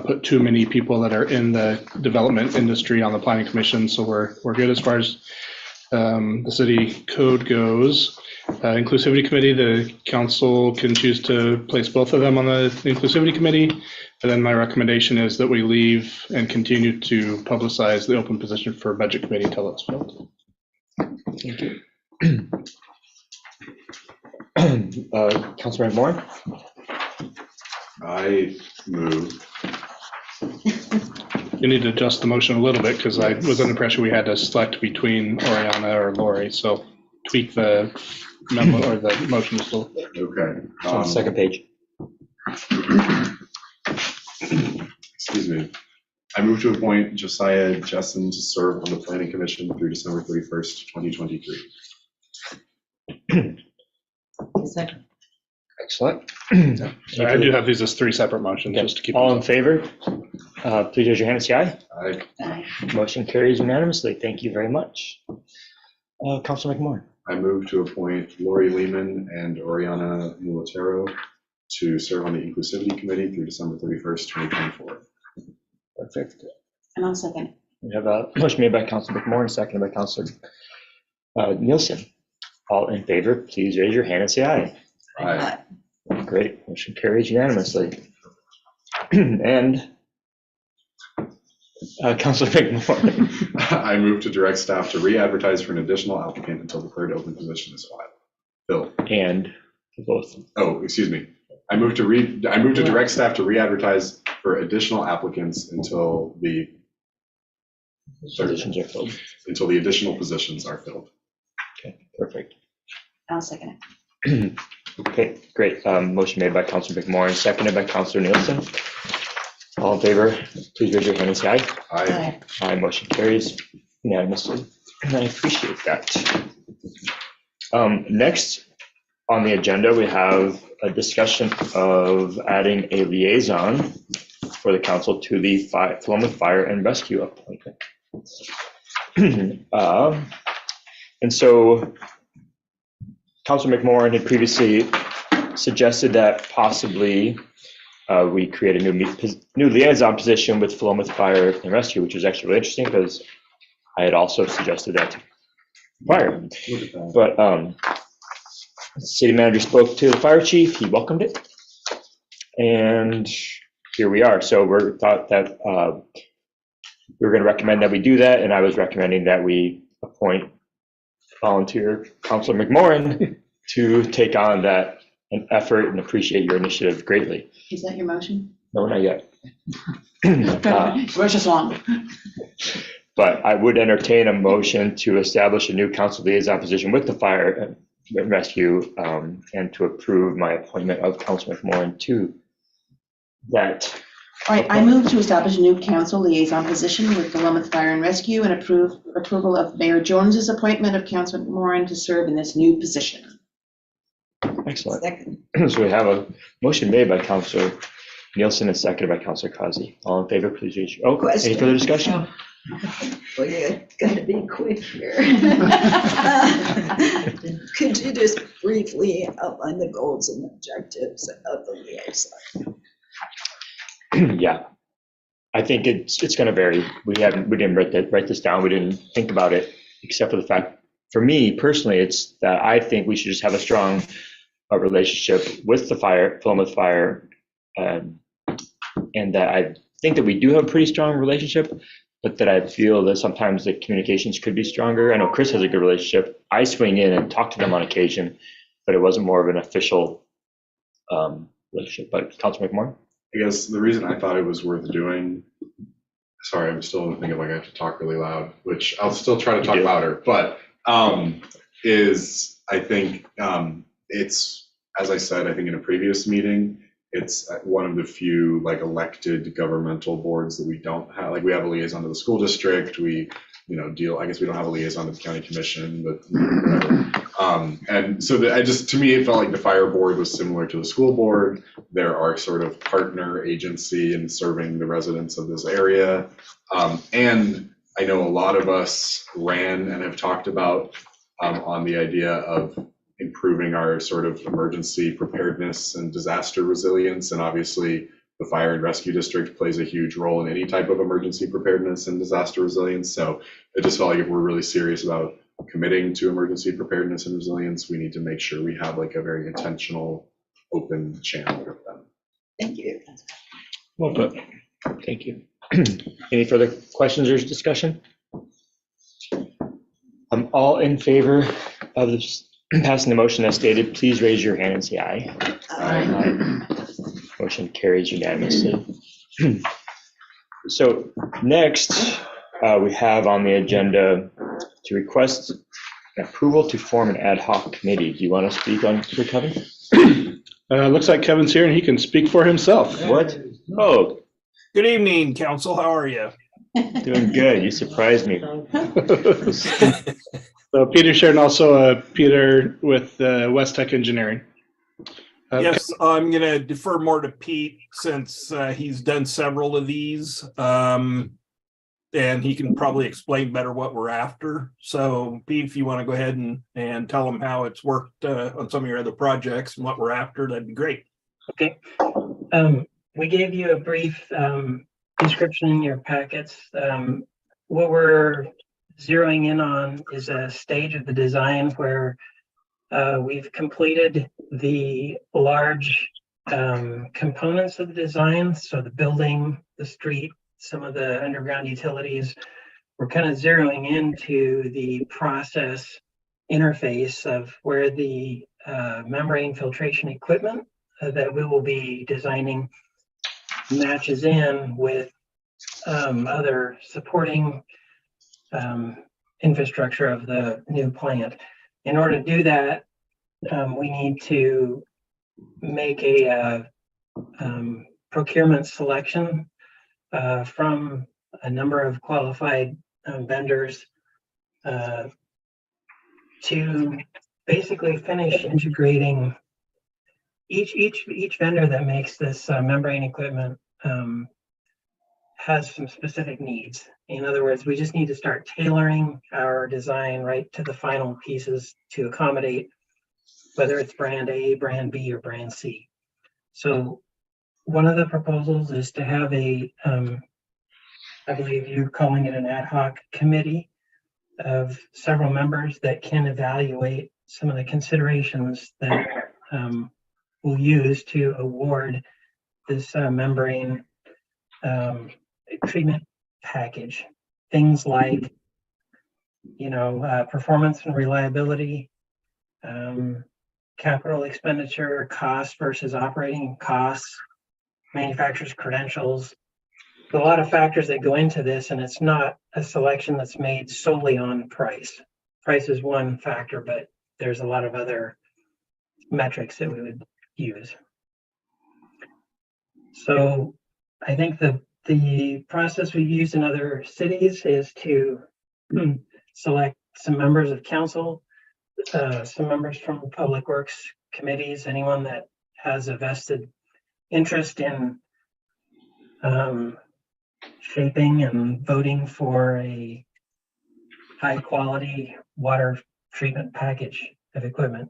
put too many people that are in the development industry on the Planning Commission. So we're good as far as the city code goes. Inclusivity Committee, the council can choose to place both of them on the Inclusivity Committee. And then my recommendation is that we leave and continue to publicize the open position for Budget Committee until it's filled. Thank you. Councilmember Moore? I move. You need to adjust the motion a little bit because I was under the impression we had to select between Oriana or Lori. So tweak the memo or the motion just a little bit. Okay. On the second page. Excuse me. I move to appoint Josiah Jessen to serve on the Planning Commission through December 31st, 2023. Second. Excellent. So I do have these as 3 separate motions just to keep. All in favor? Please raise your hand and say aye. Aye. Motion carries unanimously. Thank you very much. Councilor McMorrin. I move to appoint Lori Lehman and Oriana Mulatero to serve on the Inclusivity Committee through December 31st, 2024. Perfect. And I'll second. We have a motion made by Councilor McMorrin, seconded by Councilor Nielsen. All in favor, please raise your hand and say aye. Aye. Great. Motion carries unanimously. And Councilor McMorrin. I move to direct staff to re-advertise for an additional applicant until the third open position is filled. And both. Oh, excuse me. I move to direct staff to re-advertise for additional applicants until the Positions are filled. Until the additional positions are filled. Okay, perfect. I'll second it. Okay, great. Motion made by Councilor McMorrin, seconded by Councilor Nielsen. All in favor, please raise your hand and say aye. Aye. Aye, motion carries unanimously, and I appreciate that. Next on the agenda, we have a discussion of adding a liaison for the council to the Philomath Fire and Rescue appointment. And so Councilor McMorrin had previously suggested that possibly we create a new liaison position with Philomath Fire and Rescue, which is actually really interesting because I had also suggested that prior. But the city manager spoke to the fire chief, he welcomed it, and here we are. So we thought that we were going to recommend that we do that, and I was recommending that we appoint volunteer Councilor McMorrin to take on that effort, and appreciate your initiative greatly. Is that your motion? No, not yet. Rush us along. But I would entertain a motion to establish a new council liaison position with the fire and rescue, and to approve my appointment of Councilor McMorrin to that. All right, I move to establish a new council liaison position with Philomath Fire and Rescue and approval of Mayor Jones's appointment of Councilor McMorrin to serve in this new position. Excellent. Second. So we have a motion made by Councilor Nielsen and seconded by Councilor Kazi. All in favor, please raise your, any Question. further discussion? Well, you gotta be quick here. Could you just briefly outline the goals and objectives of the liaison? Yeah, I think it's going to vary. We didn't write this down. We didn't think about it, except for the fact, for me personally, it's that I think we should just have a strong relationship with the Philomath Fire, and that I think that we do have a pretty strong relationship, but that I feel that sometimes the communications could be stronger. I know Chris has a good relationship. I swing in and talk to them on occasion, but it wasn't more of an official relationship. But Councilor McMorrin? I guess the reason I thought it was worth doing, sorry, I'm still thinking like I have to talk really loud, which I'll still try to talk louder, but is I think it's, as I said, I think in a previous meeting, it's one of the few like elected governmental boards that we don't have. Like we have a liaison to the school district, we I guess we don't have a liaison to the county commission, but whatever. And so to me, it felt like the fire board was similar to the school board. They're our sort of partner agency in serving the residents of this area. And I know a lot of us ran and have talked about on the idea of improving our sort of emergency preparedness and disaster resilience. And obviously the fire and rescue district plays a huge role in any type of emergency preparedness and disaster resilience. So it just felt like if we're really serious about committing to emergency preparedness and resilience, we need to make sure we have like a very intentional, open channel with them. Thank you. Well put. Thank you. Any further questions or discussion? I'm all in favor of this, passing the motion as stated. Please raise your hand and say aye. Aye. Motion carries unanimously. So next, we have on the agenda to request approval to form an ad hoc committee. Do you want to speak on for Kevin? Looks like Kevin's here and he can speak for himself. What? Oh, good evening, council. How are you? Doing good. You surprised me. So Peter shared, and also Peter with West Tech Engineering. Yes, I'm going to defer more to Pete since he's done several of these, and he can probably explain better what we're after. So Pete, if you want to go ahead and tell them how it's worked on some of your other projects and what we're after, that'd be great. Okay. We gave you a brief description in your packets. What we're zeroing in on is a stage of the design where we've completed the large components of the design. So the building, the street, some of the underground utilities. We're kind of zeroing into the process interface of where the membrane filtration equipment that we will be designing matches in with other supporting infrastructure of the new plant. In order to do that, we need to make a procurement selection from a number of qualified vendors to basically finish integrating each vendor that makes this membrane equipment has some specific needs. In other words, we just need to start tailoring our design right to the final pieces to accommodate whether it's brand A, brand B, or brand C. So one of the proposals is to have a, I believe you're calling it an ad hoc committee of several members that can evaluate some of the considerations that we'll use to award this membrane treatment package. things like, performance and reliability, capital expenditure cost versus operating costs, manufacturer's credentials. There's a lot of factors that go into this, and it's not a selection that's made solely on price. Price is one factor, but there's a lot of other metrics that we would use. So I think the process we use in other cities is to select some members of council, some members from public works committees, anyone that has a vested interest in shaping and voting for a high quality water treatment package of equipment.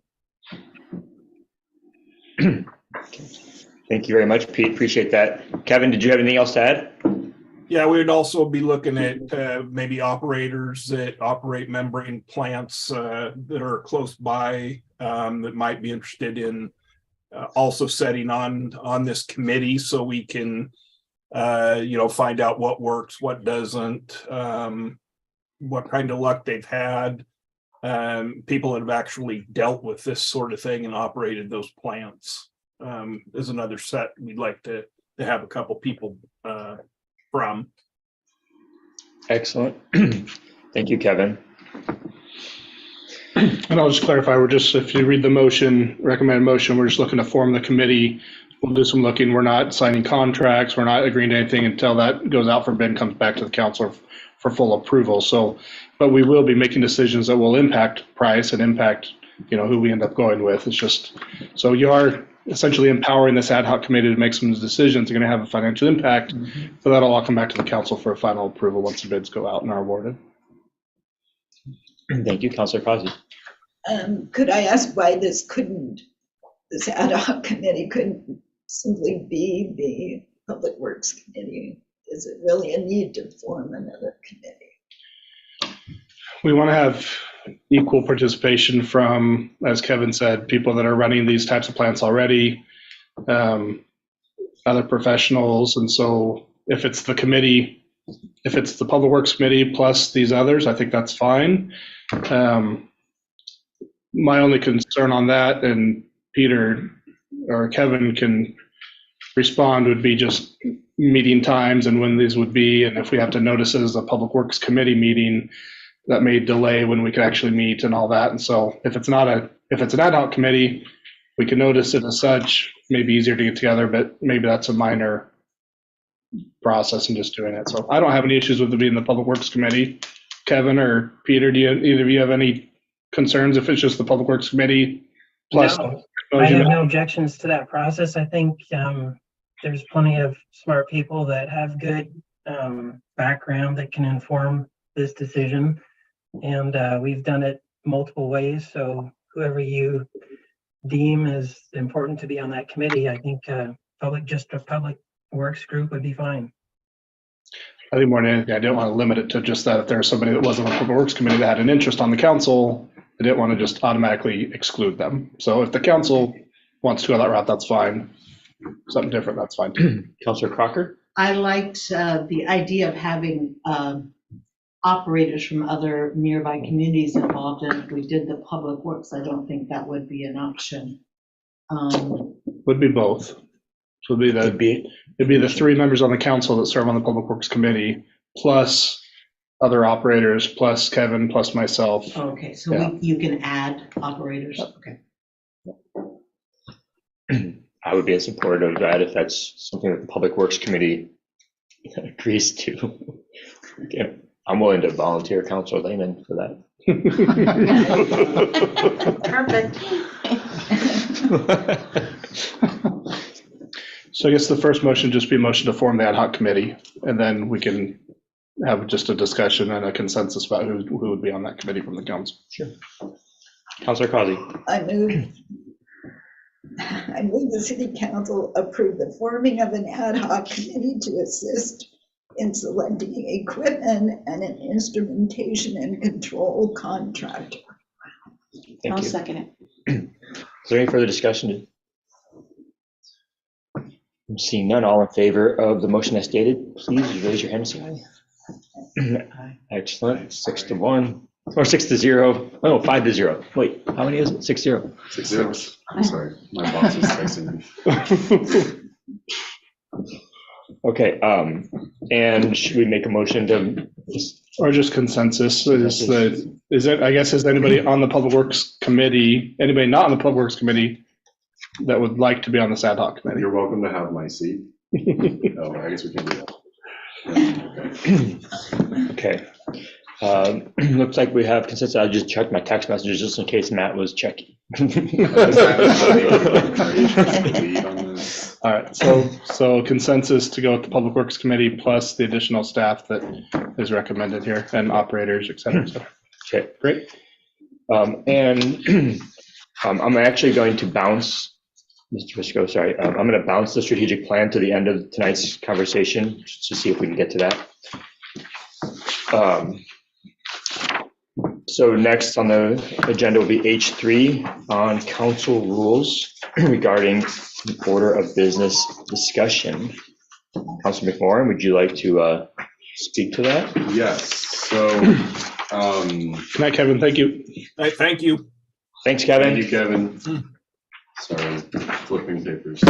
Thank you very much, Pete. Appreciate that. Kevin, did you have anything else to add? Yeah, we would also be looking at maybe operators that operate membrane plants that are close by that might be interested in also setting on this committee, so we can find out what works, what doesn't, what kind of luck they've had. People that have actually dealt with this sort of thing and operated those plants is another set we'd like to have a couple people from. Excellent. Thank you, Kevin. And I'll just clarify, if you read the motion, recommended motion, we're just looking to form the committee. We'll do some looking. We're not signing contracts. We're not agreeing to anything until that goes out for bid and comes back to the council for full approval. So, but we will be making decisions that will impact price and impact, who we end up going with. It's just, so you are essentially empowering this ad hoc committee to make some decisions. They're going to have a financial impact. Mm-hmm. So that'll all come back to the council for a final approval once the bids go out and are awarded. Thank you, Councilor Crosby. Could I ask why this ad hoc committee couldn't simply be the Public Works Committee? Is it really a need to form another committee? We want to have equal participation from, as Kevin said, people that are running these types of plants already, other professionals. And so if it's the committee, if it's the Public Works Committee plus these others, I think that's fine. My only concern on that, and Peter or Kevin can respond, would be just meeting times and when these would be, and if we have to notice it as a Public Works Committee meeting, that may delay when we could actually meet and all that. And so if it's an ad hoc committee, we can notice it as such, maybe easier to get together, but maybe that's a minor process in just doing it. So I don't have any issues with it being the Public Works Committee. Kevin or Peter, do either of you have any concerns if it's just the Public Works Committee plus? No, I have no objections to that process. I think there's plenty of smart people that have good background that can inform this decision. And we've done it multiple ways. So whoever you deem as important to be on that committee, I think just a Public Works group would be fine. I think more than anything, I didn't want to limit it to just that if there's somebody that wasn't on the Public Works Committee that had an interest on the council, I didn't want to just automatically exclude them. So if the council wants to go that route, that's fine. Something different, that's fine too. Councilor Crocker? I liked the idea of having operators from other nearby communities involved, and if we did the Public Works, I don't think that would be an option. Would be both. So it'd be the three members on the council that serve on the Public Works Committee, plus other operators, plus Kevin, plus myself. Okay, so yeah. you can add operators. Okay. I would be in support of that if that's something that the Public Works Committee agrees to. Okay. I'm willing to volunteer Councilor Lehman for that. Perfect. So I guess the first motion just be a motion to form the ad hoc committee, and then we can have just a discussion and a consensus about who would be on that committee from the council. Sure. Councilor Causey. I move the city council approve the forming of an ad hoc committee to assist in selecting equipment and an instrumentation and control contractor. Thank I'll you. second it. Is there any further discussion? I'm seeing none. All in favor of the motion as stated, please raise your hand and say aye. Excellent. 6-1 or 6-0. Oh, 5-0. Wait, how many is it? 6-0. 6-0. I'm sorry, my boss is texting me. Okay, and should we make a motion to Or just consensus is it, I guess, is anybody on the Public Works Committee, anybody not on the Public Works Committee that would like to be on this ad hoc committee? You're welcome to have my seat. Oh, I guess we can do that. Okay. Looks like we have consensus. I just checked my text messages just in case Matt was checking. All right, so consensus to go with the Public Works Committee plus the additional staff that is recommended here and operators, et cetera, et cetera. Okay, great. And I'm actually going to bounce, Mr. Fiscal, sorry, I'm going to bounce the strategic plan to the end of tonight's conversation just to see if we can get to that. So next on the agenda will be H3 on council rules regarding order of business discussion. Councilor McMorrin, would you like to speak to that? Yes. So, good night, Kevin. Thank you. Thank you. Thanks, Kevin. Thank you, Kevin. Sorry, flipping papers.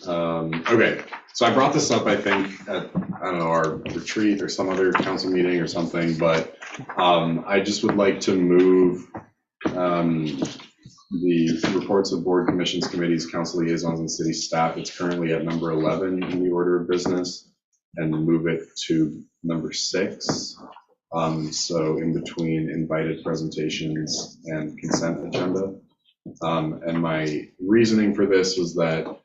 Okay, so I brought this up, I think, at, I don't know, our retreat or some other council meeting or something, but I just would like to move the reports of board, commissions, committees, council liaisons, and city staff. It's currently at number 11 in the order of business, and move it to number 6. So in between invited presentations and consent agenda. And my reasoning for this was that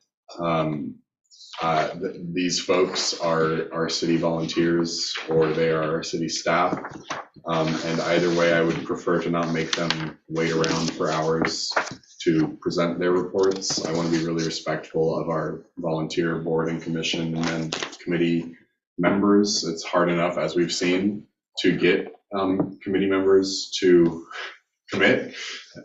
these folks are city volunteers or they are our city staff. And either way, I would prefer to not make them wait around for hours to present their reports. I want to be really respectful of our volunteer board and commission and committee members. It's hard enough, as we've seen, to get committee members to commit.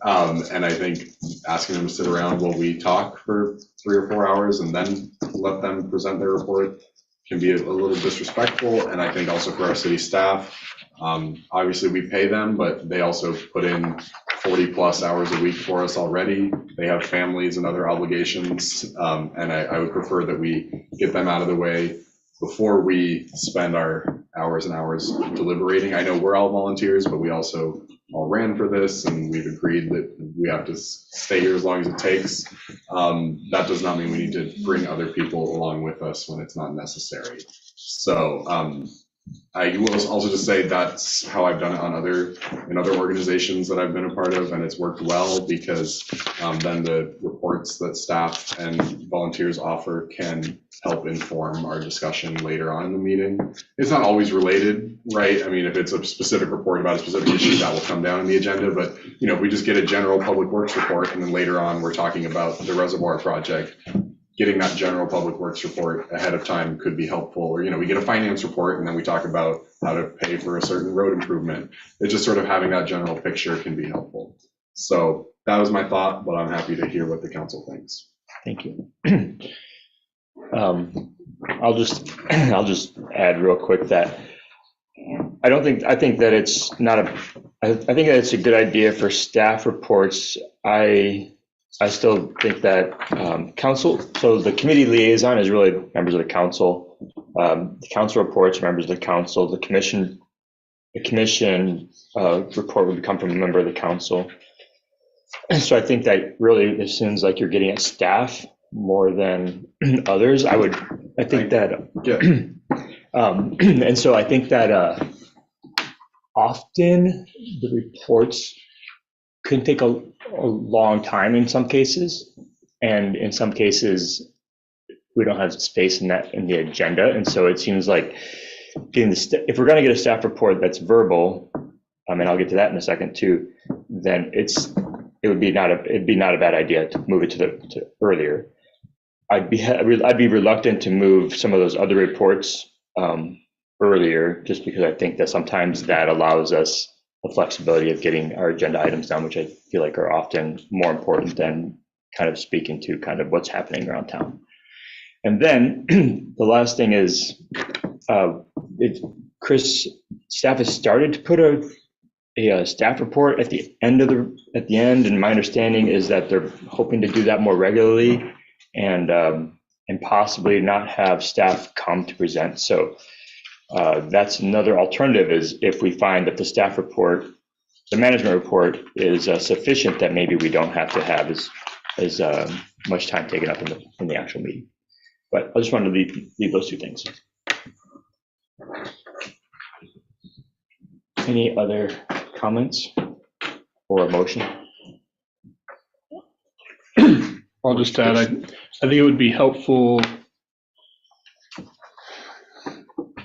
And I think asking them to sit around while we talk for 3 or 4 hours and then let them present their report can be a little disrespectful. And I think also for our city staff, obviously we pay them, but they also put in 40+ hours a week for us already. They have families and other obligations. And I would prefer that we get them out of the way before we spend our hours and hours deliberating. I know we're all volunteers, but we also all ran for this and we've agreed that we have to stay here as long as it takes. That does not mean we need to bring other people along with us when it's not necessary. So I will also just say that's how I've done it in other organizations that I've been a part of, and it's worked well because then the reports that staff and volunteers offer can help inform our discussion later on in the meeting. It's not always related, right? I mean, if it's a specific report about a specific issue, that will come down in the agenda, but if we just get a general public works report and then later on we're talking about the reservoir project, getting that general public works report ahead of time could be helpful. Or, we get a finance report and then we talk about how to pay for a certain road improvement. It's just sort of having that general picture can be helpful. So that was my thought, but I'm happy to hear what the council thinks. Thank you. I'll just add real quick that I think that it's not I think that it's a good idea for staff reports. I still think that council, so the committee liaison is really members of the council. The council reports, members of the council. The commission report would come from a member of the council. And so I think that really it seems like you're getting at staff more than others. And so I think that often the reports can take a long time in some cases, and in some cases we don't have space in the agenda. And so it seems like if we're going to get a staff report that's verbal, and I'll get to that in a second too, then it'd be not a bad idea to move it to earlier. I'd be reluctant to move some of those other reports earlier, just because I think that sometimes that allows us the flexibility of getting our agenda items done, which I feel like are often more important than kind of speaking to kind of what's happening around town. And then the last thing is Chris, staff has started to put a staff report at the end, and my understanding is that they're hoping to do that more regularly and possibly not have staff come to present. So that's another alternative, is if we find that the staff report, the management report is sufficient, that maybe we don't have to have as much time taken up in the actual meeting. But I just wanted to leave those two things. Any other comments or a motion? I'll just add, I think it would be helpful.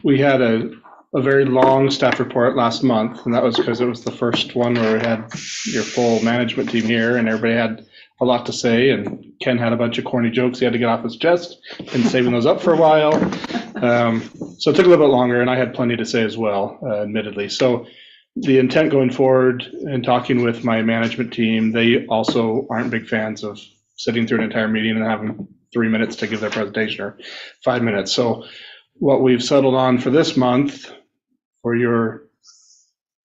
We had a very long staff report last month, and that was because it was the first one where we had your full management team here and everybody had a lot to say, and Ken had a bunch of corny jokes he had to get off his chest and saving those up for a while. So it took a little bit longer, and I had plenty to say as well, admittedly. So the intent going forward and talking with my management team, they also aren't big fans of sitting through an entire meeting and having 3 minutes to give their presentation or 5 minutes. So what we've settled on for this month for your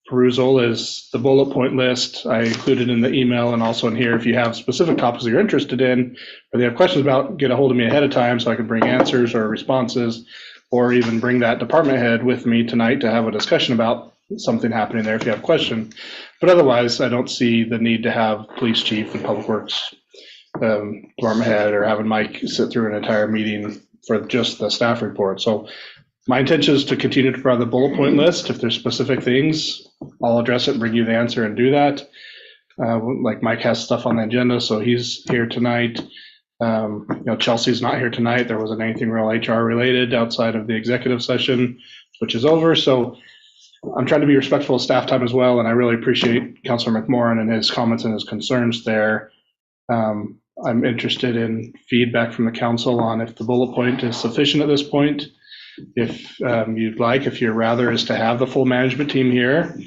perusal is the bullet point list. I included in the email and also in here. If you have specific topics that you're interested in or they have questions about, get a hold of me ahead of time so I can bring answers or responses, or even bring that department head with me tonight to have a discussion about something happening there if you have a question. But otherwise, I don't see the need to have police chief and public works department head or having Mike sit through an entire meeting for just the staff report. So my intention is to continue to provide the bullet point list. If there's specific things, I'll address it and bring you the answer and do that. Like Mike has stuff on the agenda, so he's here tonight. Chelsea's not here tonight. There wasn't anything real HR related outside of the executive session, which is over. So I'm trying to be respectful of staff time as well, and I really appreciate Councilor McMorrin and his comments and his concerns there. I'm interested in feedback from the council on if the bullet point is sufficient at this point. If you'd like, if your rather is to have the full management team here,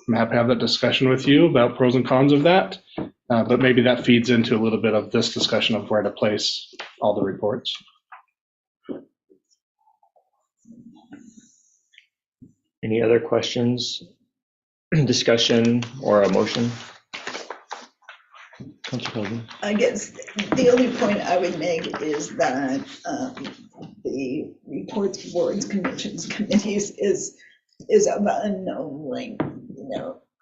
I'm happy to have that discussion with you about pros and cons of that. But maybe that feeds into a little bit of this discussion of where to place all the reports. Any other questions, discussion, or a motion? I guess the only point I would make is that the reports, boards, commissions, committees is of unknown length.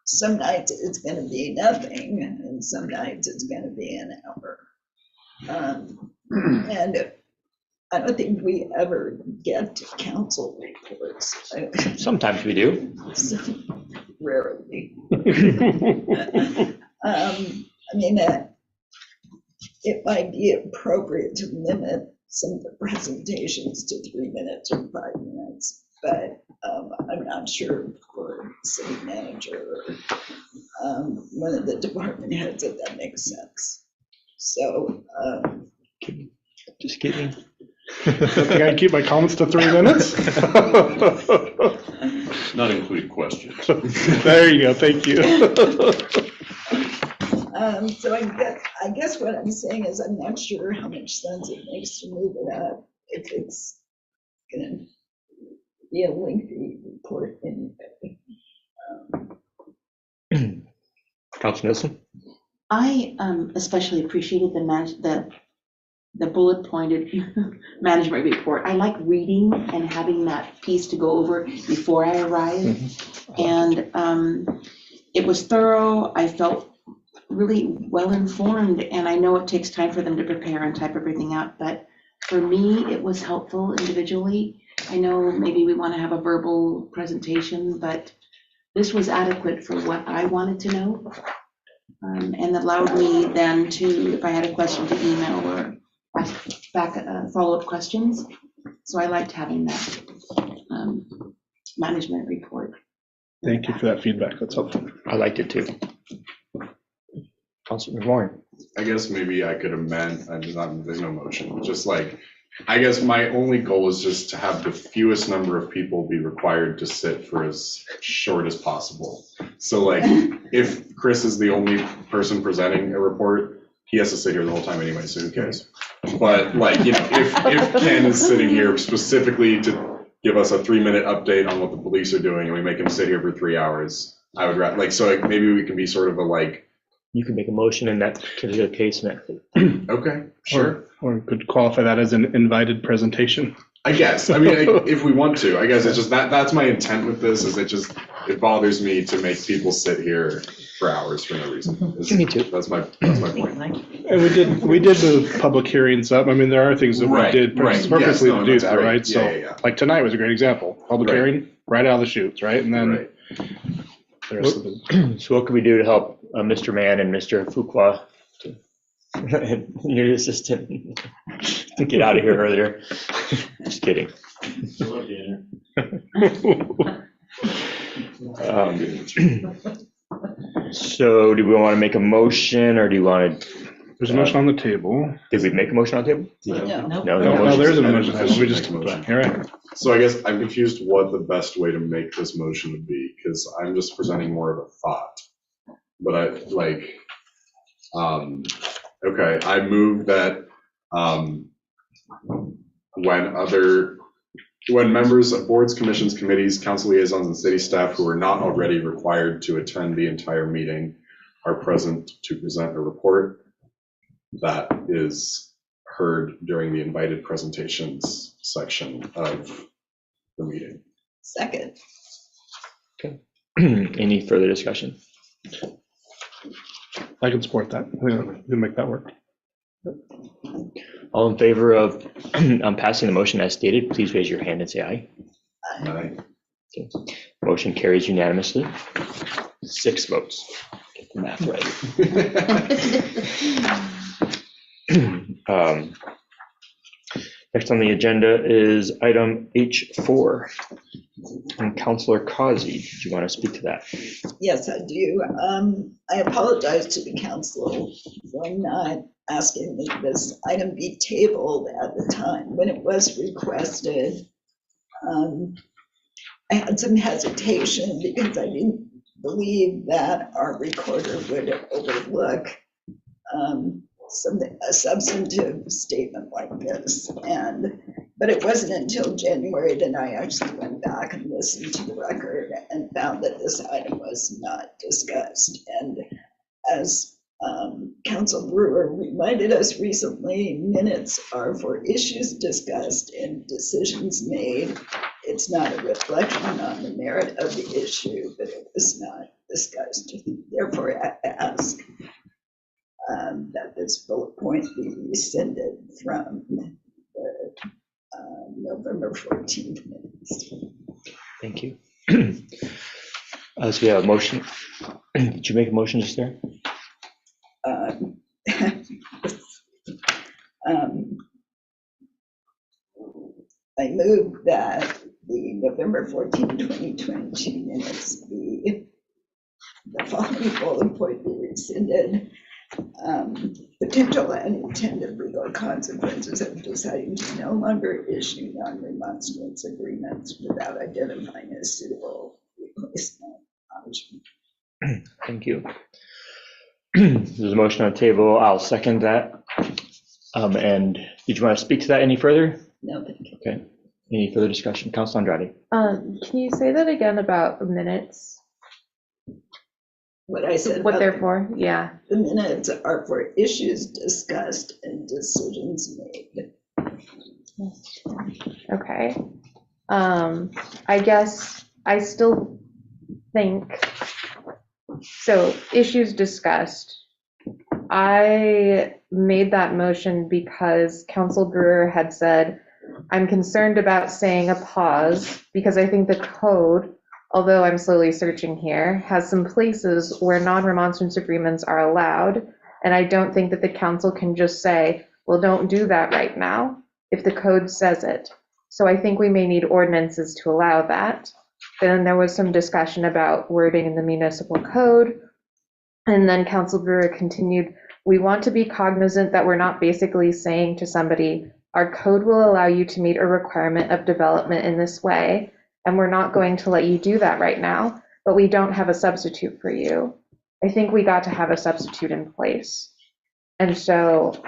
Some nights it's going to be nothing, and some nights it's going to be an hour. And I don't think we ever get to council reports. Sometimes we do. Rarely. It might be appropriate to limit some of the presentations to 3 minutes or 5 minutes, but I'm not sure for the city manager or one of the department heads if that makes sense. So, just kidding. I gotta keep my comments to 3 minutes. Not including questions. There you go. Thank you. So I guess what I'm saying is I'm not sure how much sense it makes to move it up if it's going to be a lengthy report anyway. Councilor Nielsen? I especially appreciated the bullet pointed management report. I like reading and having that piece to go over before I arrive. And it was thorough. I felt really well informed, and I know it takes time for them to prepare and type everything out, but for me, it was helpful individually. I know maybe we want to have a verbal presentation, but this was adequate for what I wanted to know, and allowed me then to, if I had a question, to email or ask back follow-up questions. So I liked having that management report. Thank you for that feedback. That's helpful. I liked it too. Councilor McMorrin. I guess maybe I could amend, there's no motion, just like, I guess my only goal is just to have the fewest number of people be required to sit for as short as possible. So like, if Chris is the only person presenting a report, he has to sit here the whole time anyway, so who cares? But like, if Ken is sitting here specifically to give us a 3-minute update on what the police are doing and we make them sit here for 3 hours. I would like, so like maybe we can be sort of a like. You can make a motion in that particular case. Okay, sure. Or we could qualify that as an invited presentation. I guess. I mean, if we want to, I guess it's just that's my intent with this. Is it bothers me to make people sit here for hours for no reason. Me too. That's my point. And we did move public hearings up. I mean, there are things that we did purposely to do that, right? So like tonight was a great example. Public hearing, right out of the chutes, right? And then the rest of the. So what can we do to help Mr. Mann and Mr. Fuqua, your assistant, to get out of here earlier? Just kidding. So do we want to make a motion, or do you want to? There's a motion on the table. Did we make a motion on the table? No, there's a motion. We just, you're right. So I guess I'm confused what the best way to make this motion would be, because I'm just presenting more of a thought. But I like, okay, I move that when members of boards, commissions, committees, council liaisons, and city staff who are not already required to attend the entire meeting are present to present a report that is heard during the invited presentations section of the meeting. Second. Okay. Any further discussion? I can support that. We can make that work. All in favor of passing the motion as stated, please raise your hand and say aye. Aye. Okay. Motion carries unanimously. 6 votes. Get the math right. Next on the agenda is item H4. And Councilor Causey, did you want to speak to that? Yes, I do. I apologize to the council for not asking that this item be tabled at the time when it was requested. I had some hesitation because I didn't believe that our recorder would overlook a substantive statement like this. But it wasn't until January that I actually went back and listened to the record and found that this item was not discussed. And as Council Brewer reminded us recently, minutes are for issues discussed and decisions made. It's not a reflection on the merit of the issue, but it was not discussed. Therefore, I ask that this bullet point be rescinded from the November 14th minutes. Thank you. So we have a motion. Did you make a motion just there? I move that the November 14, 2022 minutes be, the following bullet point be rescinded. Potential and intended legal consequences of deciding to no longer issue non-remonstrance agreements without identifying a suitable replacement option. Thank you. There's a motion on the table. I'll second that. And did you want to speak to that any further? No, thank you. Okay. Any further discussion? Councilor Andrade. Can you say that again about the minutes? What I said. What they're for? Yeah. The minutes are for issues discussed and decisions made. Okay. I guess I still think, so issues discussed. I made that motion because Council Brewer had said, I'm concerned about saying a pause because I think the code, although I'm slowly searching here, has some places where non-remonstrance agreements are allowed. And I don't think that the council can just say, well, don't do that right now if the code says it. So I think we may need ordinances to allow that. Then there was some discussion about wording in the municipal code. And then Council Brewer continued, we want to be cognizant that we're not basically saying to somebody, our code will allow you to meet a requirement of development in this way, and we're not going to let you do that right now, but we don't have a substitute for you. I think we got to have a substitute in place. And so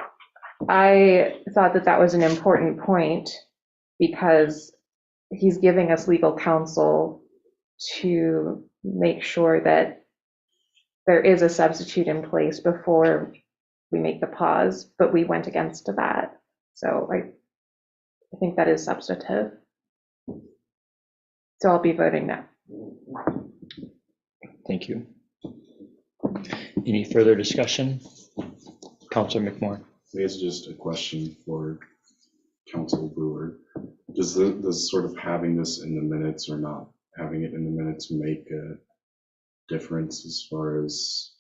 I thought that that was an important point because he's giving us legal counsel to make sure that there is a substitute in place before we make the pause, but we went against that. So I think that is substantive. So I'll be voting no. Thank you. Any further discussion? Councilor McMorrin. I guess just a question for Council Brewer. Does this sort of having this in the minutes or not having it in the minutes make a difference as far as,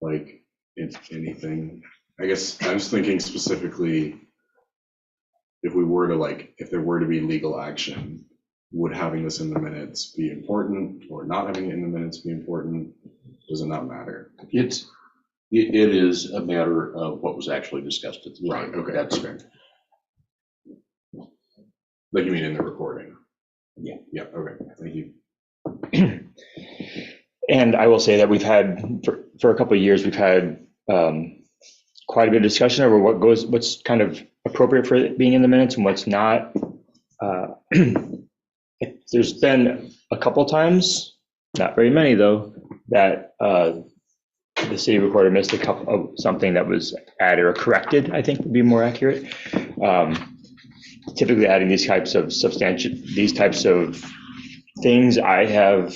like, if anything? I guess I was thinking specifically if there were to be legal action, would having this in the minutes be important, or not having it in the minutes be important? Does it not matter? It is a matter of what was actually discussed at the time. Right, okay. That's okay. Like you mean in the recording? Yeah. Yeah, okay, thank you. And I will say that we've had, for a couple of years, we've had quite a bit of discussion over what's kind of appropriate for it being in the minutes and what's not. There's been a couple times, not very many though, that the city recorder missed a couple of something that was added or corrected, I think would be more accurate. Typically adding these types of things, I have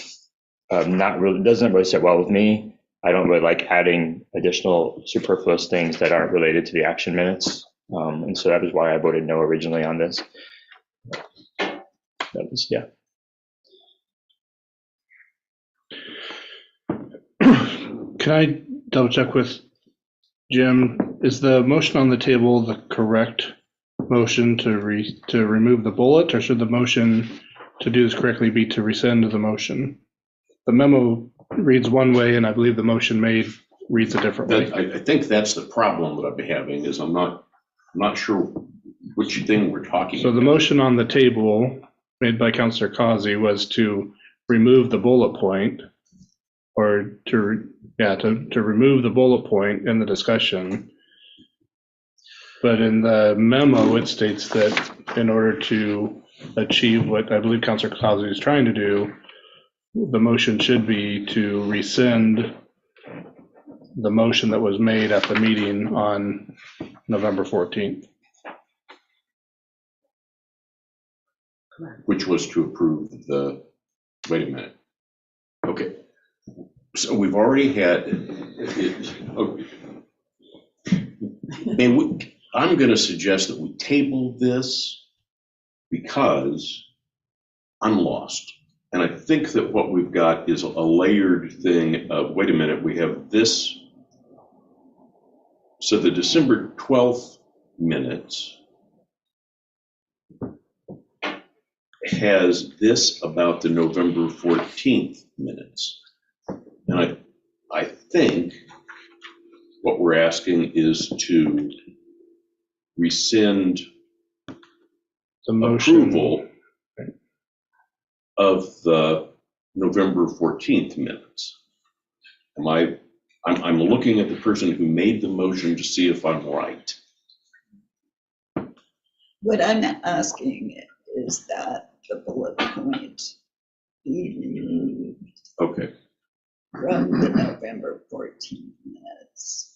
doesn't really sit well with me. I don't really like adding additional superfluous things that aren't related to the action minutes. And so that is why I voted no originally on this. That was, yeah. Can I double check with Jim? Is the motion on the table the correct motion to remove the bullet, or should the motion to do this correctly be to rescind the motion? The memo reads one way, and I believe the motion made reads a different way. I think that's the problem that I've been having, is I'm not sure which thing we're talking So about. the motion on the table made by Councilor Causey was to remove the bullet point, or to remove the bullet point in the discussion. But in the memo, it states that in order to achieve what I believe Councilor Causey is trying to do, the motion should be to rescind the motion that was made at the meeting on November 14th. Which was to approve the, wait a minute. Okay. So we've already had, okay. I'm going to suggest that we table this because I'm lost. And I think that what we've got is a layered thing of, wait a minute, we have this. So the December 12th minutes has this about the November 14th minutes. And I think what we're asking is to rescind the motion approval of the November 14th minutes. I'm looking at the person who made the motion to see if I'm right. What I'm asking is that the bullet point be removed Okay. from the November 14th minutes.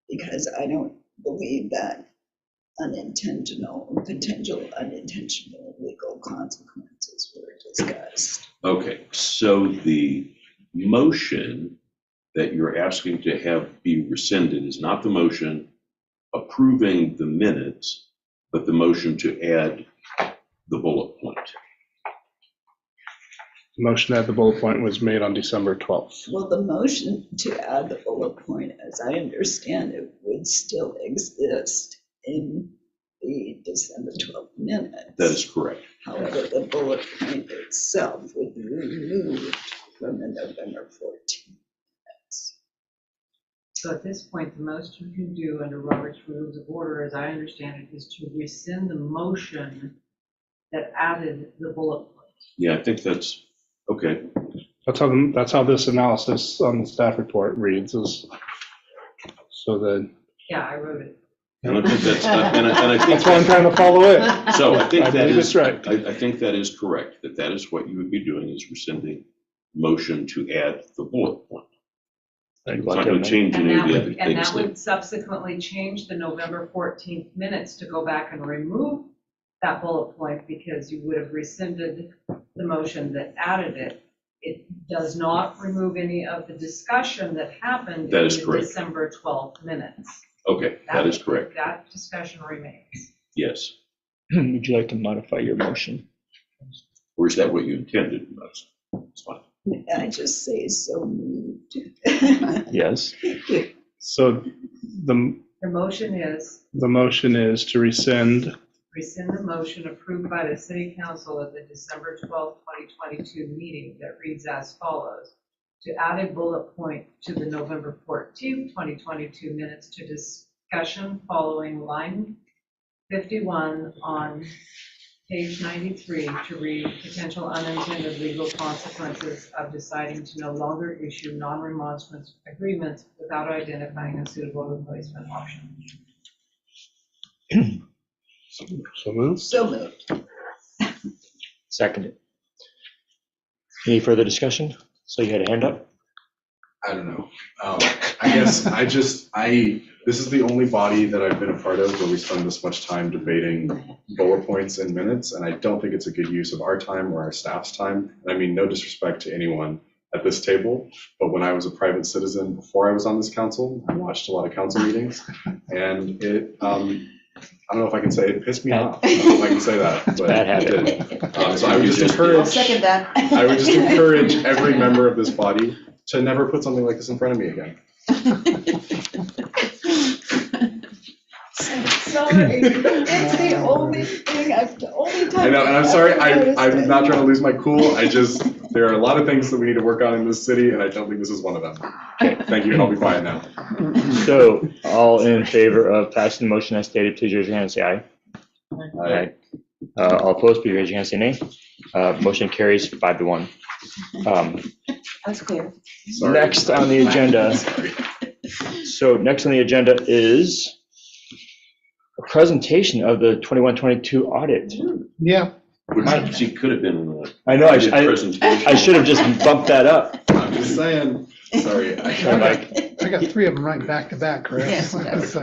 Because I don't believe that potential unintentional legal consequences were discussed. Okay, so the motion that you're asking to have be rescinded is not the motion approving the minutes, but the motion to add the bullet point. The motion to add the bullet point was made on December 12th. Well, the motion to add the bullet point, as I understand it, would still exist in the December 12th minutes. That is correct. However, the bullet point itself would be removed from the November 14th minutes. So at this point, the most you can do under Robert's Rules of Order, as I understand it, is to rescind the motion that added the bullet point. Yeah, I think that's okay. That's how this analysis on the staff report reads, is so that. Yeah, I wrote it. And I think that's, and I think. That's why I'm trying to follow it. So I think I that believe is, it's right. I think that is correct, that is what you would be doing, is rescinding motion to add the bullet point. It's not going to change any of the other And things that would subsequently change the November 14th minutes to go back and remove that bullet point because you would have rescinded the motion that added it. It does not remove any of the discussion that happened That in is the correct. December 12th minutes. Okay, that is correct, That discussion remains. yes. Would you like to modify your motion? Or is that what you intended? That's fine. I just say so moved. Yes. So the The motion is motion is to rescind. rescind the motion approved by the city council at the December 12th, 2022 meeting that reads as follows. To add a bullet point to the November 14th, 2022 minutes to discussion following line 51 on page 93 to read potential unintended legal consequences of deciding to no longer issue non-remonstrance agreements without identifying a suitable replacement option. So moved. So moved. Seconded. Any further discussion? So you had a hand up? I don't know. I guess this is the only body that I've been a part of where we spend this much time debating bullet points and minutes, and I don't think it's a good use of our time or our staff's time. And I mean, no disrespect to anyone at this table, but when I was a private citizen before I was on this council, I watched a lot of council meetings, and it, I don't know if I can say it pissed me off. I don't know if I can say that, but bad habit. it did. So I would just I'll encourage, second that. I would just encourage every member of this body to never put something like this in front of me again. Sorry, it's the only thing, the only time. I know, and I'm sorry, I'm not trying to lose my cool. There are a lot of things that we need to work on in this city, and I don't think this is one of them. Thank you, and I'll be quiet now. So all in favor of passing the motion as stated, please raise your hand and say aye. Aye. All opposed, please raise your hand and say nay. Motion carries 5-1. That's clear. Sorry. Next on the agenda. So next on the agenda is a presentation of the 21-22 audit. Yeah. Which she could have been. I know, Presentation. I should have just bumped that up. I'm just saying, sorry. Mike. I got 3 of them right back to back, correct? Yes, yes. So,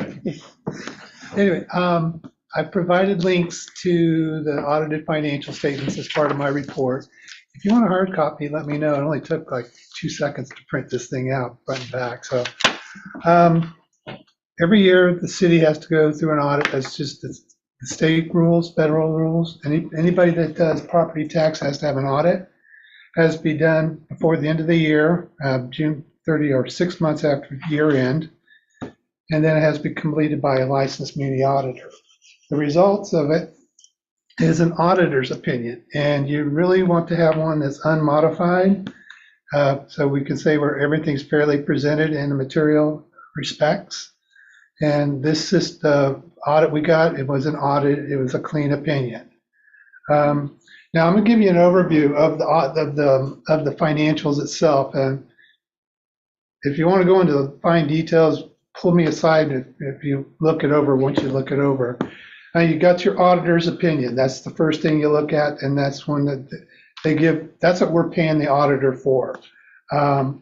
anyway, I provided links to the audited financial statements as part of my report. If you want a hard copy, let me know. It only took like 2 seconds to print this thing out front and back. So every year the city has to go through an audit. That's just the state rules, federal rules. Anybody that does property tax has to have an audit. Has to be done before the end of the year, June 30 or 6 months after year end. And then it has to be completed by a licensed muni auditor. The results of it is an auditor's opinion, and you really want to have one that's unmodified, so we can say where everything's fairly presented in the material respects. And this is the audit we got. It was an audit. It was a clean opinion. Now I'm going to give you an overview of the financials itself, and if you want to go into the fine details, pull me aside if you look it over. Once you look it over. Now you got your auditor's opinion. That's the first thing you look at, and that's one that they give. That's what we're paying the auditor for. And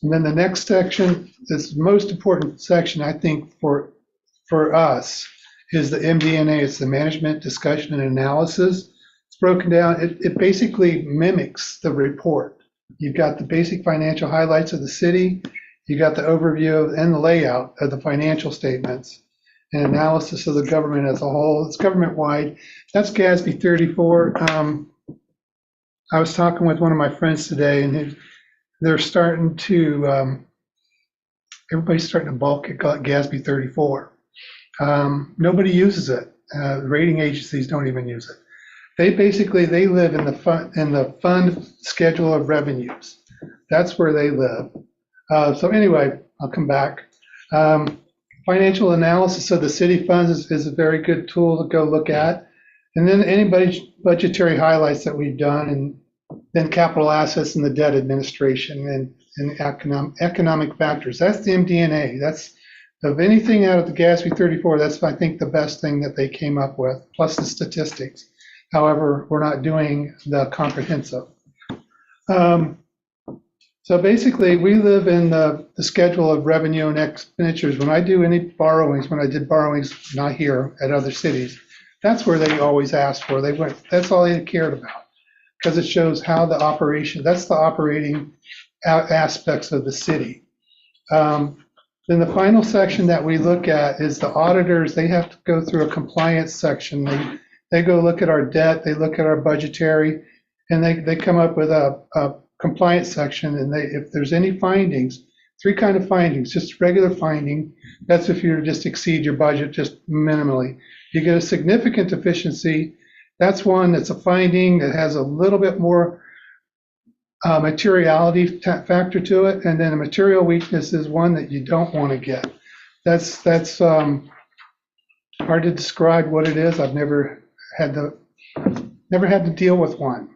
then the next section, this most important section, I think, for us, is the MD&A. It's the management discussion and analysis. It's broken down. It basically mimics the report. You've got the basic financial highlights of the city. You got the overview and the layout of the financial statements. And analysis of the government as a whole. It's government-wide. That's GASB 34. I was talking with one of my friends today, and they're starting to, everybody's starting to bulk at GASB 34. Nobody uses it. Rating agencies don't even use it. They live in the fund schedule of revenues. That's where they live. So anyway, I'll come back. Financial analysis of the city funds is a very good tool to go look at. And then any budgetary highlights that we've done, and then capital assets and the debt administration and economic factors. That's the MD&A. of anything out of the GASB 34, that's, I think, the best thing that they came up with, plus the statistics. However, we're not doing the comprehensive. So basically, we live in the schedule of revenue and expenditures. When I do any borrowings, when I did borrowings, not here, at other cities, that's where they always asked for. That's all they cared about, because it shows how the operation, that's the operating aspects of the city. Then the final section that we look at is the auditors. They have to go through a compliance section. They go look at our debt, they look at our budgetary, and they come up with a compliance section. And if there's any findings, 3 kind of findings, just regular finding, that's if you just exceed your budget just minimally. You get a significant deficiency, that's one that's a finding that has a little bit more materiality factor to it, and then a material weakness is one that you don't want to get. That's hard to describe what it is. I've never had to deal with one.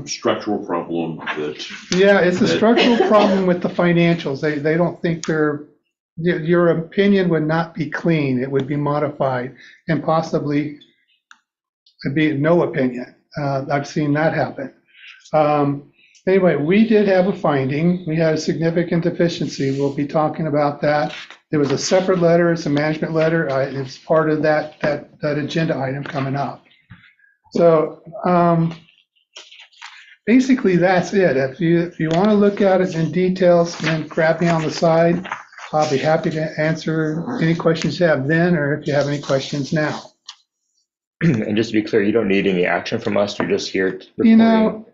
Structural problem that. Yeah, it's a structural problem with the financials. They don't think your opinion would not be clean. It would be modified, and possibly it'd be no opinion. I've seen that happen. Anyway, we did have a finding. We had a significant deficiency. We'll be talking about that. There was a separate letter. It's a management letter. It's part of that agenda item coming up. So basically, that's it. If you want to look at it in details, then grab me on the side. I'll be happy to answer any questions you have then, or if you have any questions now. And just to be clear, you don't need any action from us. You're just here to You know,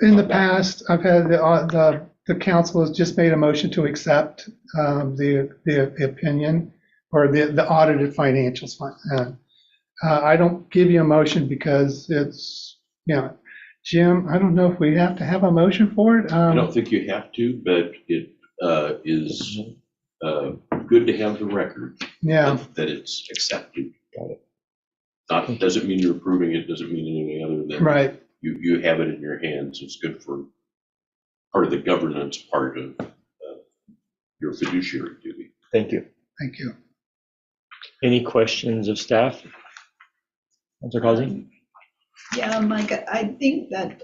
in the past, I've had the council has just made a motion to accept the opinion or the audited financials. I don't give you a motion because it's, Jim, I don't know if we have to have a motion for it. I don't think you have to, but it is good to have the record. Yeah. That it's accepted. Got it. Doesn't mean you're approving it, doesn't mean anything other than. Right. You have it in your hands. It's good for part of the governance part of your fiduciary duty. Thank you. Thank you. Any questions of staff? Councilor Causey? Yeah, Mike, I think that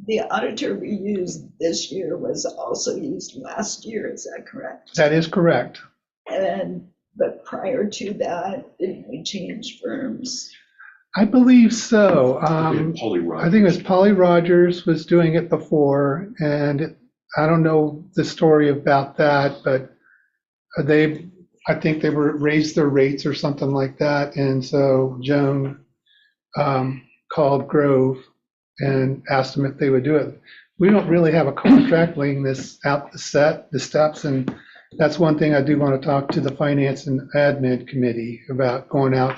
the auditor we used this year was also used last year. Is that correct? That is correct. But prior to that, did we change firms? I believe so. I think it was Polly Rogers was doing it before, and I don't know the story about that, but I think they raised their rates or something like that, and so Joan called Grove and asked them if they would do it. We don't really have a contract laying this out, the steps, and that's one thing I do want to talk to the Finance and Admin Committee about going out.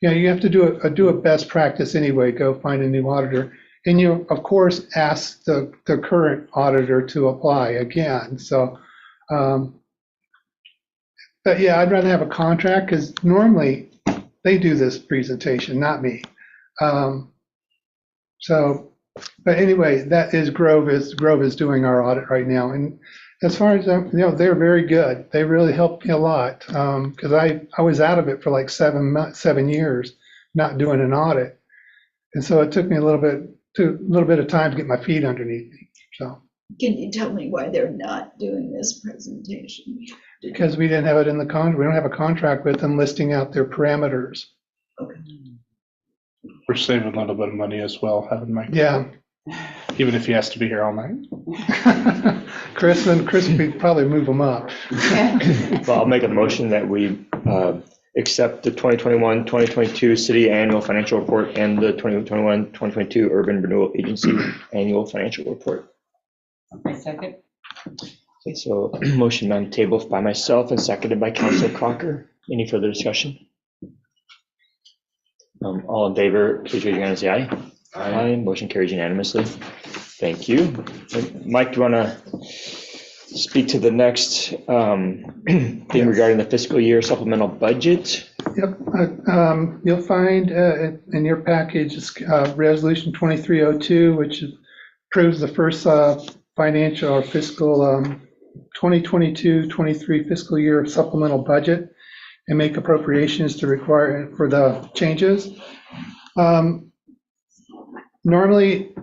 You have to do a best practice anyway, go find a new auditor. And you, of course, ask the current auditor to apply again. So, but yeah, I'd rather have a contract because normally they do this presentation, not me. But anyway, that is Grove is doing our audit right now. And as far as, they're very good. They really helped me a lot because I was out of it for like 7 years, not doing an audit. And so it took me a little bit of time to get my feet underneath me. So. Can you tell me why they're not doing this presentation? Because we didn't have it in the contract. We don't have a contract with them listing out their parameters. Okay. We're saving a little bit of money as well, having Mike. Yeah. Even if he has to be here all night. Chris would probably move them up. Well, I'll make a motion that we accept the 2021-2022 City Annual Financial Report and the 2021-2022 Urban Renewal Agency Annual Financial Report. My second. Okay, so motion on the table by myself and seconded by Councilor Crocker. Any further discussion? All in favor, please raise your hand and say aye. Aye. Motion carries unanimously. Thank you. Mike, do you want to speak to the next thing regarding the fiscal year supplemental budget? Yep. You'll find in your package Resolution 2302, which approves the first financial or fiscal 2022-23 fiscal year supplemental budget and make appropriations to require for the changes. Normally,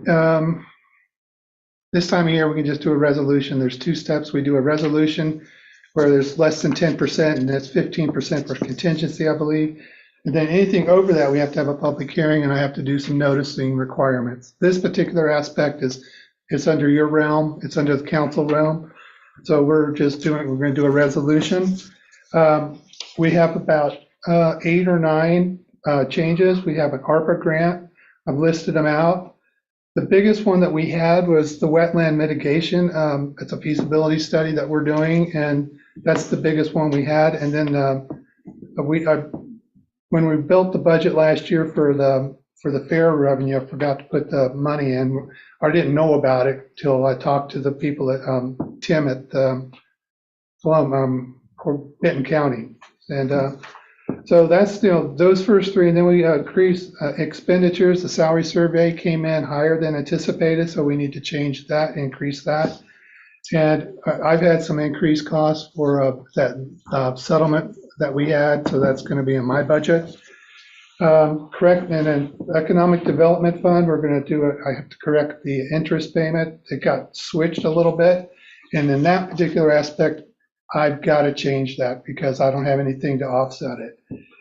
this time of year, we can just do a resolution. There's two steps. We do a resolution where there's less than 10%, and that's 15% for contingency, I believe. And then anything over that, we have to have a public hearing, and I have to do some noticing requirements. This particular aspect is under your realm. It's under the council realm. So we're going to do a resolution. We have about 8 or 9 changes. We have an ARPA grant. I've listed them out. The biggest one that we had was the wetland mitigation. It's a feasibility study that we're doing, and that's the biggest one we had. And then when we built the budget last year for the fair revenue, I forgot to put the money in. I didn't know about it till I talked to the people at Tim at Benton County, and so that's those first 3, and then we increased expenditures. The salary survey came in higher than anticipated, so we need to change that, increase that. And I've had some increased costs for that settlement that we had, so that's going to be in my budget. Correct, and then economic development fund, we're going to do it. I have to correct the interest payment. It got switched a little bit, and in that particular aspect, I've got to change that because I don't have anything to offset it.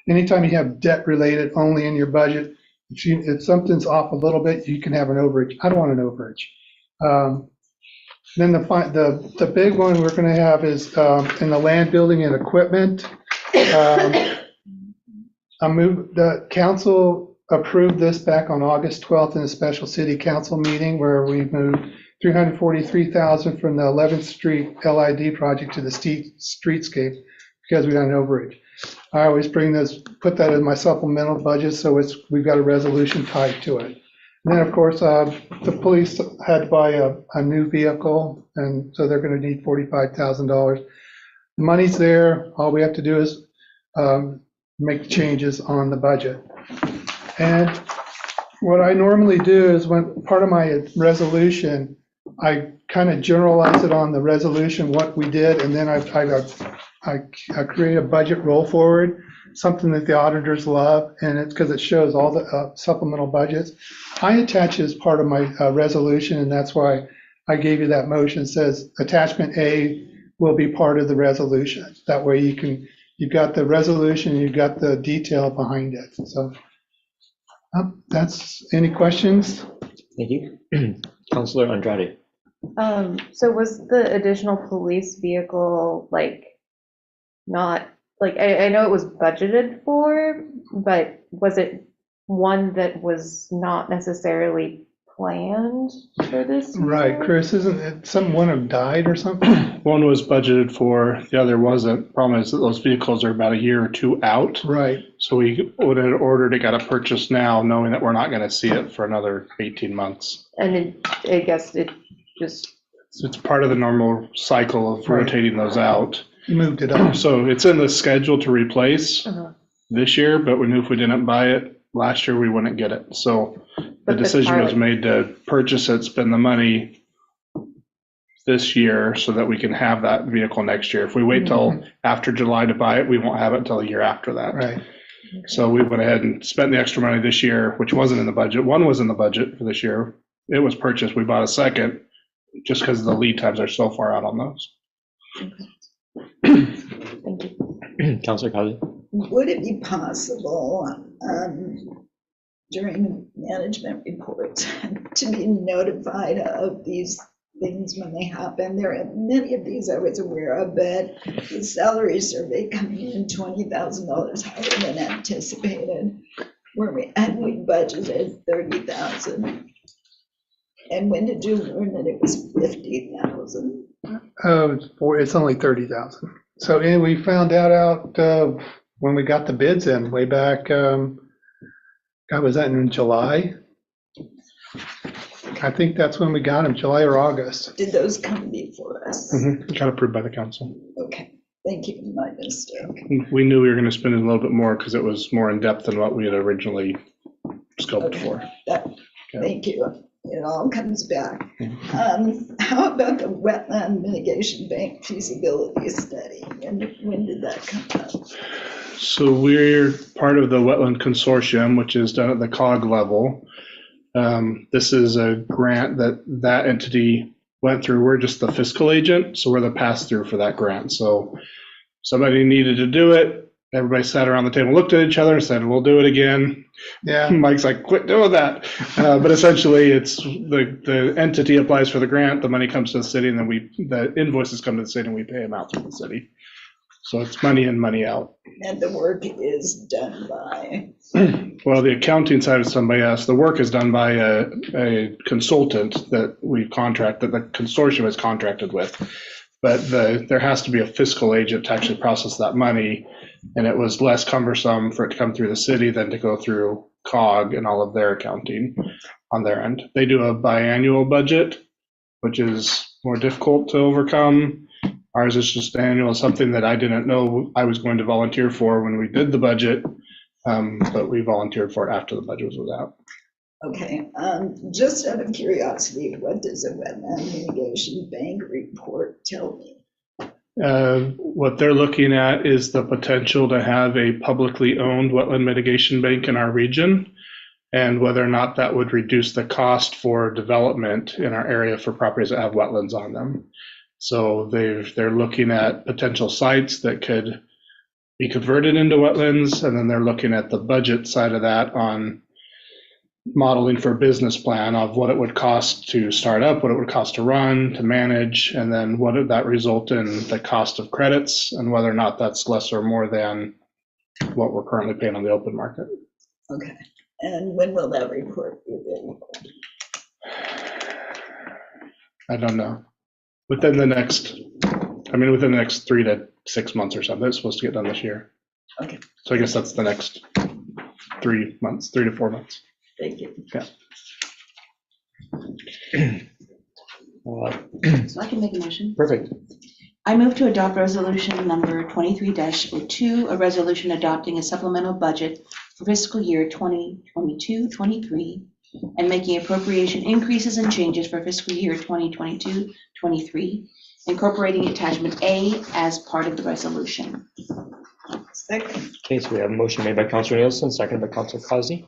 Anytime you have debt related only in your budget, if something's off a little bit, you can have an overage. I don't want an overage. Then the big one we're going to have is in the land building and equipment. The council approved this back on August 12th in a special city council meeting where we moved $343,000 from the 11th Street LID project to the streetscape because we got an overage. I always put that in my supplemental budget, so we've got a resolution tied to it. And then, of course, the police had to buy a new vehicle, and so they're going to need $45,000. The money's there. All we have to do is make changes on the budget. And what I normally do is when part of my resolution, I kind of generalize it on the resolution, what we did, and then I create a budget roll forward, something that the auditors love, and it's because it shows all the supplemental budgets. I attach it as part of my resolution, and that's why I gave you that motion. It says attachment A will be part of the resolution. That way you've got the resolution, you've got the detail behind it. So that's, any questions? Thank you. Councilor Andrade. So was the additional police vehicle not, I know it was budgeted for, but was it one that was not necessarily planned for this year? Right, Chris, isn't it one of them died or something? One was budgeted for, the other wasn't. Problem is that those vehicles are about a year or 2 out. Right. So we ordered it, got a purchase now, knowing that we're not going to see it for another 18 months. And I guess it just... It's part of the normal cycle of rotating those out. You moved it up. So it's in the schedule to replace this year, but we knew if we didn't buy it last year, we wouldn't get it. So the decision was made to purchase it, spend the money this year so that we can have that vehicle next year. If we wait till after July to buy it, we won't have it until a year after that. Right. So we went ahead and spent the extra money this year, which wasn't in the budget. One was in the budget for this year. It was purchased. We bought a second just because the lead times are so far out on those. Thank you. Councilor Colley. Would it be possible during management reports to be notified of these things when they happen? There are many of these I was aware of, but the salary survey coming in $20,000 higher than anticipated, where we budgeted $30,000. And when did you learn that it was 50,000? It's only 30,000. So we found out when we got the bids in way back. Was that in July? I think that's when we got them, July or August. Did those come before us? Got approved by the council. Okay, thank you, my mistake. We knew we were going to spend a little bit more because it was more in depth than what we had originally scoped for. Thank you. it all comes back. How about the wetland mitigation bank feasibility study? When did that come up? So we're part of the wetland consortium, which is done at the COG level. This is a grant that entity went through. We're just the fiscal agent, so we're the pass-through for that grant. So somebody needed to do it. Everybody sat around the table, looked at each other, and said, "We'll do it again." Yeah. Mike's like, "Quit doing that." But essentially, it's the entity applies for the grant, the money comes to the city, and then the invoices come to the city, and we pay them out through the city. So it's money in, money out. And the work is done by? Well, the accounting side is done by us. The work is done by a consultant that we contract, that the consortium is contracted with. But there has to be a fiscal agent to actually process that money. And it was less cumbersome for it to come through the city than to go through COG and all of their accounting on their end. They do a biannual budget, which is more difficult to overcome. Ours is just annual, something that I didn't know I was going to volunteer for when we did the budget, but we volunteered for it after the budget was out. Okay, just out of curiosity, what does a wetland mitigation bank report tell me? What they're looking at is the potential to have a publicly owned wetland mitigation bank in our region, and whether or not that would reduce the cost for development in our area for properties that have wetlands on them. So they're looking at potential sites that could be converted into wetlands, and then they're looking at the budget side of that on modeling for a business plan of what it would cost to start up, what it would cost to run, to manage, and then what would that result in the cost of credits, and whether or not that's less or more than what we're currently paying on the open market. Okay, and when will that report be available? I don't know. Within the next 3 to 6 months or something. It's supposed to get done this year. Okay. So I guess that's the next 3 months, 3 to 4 months. Thank you. Yeah. So I can make a motion. Perfect. I move to adopt resolution number 23-02, a resolution adopting a supplemental budget for fiscal year 2022-23 and making appropriation increases and changes for fiscal year 2022-23, incorporating attachment A as part of the resolution. Second. Okay, so we have a motion made by Councilor Nielsen, seconded by Councilor Causey.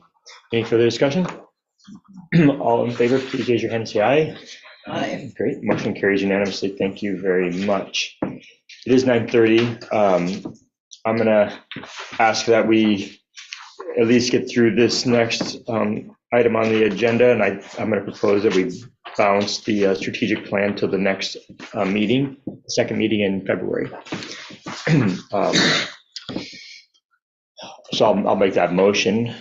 Any further discussion? All in favor, please raise your hand and say aye. Aye. Great, motion carries unanimously. Thank you very much. It is 9:30. I'm gonna ask that we at least get through this next item on the agenda, and I'm gonna propose that we bounce the strategic plan till the next meeting, the second meeting in February. So I'll make that motion.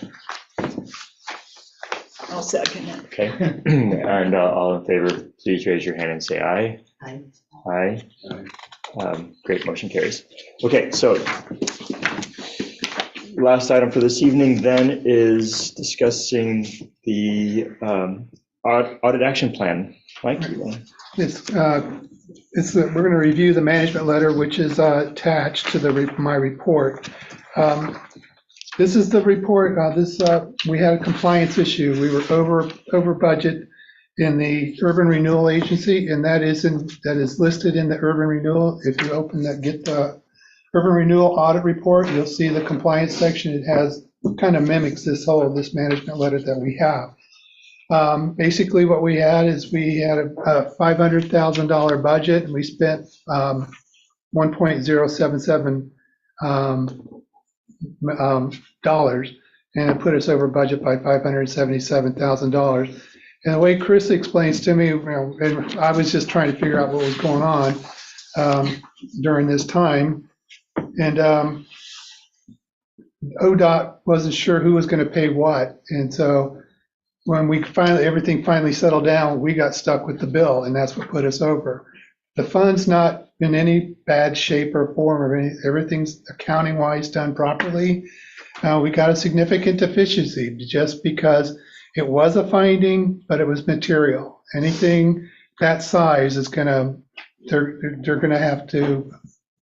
I'll second it. Okay, and all in favor, please raise your hand and say aye. Aye. Aye. Great, motion carries. Okay, so last item for this evening then is discussing the audit action plan. Mike? We're going to review the management letter, which is attached to my report. This is the report. We had a compliance issue. We were over budget in the Urban Renewal Agency, and that is listed in the Urban Renewal. If you get the Urban Renewal Audit Report, you'll see the compliance section. It kind of mimics this management letter that we have. Basically, what we had is we had a $500,000 budget, and we spent 1.077 dollars, and it put us over budget by $577,000. And the way Chris explains to me, and I was just trying to figure out what was going on during this time, and ODOT wasn't sure who was going to pay what, and so when everything finally settled down, we got stuck with the bill, and that's what put us over. The fund's not in any bad shape or form, or everything's accounting-wise done properly. We got a significant deficiency just because it was a finding, but it was material. Anything that size is they're gonna have to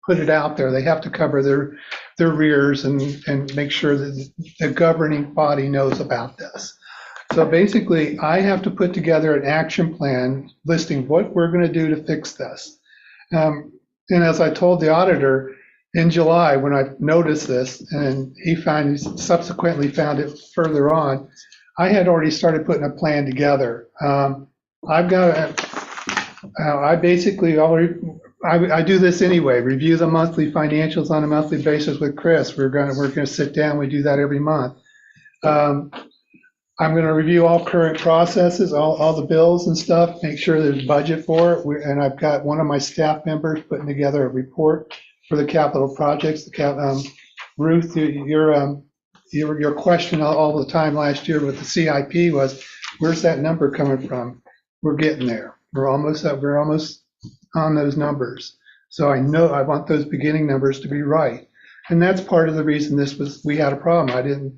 put it out there. They have to cover their rears and make sure that the governing body knows about this. So basically, I have to put together an action plan listing what we're going to do to fix this. And as I told the auditor in July, when I noticed this, and he subsequently found it further on, I had already started putting a plan together. I basically already, I do this anyway, review the monthly financials on a monthly basis with Chris. We're gonna sit down, we do that every month. I'm gonna review all current processes, all the bills and stuff, make sure there's budget for it. And I've got one of my staff members putting together a report for the capital projects. Ruth, your question all the time last year with the CIP was, where's that number coming from? We're getting there. We're almost on those numbers. So I know I want those beginning numbers to be right. And that's part of the reason we had a problem.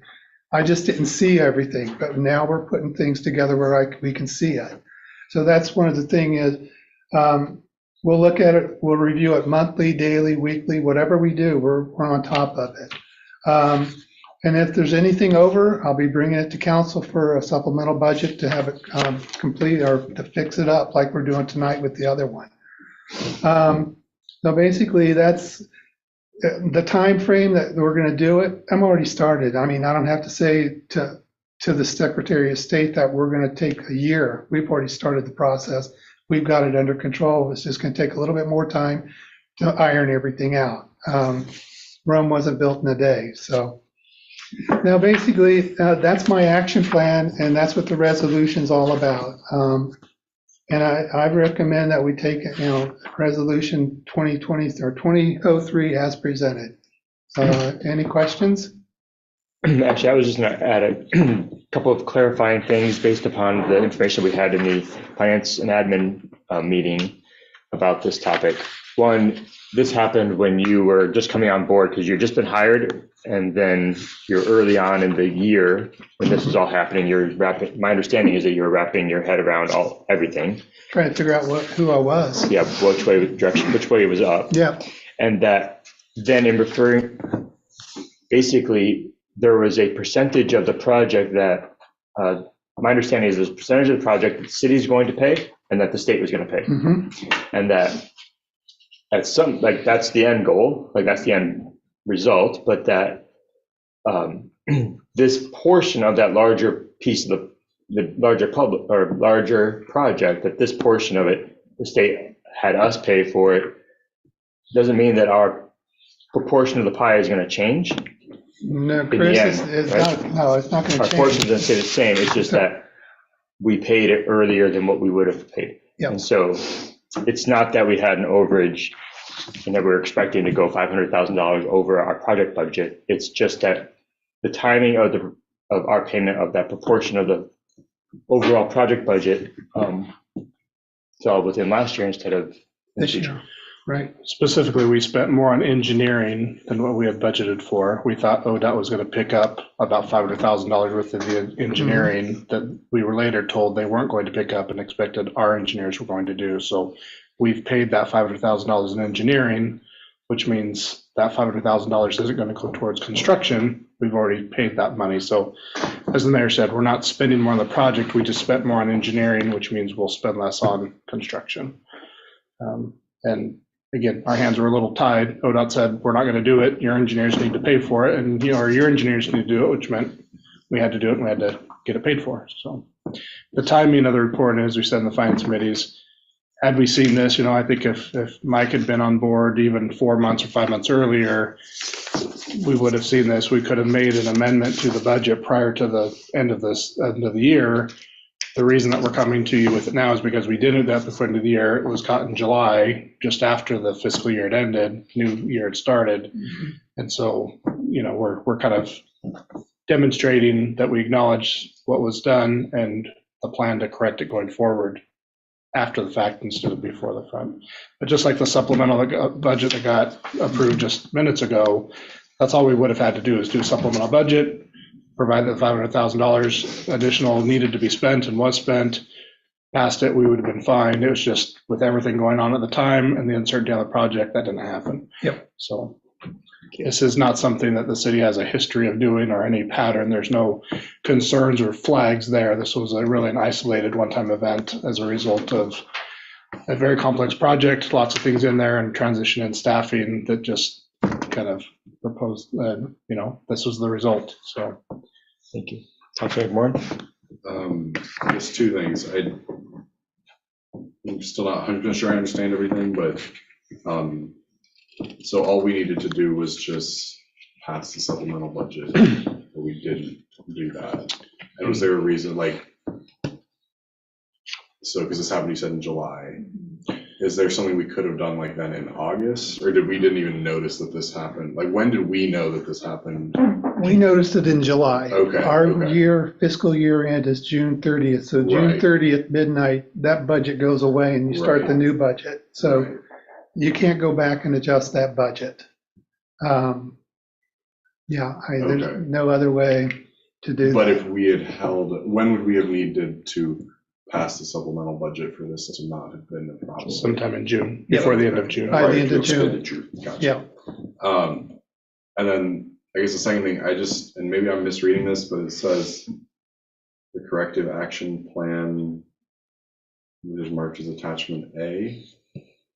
I just didn't see everything, but now we're putting things together where we can see it. So that's one of the things is, we'll look at it, we'll review it monthly, daily, weekly, whatever we do, we're on top of it. And if there's anything over, I'll be bringing it to council for a supplemental budget to have it complete or to fix it up like we're doing tonight with the other one. So basically that's the time frame that we're going to do it. I'm already started. I mean, I don't have to say to the Secretary of State that we're going to take a year. We've already started the process. We've got it under control. It's just going to take a little bit more time to iron everything out. Rome wasn't built in a day. So now basically that's my action plan, and that's what the resolution's all about. And I recommend that we take, resolution 2020 or 2003 as presented. Any questions? Actually, I was just going to add a couple of clarifying things based upon the information we had in the finance and admin meeting about this topic. One, this happened when you were just coming on board because you've just been hired, and then you're early on in the year when this is all happening. My understanding is that you're wrapping your head around everything. Trying to figure out who I was. Yeah, which way it was up. Yeah. And that then in referring, basically, there was a percentage of the project that, my understanding is there's a percentage of the project that the city is going to pay and that the state was going to pay. Mm-hmm. And that at some, that's the end goal, that's the end result, but that this portion of that larger piece of the larger public or larger project, that this portion of it, the state had us pay for it, doesn't mean that our proportion of the pie is going to change. No, Chris, it's not going to change. Our portion doesn't stay the same. It's just that we paid it earlier than what we would have paid. Yep. And so it's not that we had an overage and that we were expecting to go $500,000 over our project budget. It's just that the timing of our payment of that proportion of the overall project budget fell within last year instead of this year. Right. Specifically, we spent more on engineering than what we had budgeted for. We thought ODOT was going to pick up about $500,000 worth of the engineering that we were later told they weren't going to pick up and expected our engineers were going to do. So we've paid that $500,000 in engineering, which means that $500,000 isn't going to go towards construction. We've already paid that money. So as the mayor said, we're not spending more on the project. We just spent more on engineering, which means we'll spend less on construction. And again, our hands were a little tied. ODOT said, we're not going to do it. Your engineers need to pay for it. And your engineers need to do it, which meant we had to do it and we had to get it paid for. So the timing of the report, as we said in the finance committees, had we seen this, I think if Mike had been on board even 4 months or 5 months earlier, we would have seen this. We could have made an amendment to the budget prior to the end of the year. The reason that we're coming to you with it now is because we did it at the end of the year. It was caught in July, just after the fiscal year had ended, new year had started. Mm-hmm. And so, we're kind of demonstrating that we acknowledge what was done and the plan to correct it going forward after the fact instead of before the front. But just like the supplemental budget that got approved just minutes ago, that's all we would have had to do is do a supplemental budget, provided that $500,000 additional needed to be spent and was spent, passed it, we would have been fine. It was just with everything going on at the time and the uncertainty on the project, that didn't happen. Yep. So This is not something that the city has a history of doing or any pattern. There's no concerns or flags there. This was really an isolated one-time event as a result of a very complex project, lots of things in there, and transition in staffing that just kind of proposed, this was the result, so. Thank you. Councilor McMorrin? Just two things. I'm still not 100% sure I understand everything, but so all we needed to do was just pass the supplemental budget, but we didn't do that. And was there a reason, so because this happened, you said in July, is there something we could have done like then in August, or didn't even notice that this happened? Like, when did we know that this happened? We noticed it in July. Okay. Our fiscal year end is June 30th, so June Right. 30th midnight, that budget goes away and you start Right. the new budget. So Right. you can't go back and adjust that budget. There's Okay. no other way to do But that. if we had when would we have needed to pass the supplemental budget for this to not have been a problem? Sometime in June, before the end of June. By the end of June. Expenditure. Gotcha. Yeah. And then I guess the second thing, and maybe I'm misreading this, but it says the corrective action plan is marked as attachment A.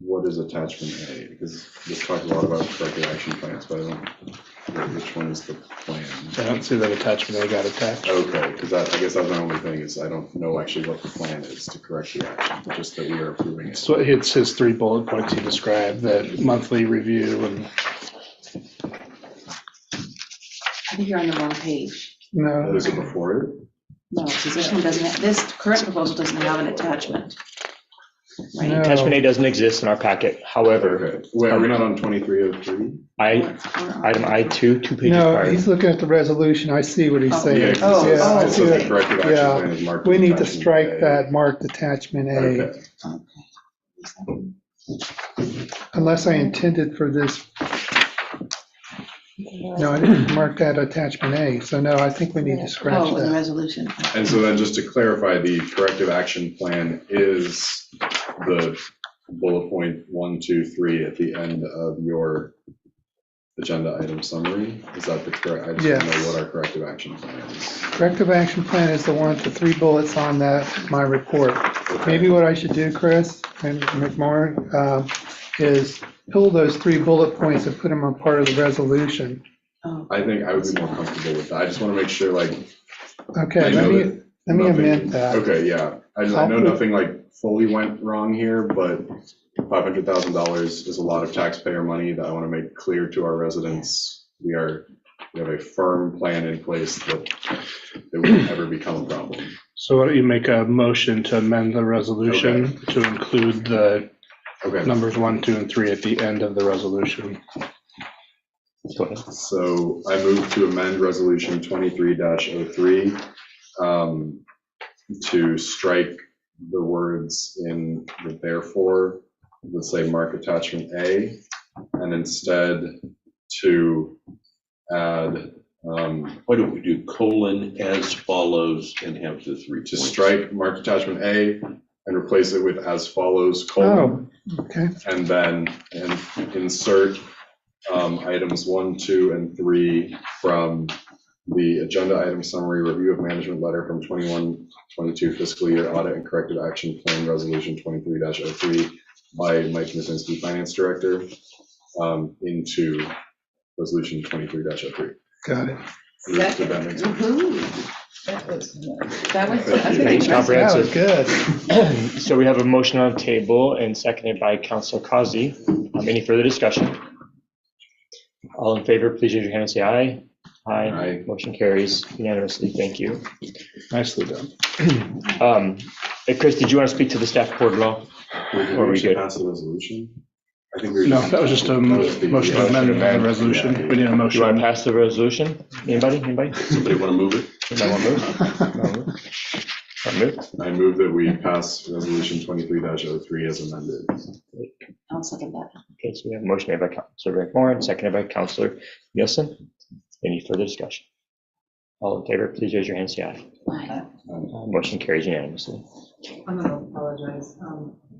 What is attachment A? Because this talks a lot about corrective action plans, but I don't know which one is the plan. I don't see that attachment A got attached. Okay, because I guess that's my only thing, is I don't know actually what the plan is to correct the action, just that we are approving it. So it's his 3 bullet points he described, that monthly review and. I think you're on the wrong page. No. Is it before it? No, because this one doesn't, this current proposal doesn't have an attachment. Right? No. Attachment A doesn't exist in our packet. However, Okay, wait, are we not on 2303? item I2, 2 pages No, prior. he's looking at the resolution. I see what he's Oh. saying. Yeah, 'cause it Yeah, I says see the that. corrective action Yeah. plan is marked We as need to attachment strike A. that marked attachment A, Okay. unless I intended for this. No, I didn't mark that attachment A, so no, I think we need to scratch Oh, the that. resolution. And so then just to clarify, the corrective action plan is the bullet point 1, 2, 3 at the end of your agenda item summary? Is that the correct? I just want to Yes. know what our corrective action plan is. Corrective action plan is the one with the 3 bullets on that, my report. Maybe what I should do, Chris and McMorrin, is pull those 3 bullet points and put them on part of the resolution. I think I would be more comfortable with that. I just want to make sure, Okay, I let know me that amend that. Okay, yeah. I know nothing fully went wrong here, but $500,000 is a lot of taxpayer money that I want to make clear to our residents. We have a firm plan in place that it will never become a problem. So why don't you make a motion to amend the resolution to include the numbers 1, 2, and 3 at the end of the resolution? So I move to amend resolution 23-03 to strike the words in the therefore, let's say mark attachment A, and instead to add. Why don't we do colon as follows and have the 3 To points? strike mark attachment A and replace it with as follows colon. Oh, okay. And then insert items 1, 2, and 3 from the agenda item summary, review of management letter from 21-22 fiscal year audit and corrective action plan resolution 23-03 by Mike Mazinski, finance director, into resolution 23-03. Got it. Did that make sense? That was Thanks, comprehensive. That was good. So we have a motion on the table and seconded by Councilor Causey. Any further discussion? All in favor, please raise your hand and say aye. Aye. Motion carries unanimously. Thank you. Nicely done. Chris, did you want to speak to the staff report at all? Or we should pass the resolution? I think No, that was just a motion to amend the resolution. We need a motion. You want to pass the resolution? Anybody? Somebody want to move it? I move that we pass resolution 23-03 as amended. I'll second that. Okay, so we have a motion made by Councilor McMorrin, seconded by Councilor Nielsen. Any further discussion? All in favor, please raise your hand and say aye. Aye. Motion carries unanimously. I'm gonna apologize.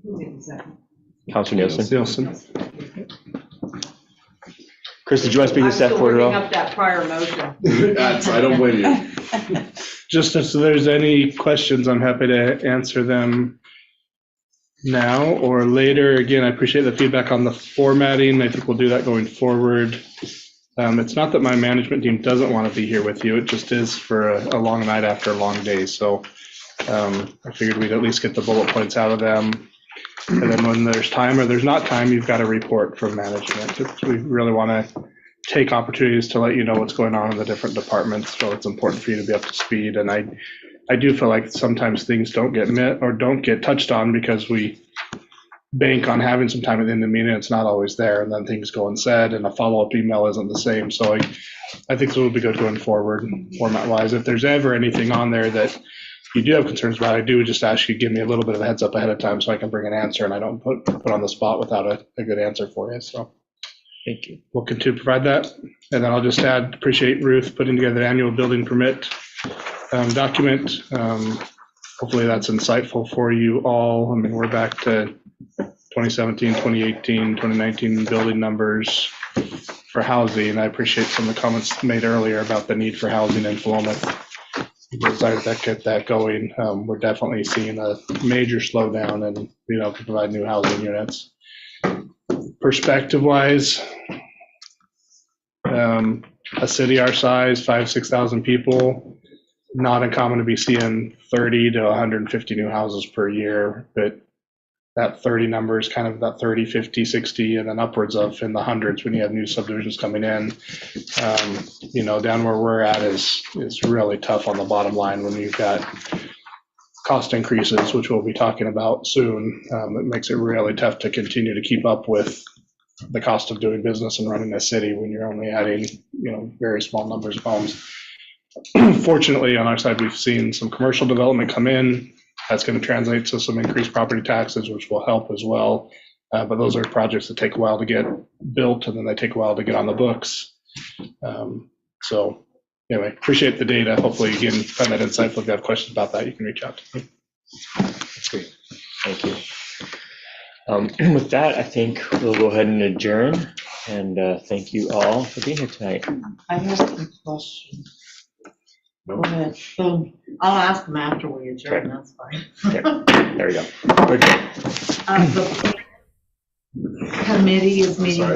Who made the second? Councilor Nielsen. Chris, did you want to speak to staff I'm report still at working all? up that prior motion. I don't blame you. Just if there's any questions, I'm happy to answer them now or later. Again, I appreciate the feedback on the formatting. I think we'll do that going forward. It's not that my management team doesn't want to be here with you, it just is for a long night after a long day. So I figured we'd at least get the bullet points out of them. And then when there's time or there's not time, you've got a report from management. We really want to take opportunities to let you know what's going on in the different departments. So it's important for you to be up to speed. And I do feel like sometimes things don't get met or don't get touched on because we bank on having some time at the end of the meeting. It's not always there. And then things go unsaid and a follow-up email isn't the same. So I think it will be good going forward format wise. If there's ever anything on there that you do have concerns about, I do just ask you to give me a little bit of a heads up ahead of time so I can bring an answer and I don't put on the spot without a good answer for you. So Thank you. we'll continue to provide that. And then I'll just add, appreciate Ruth putting together the annual building permit document. Hopefully that's insightful for you all. I mean, we're back to 2017, 2018, 2019 building numbers for housing. I appreciate some of the comments made earlier about the need for housing in Philomath. We're excited to get that going. We're definitely seeing a major slowdown and being able to provide new housing units. Perspective-wise, a city our size, 5,000-6,000 people, not uncommon to be seeing 30 to 150 new houses per year, but that 30 number is kind of that 30, 50, 60, and then upwards of in the hundreds when you have new subdivisions coming in. Down where we're at is really tough on the bottom line when you've got cost increases, which we'll be talking about soon. It makes it really tough to continue to keep up with the cost of doing business and running a city when you're only adding, very small numbers of homes. Fortunately, on our side, we've seen some commercial development come in. That's going to translate to some increased property taxes, which will help as well. But those are projects that take a while to get built, and then they take a while to get on the books. So anyway, appreciate the data. Hopefully, again, find that insightful. If you have questions about that, you can reach out to me. That's great. Thank you. With that, I think we'll go ahead and adjourn. And thank you all for being here tonight. I have a question. Go ahead. I'll ask them after we adjourn, that's fine. Okay. There we go. Okay. The committee is meeting tomorrow.